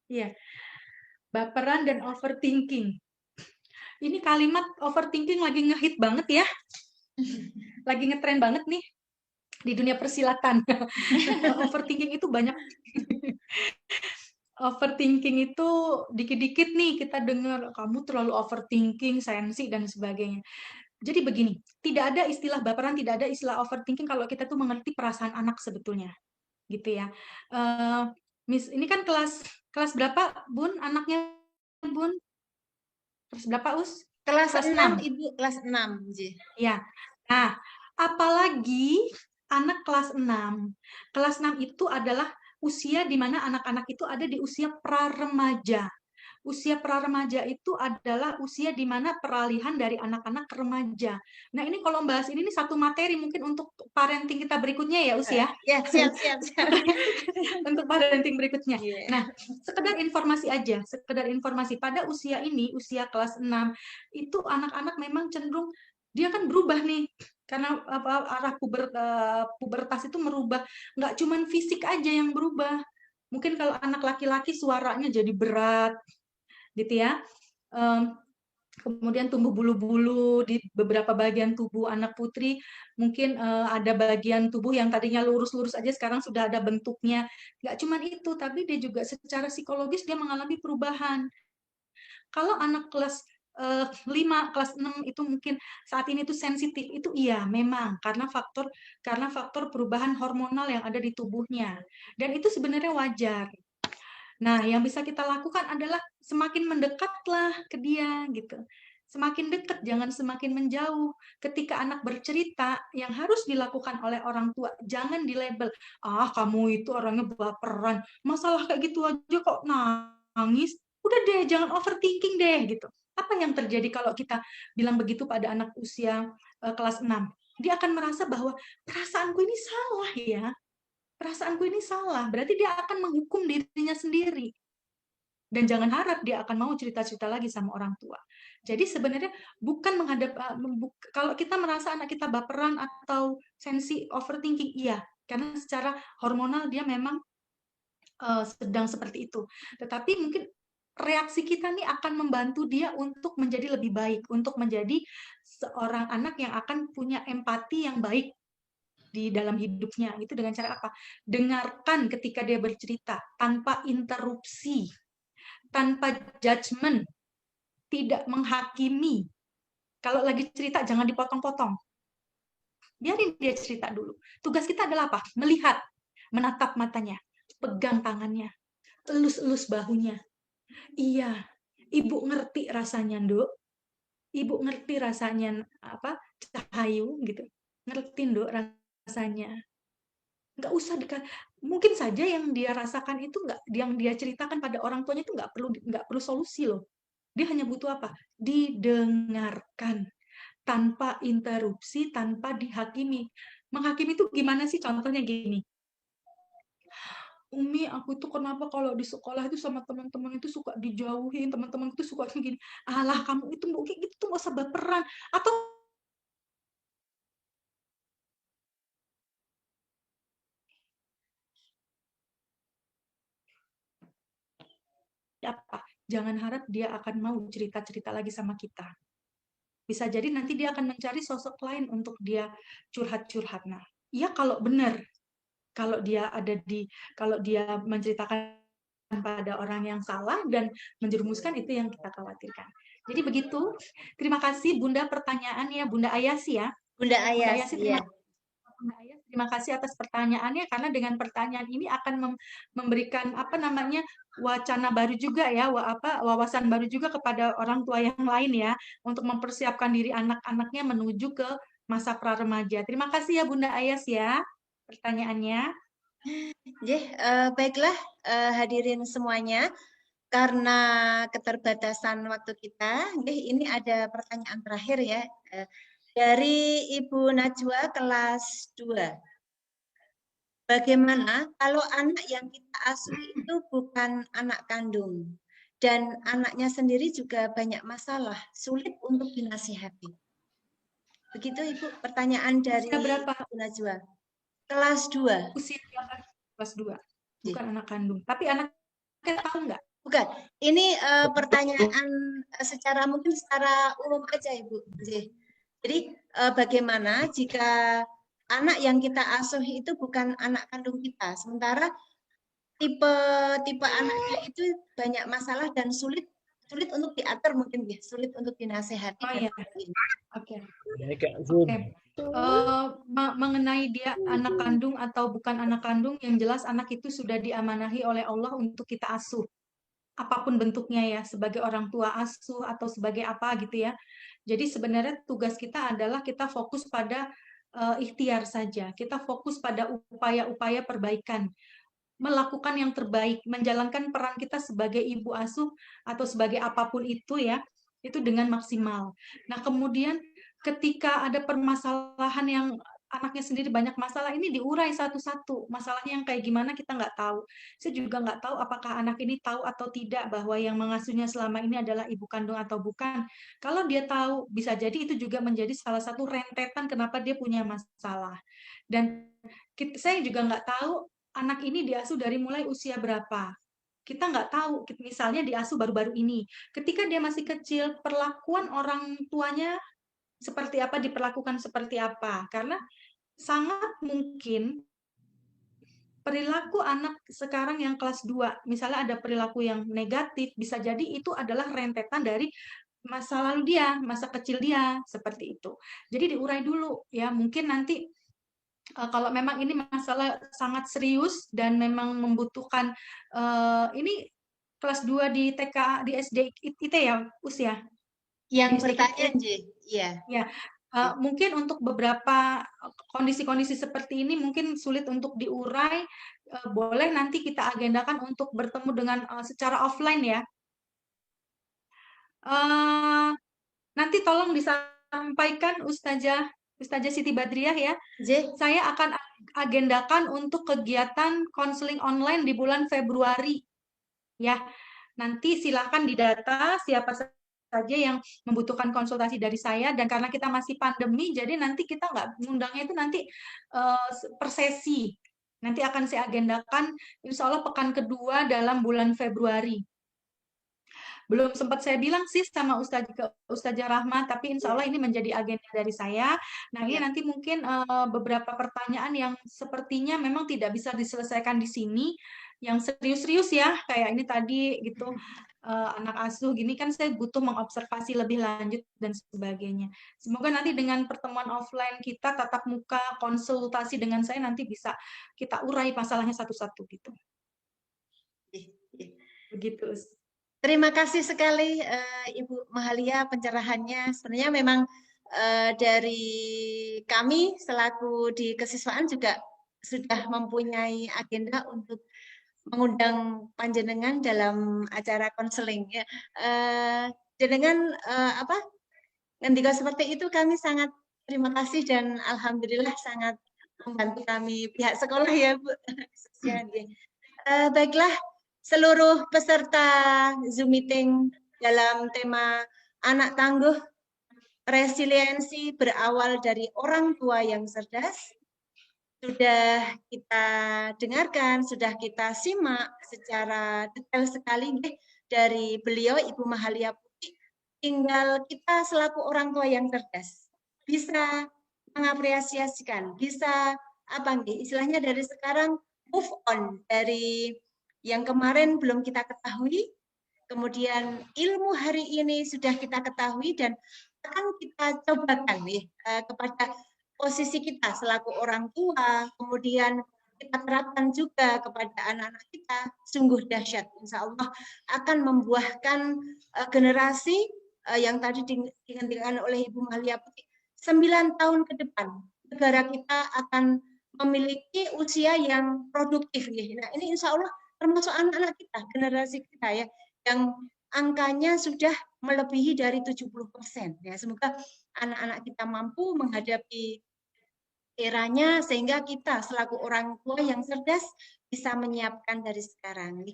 Iya. Baperan dan overthinking. Ini kalimat overthinking lagi ngehit banget ya. Lagi ngetren banget nih di dunia persilatan. Overthinking itu banyak. Overthinking itu dikit-dikit nih kita dengar kamu terlalu overthinking, sensi dan sebagainya. Jadi begini, tidak ada istilah baperan, tidak ada istilah overthinking kalau kita tuh mengerti perasaan anak sebetulnya, gitu ya. Miss, ini kan kelas berapa, Bun? Anaknya, Bun? Kelas berapa, Us? Kelas Kelas 6, 6. Ibu, kelas 6. Ya. Nah, apalagi anak kelas 6. Kelas 6 itu adalah usia di mana anak-anak itu ada di usia pra-remaja. Usia pra-remaja itu adalah usia di mana peralihan dari anak-anak ke remaja. Nah, ini kalau membahas ini satu materi mungkin untuk parenting kita berikutnya ya, Usia. Ya, siap. Untuk parenting berikutnya. Yeah. Nah, sekedar informasi aja, sekedar informasi. Pada usia ini, usia kelas 6, itu anak-anak memang cenderung dia kan berubah nih. Karena arah pubertas itu merubah, nggak cuman fisik aja yang berubah. Mungkin kalau anak laki-laki suaranya jadi berat, gitu ya. Kemudian tumbuh bulu-bulu di beberapa bagian tubuh anak putri, mungkin ada bagian tubuh yang tadinya lurus-lurus aja sekarang sudah ada bentuknya. Nggak cuma itu, tapi dia juga secara psikologis dia mengalami perubahan. Kalau anak kelas 5, kelas 6 itu mungkin saat ini tuh sensitif, itu iya memang karena faktor perubahan hormonal yang ada di tubuhnya. Dan itu sebenarnya wajar. Nah, yang bisa kita lakukan adalah semakin mendekatlah ke dia gitu. Semakin dekat, jangan semakin menjauh. Ketika anak bercerita, yang harus dilakukan oleh orang tua, jangan dilabel, ah kamu itu orangnya baperan, masalah kayak gitu aja kok nangis. Udah deh, jangan overthinking deh gitu. Apa yang terjadi kalau kita bilang begitu pada anak usia kelas 6? Dia akan merasa bahwa perasaanku ini salah ya. Perasaanku ini salah, berarti dia akan menghukum dirinya sendiri. Dan jangan harap dia akan mau cerita-cerita lagi sama orang tua. Jadi sebenarnya bukan kalau kita merasa anak kita baperan atau sensi overthinking, iya. Karena secara hormonal dia memang sedang seperti itu. Tetapi mungkin reaksi kita nih akan membantu dia untuk menjadi lebih baik, untuk menjadi seorang anak yang akan punya empati yang baik di dalam hidupnya. Itu dengan cara apa? Dengarkan ketika dia bercerita tanpa interupsi, tanpa judgement, tidak menghakimi. Kalau lagi cerita jangan dipotong-potong. Biarin dia cerita dulu. Tugas kita adalah apa? Melihat, menatap matanya, pegang tangannya, elus-elus bahunya. Iya, ibu ngerti rasanya, Nduk. Ibu ngerti rasanya apa? Cahayu gitu. Ngerti, Nduk, rasanya. Nggak usah mungkin saja yang dia rasakan itu yang dia ceritakan pada orang tuanya itu nggak perlu solusi loh. Dia hanya butuh apa? Didengarkan tanpa interupsi, tanpa dihakimi. Menghakimi itu gimana sih? Contohnya gini. Umi, aku itu kenapa kalau di sekolah itu sama teman-teman itu suka dijauhin, teman-teman itu suka gini. Alah, kamu itu mungkin gitu tuh nggak usah baperan. Atau apa? Jangan harap dia akan mau cerita-cerita lagi sama kita. Bisa jadi nanti dia akan mencari sosok lain untuk dia curhat-curhat. Nah, ya kalau benar, kalau dia menceritakan pada orang yang salah dan menjerumuskan, itu yang kita khawatirkan. Jadi begitu. Terima kasih Bunda pertanyaannya, Bunda Ayasi ya. Bunda Ayas, Bunda Ayasi, terima kasih atas pertanyaannya, karena dengan pertanyaan ini akan memberikan wacana baru juga ya, wawasan baru juga kepada orang tua yang lain ya, untuk mempersiapkan diri anak-anaknya menuju ke masa pra-remaja. Terima kasih ya Bunda Ayas ya pertanyaannya. Baiklah hadirin semuanya, karena keterbatasan waktu kita, ini ada pertanyaan terakhir ya, dari Ibu Najwa kelas 2. Bagaimana kalau anak yang kita asuh itu bukan anak kandung dan anaknya sendiri juga banyak masalah, sulit untuk dinasihati? Begitu Ibu, pertanyaan dari berapa? Ibu Najwa. Kelas 2. Usia berapa? Kelas 2. Bukan anak kandung. Tapi anaknya tahu nggak? Bukan. Ini pertanyaan mungkin secara umum aja Ibu. Jadi bagaimana jika anak yang kita asuh itu bukan anak kandung kita, sementara tipe anaknya itu banyak masalah dan sulit sulit untuk diatur mungkin ya, sulit untuk dinasehati. Oh dan iya, oke. Baik, Kak Oke. Zul. Mengenai dia anak kandung atau bukan anak kandung, yang jelas anak itu sudah diamanahi oleh Allah untuk kita asuh. Apapun bentuknya ya, sebagai orang tua asuh atau sebagai apa gitu ya. Jadi sebenarnya tugas kita adalah kita fokus pada ikhtiar saja. Kita fokus pada upaya-upaya perbaikan, melakukan yang terbaik, menjalankan peran kita sebagai ibu asuh atau sebagai apapun itu ya, itu dengan maksimal. Nah, kemudian ketika ada permasalahan yang anaknya sendiri banyak masalah, ini diurai satu-satu. Masalahnya yang kayak gimana kita nggak tahu. Saya juga nggak tahu apakah anak ini tahu atau tidak bahwa yang mengasuhnya selama ini adalah ibu kandung atau bukan. Kalau dia tahu, bisa jadi itu juga menjadi salah satu rentetan kenapa dia punya masalah. Dan saya juga nggak tahu anak ini diasuh dari mulai usia berapa. Kita nggak tahu, misalnya diasuh baru-baru ini. Ketika dia masih kecil, perlakuan orang tuanya seperti apa, diperlakukan seperti apa. Karena sangat mungkin perilaku anak sekarang yang kelas 2, misalnya ada perilaku yang negatif, bisa jadi itu adalah rentetan dari masa lalu dia, masa kecil dia, seperti itu. Jadi diurai dulu ya, mungkin nanti kalau memang ini masalah sangat serius dan memang membutuhkan ini kelas 2 di TK di SD IT ya usia yang di SD bertanya, IT. ya. Ya, mungkin untuk beberapa kondisi-kondisi seperti ini mungkin sulit untuk diurai. Boleh nanti kita agendakan untuk bertemu dengan secara offline ya. Nanti tolong disampaikan Ustazah Siti Badriah ya. Saya akan agendakan untuk kegiatan konseling online di bulan Februari. Ya, nanti silakan didata siapa saja yang membutuhkan konsultasi dari saya, dan karena kita masih pandemi, jadi nanti kita nggak mengundangnya itu nanti per sesi. Nanti akan saya agendakan insya Allah pekan kedua dalam bulan Februari. Belum sempat saya bilang sih sama Ustazah Rahma, tapi insya Allah ini menjadi agenda dari saya. Nah, ini nanti mungkin beberapa pertanyaan yang sepertinya memang tidak bisa diselesaikan di sini, yang serius-serius ya, kayak ini tadi gitu, anak asuh gini kan saya butuh mengobservasi lebih lanjut dan sebagainya. Semoga nanti dengan pertemuan offline kita, tatap muka, konsultasi dengan saya, nanti bisa kita urai masalahnya satu-satu gitu. Begitu. Terima kasih sekali Ibu Mahalia pencerahannya. Sebenarnya memang dari kami selaku di kesiswaan juga sudah mempunyai agenda untuk mengundang panjenengan dalam acara konseling. Ya. Dengan ngendika seperti itu kami sangat terima kasih dan alhamdulillah sangat membantu kami pihak sekolah ya Bu. Baiklah. Seluruh peserta Zoom meeting dalam tema anak tangguh, resiliensi berawal dari orang tua yang cerdas, sudah kita dengarkan, sudah kita simak secara detail sekali dari beliau Ibu Mahalia Putih. Tinggal kita selaku orang tua yang cerdas bisa mengapresiasikan, bisa istilahnya dari sekarang move on dari yang kemarin belum kita ketahui, kemudian ilmu hari ini sudah kita ketahui dan akan kita cobakan kepada posisi kita selaku orang tua, kemudian kita terapkan juga kepada anak-anak kita, sungguh dahsyat. Insya Allah akan membuahkan generasi yang tadi diingatkan oleh Ibu Mahalia Putih, 9 tahun ke depan negara kita akan memiliki usia yang produktif. Nah, ini insya Allah termasuk anak-anak kita, generasi kita ya, yang angkanya sudah melebihi dari 70%. Ya, semoga anak-anak kita mampu menghadapi eranya sehingga kita selaku orang tua yang cerdas bisa menyiapkan dari sekarang.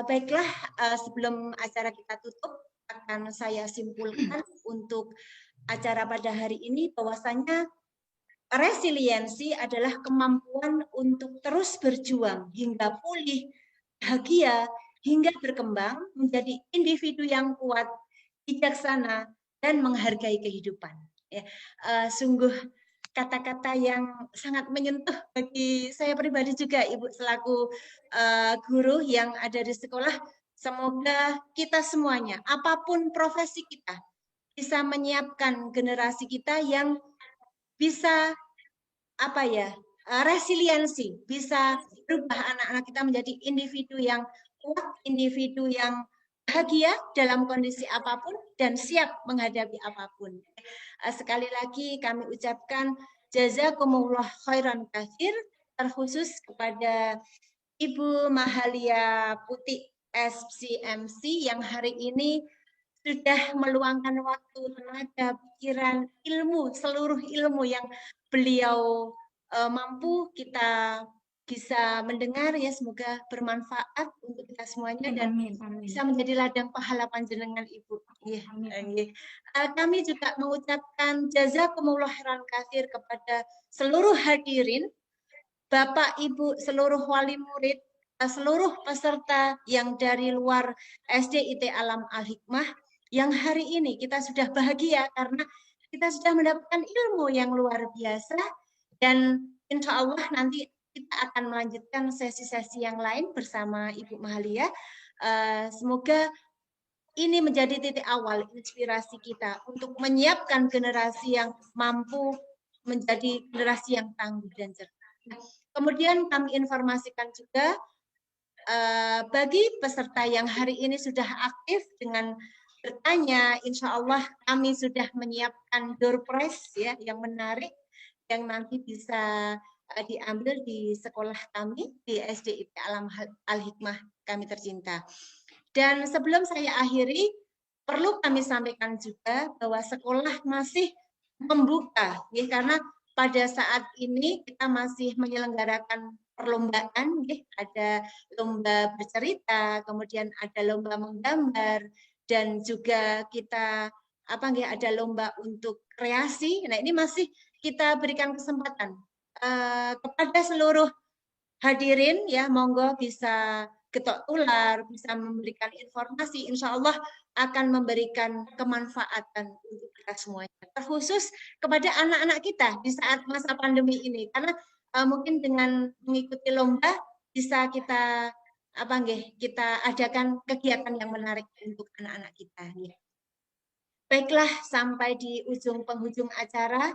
Baiklah, sebelum acara kita tutup, akan saya simpulkan untuk acara pada hari ini bahwasanya resiliensi adalah kemampuan untuk terus berjuang hingga pulih, bahagia, hingga berkembang menjadi individu yang kuat, bijaksana, dan menghargai kehidupan. Ya, sungguh kata-kata yang sangat menyentuh bagi saya pribadi juga, Ibu selaku guru yang ada di sekolah. semoga kita semuanya, apapun profesi kita, bisa menyiapkan generasi kita yang bisa resiliensi, bisa berubah anak-anak kita menjadi individu yang kuat, individu yang bahagia dalam kondisi apapun dan siap menghadapi apapun. Sekali lagi kami ucapkan jazakumullah khairan katsir, terkhusus kepada Ibu Mahalia Putih SCMC yang hari ini sudah meluangkan waktu, tenaga, pikiran, ilmu, seluruh ilmu yang beliau mampu kita bisa mendengar, ya semoga bermanfaat untuk kita semuanya dan bisa menjadi ladang pahala panjenengan Ibu. Ya, kami juga mengucapkan jazakumullah khairan katsir kepada seluruh hadirin, Bapak, Ibu, seluruh wali murid, seluruh peserta yang dari luar SDIT Alam Al-Hikmah, yang hari ini kita sudah bahagia karena kita sudah mendapatkan ilmu yang luar biasa, dan insya Allah nanti kita akan melanjutkan sesi-sesi yang lain bersama Ibu Mahalia. Semoga ini menjadi titik awal inspirasi kita untuk menyiapkan generasi yang mampu menjadi generasi yang tangguh dan cerdas. Kemudian kami informasikan juga bagi peserta yang hari ini sudah aktif dengan bertanya, insya Allah kami sudah menyiapkan door prize ya yang menarik yang nanti bisa diambil di sekolah kami di SDIT Alam Al-Hikmah kami tercinta. Dan sebelum saya akhiri, perlu kami sampaikan juga bahwa sekolah masih membuka ya, karena pada saat ini kita masih menyelenggarakan perlombaan ya, ada lomba bercerita, kemudian ada lomba menggambar, dan juga kita ada lomba untuk kreasi. Nah, ini masih kita berikan kesempatan kepada seluruh hadirin ya, monggo bisa ketok tular, bisa memberikan informasi, insya Allah akan memberikan kemanfaatan untuk kita semuanya. Terkhusus kepada anak-anak kita di saat masa pandemi ini, karena mungkin dengan mengikuti lomba bisa kita kita adakan kegiatan yang menarik untuk anak-anak kita. Ya. Baiklah, sampai di ujung penghujung acara.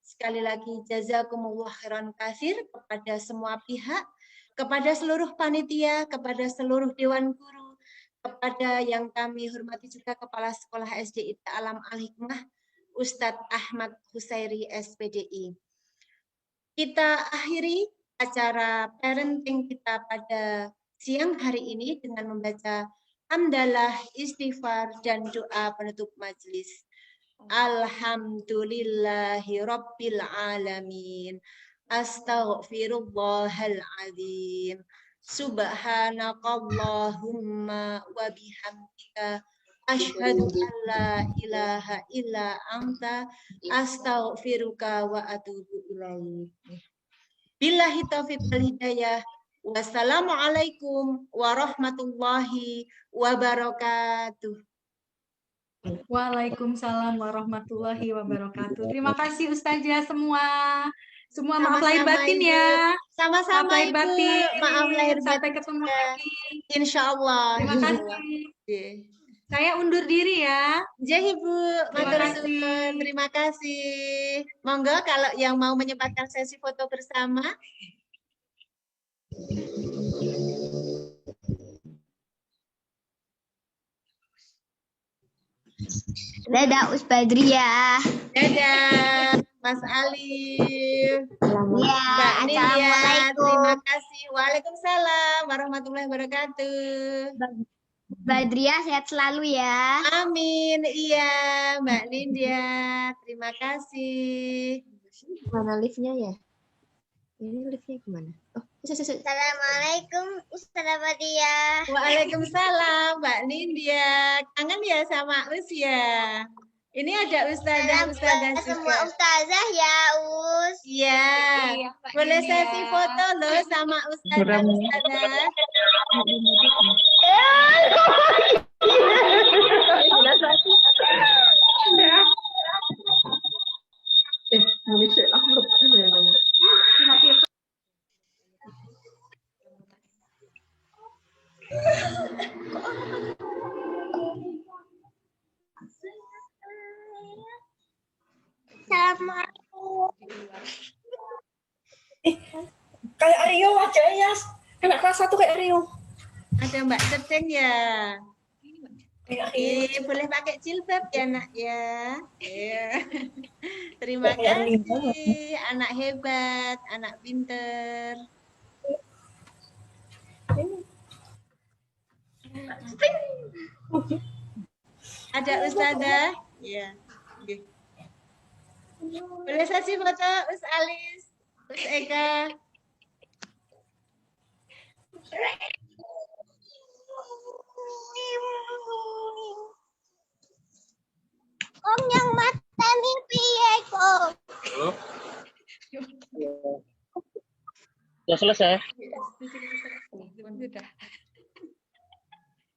Sekali lagi jazakumullah khairan katsir kepada semua pihak, kepada seluruh panitia, kepada seluruh dewan guru, kepada yang kami hormati juga Kepala Sekolah SDIT Alam Al-Hikmah, Ustadz Ahmad Husairi SPDI. Kita akhiri acara parenting kita pada siang hari ini dengan membaca hamdalah, istighfar, dan doa penutup majelis. Alhamdulillahi Rabbil Alamin. Astaghfirullahal azim. Subhanakallahumma wa bihamdika asyhadu an la ilaha illa anta astaghfiruka wa atubu ilaik. Billahi taufiq wal hidayah. Wassalamualaikum warahmatullahi wabarakatuh. Waalaikumsalam warahmatullahi wabarakatuh. Terima kasih Ustazah semua. Maaf lahir batin ya. Sama-sama maaf lahir batin. Maaf lahir batin. Sampai ketemu lagi. Insya Allah. Terima kasih. Saya undur diri ya. Jadi Bu, terima kasih. Monggo kalau yang mau menyempatkan sesi foto bersama. Dadah Ustadzah. Dadah Mas Alif. Ya, assalamualaikum. Terima kasih. Waalaikumsalam warahmatullahi wabarakatuh. Badriah sehat selalu ya. Amin. Iya, Mbak Nindya. Terima kasih. Mana liftnya ya? Ini liftnya gimana? Oh, Assalamualaikum Ustazah Badriah. Waalaikumsalam Mbak Nindya. Kangen ya sama Us ya? Ini ada ustazah juga. Semua ustazah ya, Us. Iya. Boleh sesi foto loh sama ustazah. Kok Assalamualaikum. Kayak Rio aja ya. Anak kelas 1 kayak Rio. Ada Mbak Ceteng ya. Kayak Rio. Boleh pakai jilbab ya nak ya. Iya. Terima Kayak Rio. kasih, anak hebat, anak pinter. Ada Ustazah? Ya. Oke. Boleh sesi foto Us Alis, Us Eka. Om yang mata mimpi Eko. Halo? Ya selesai. Sudah.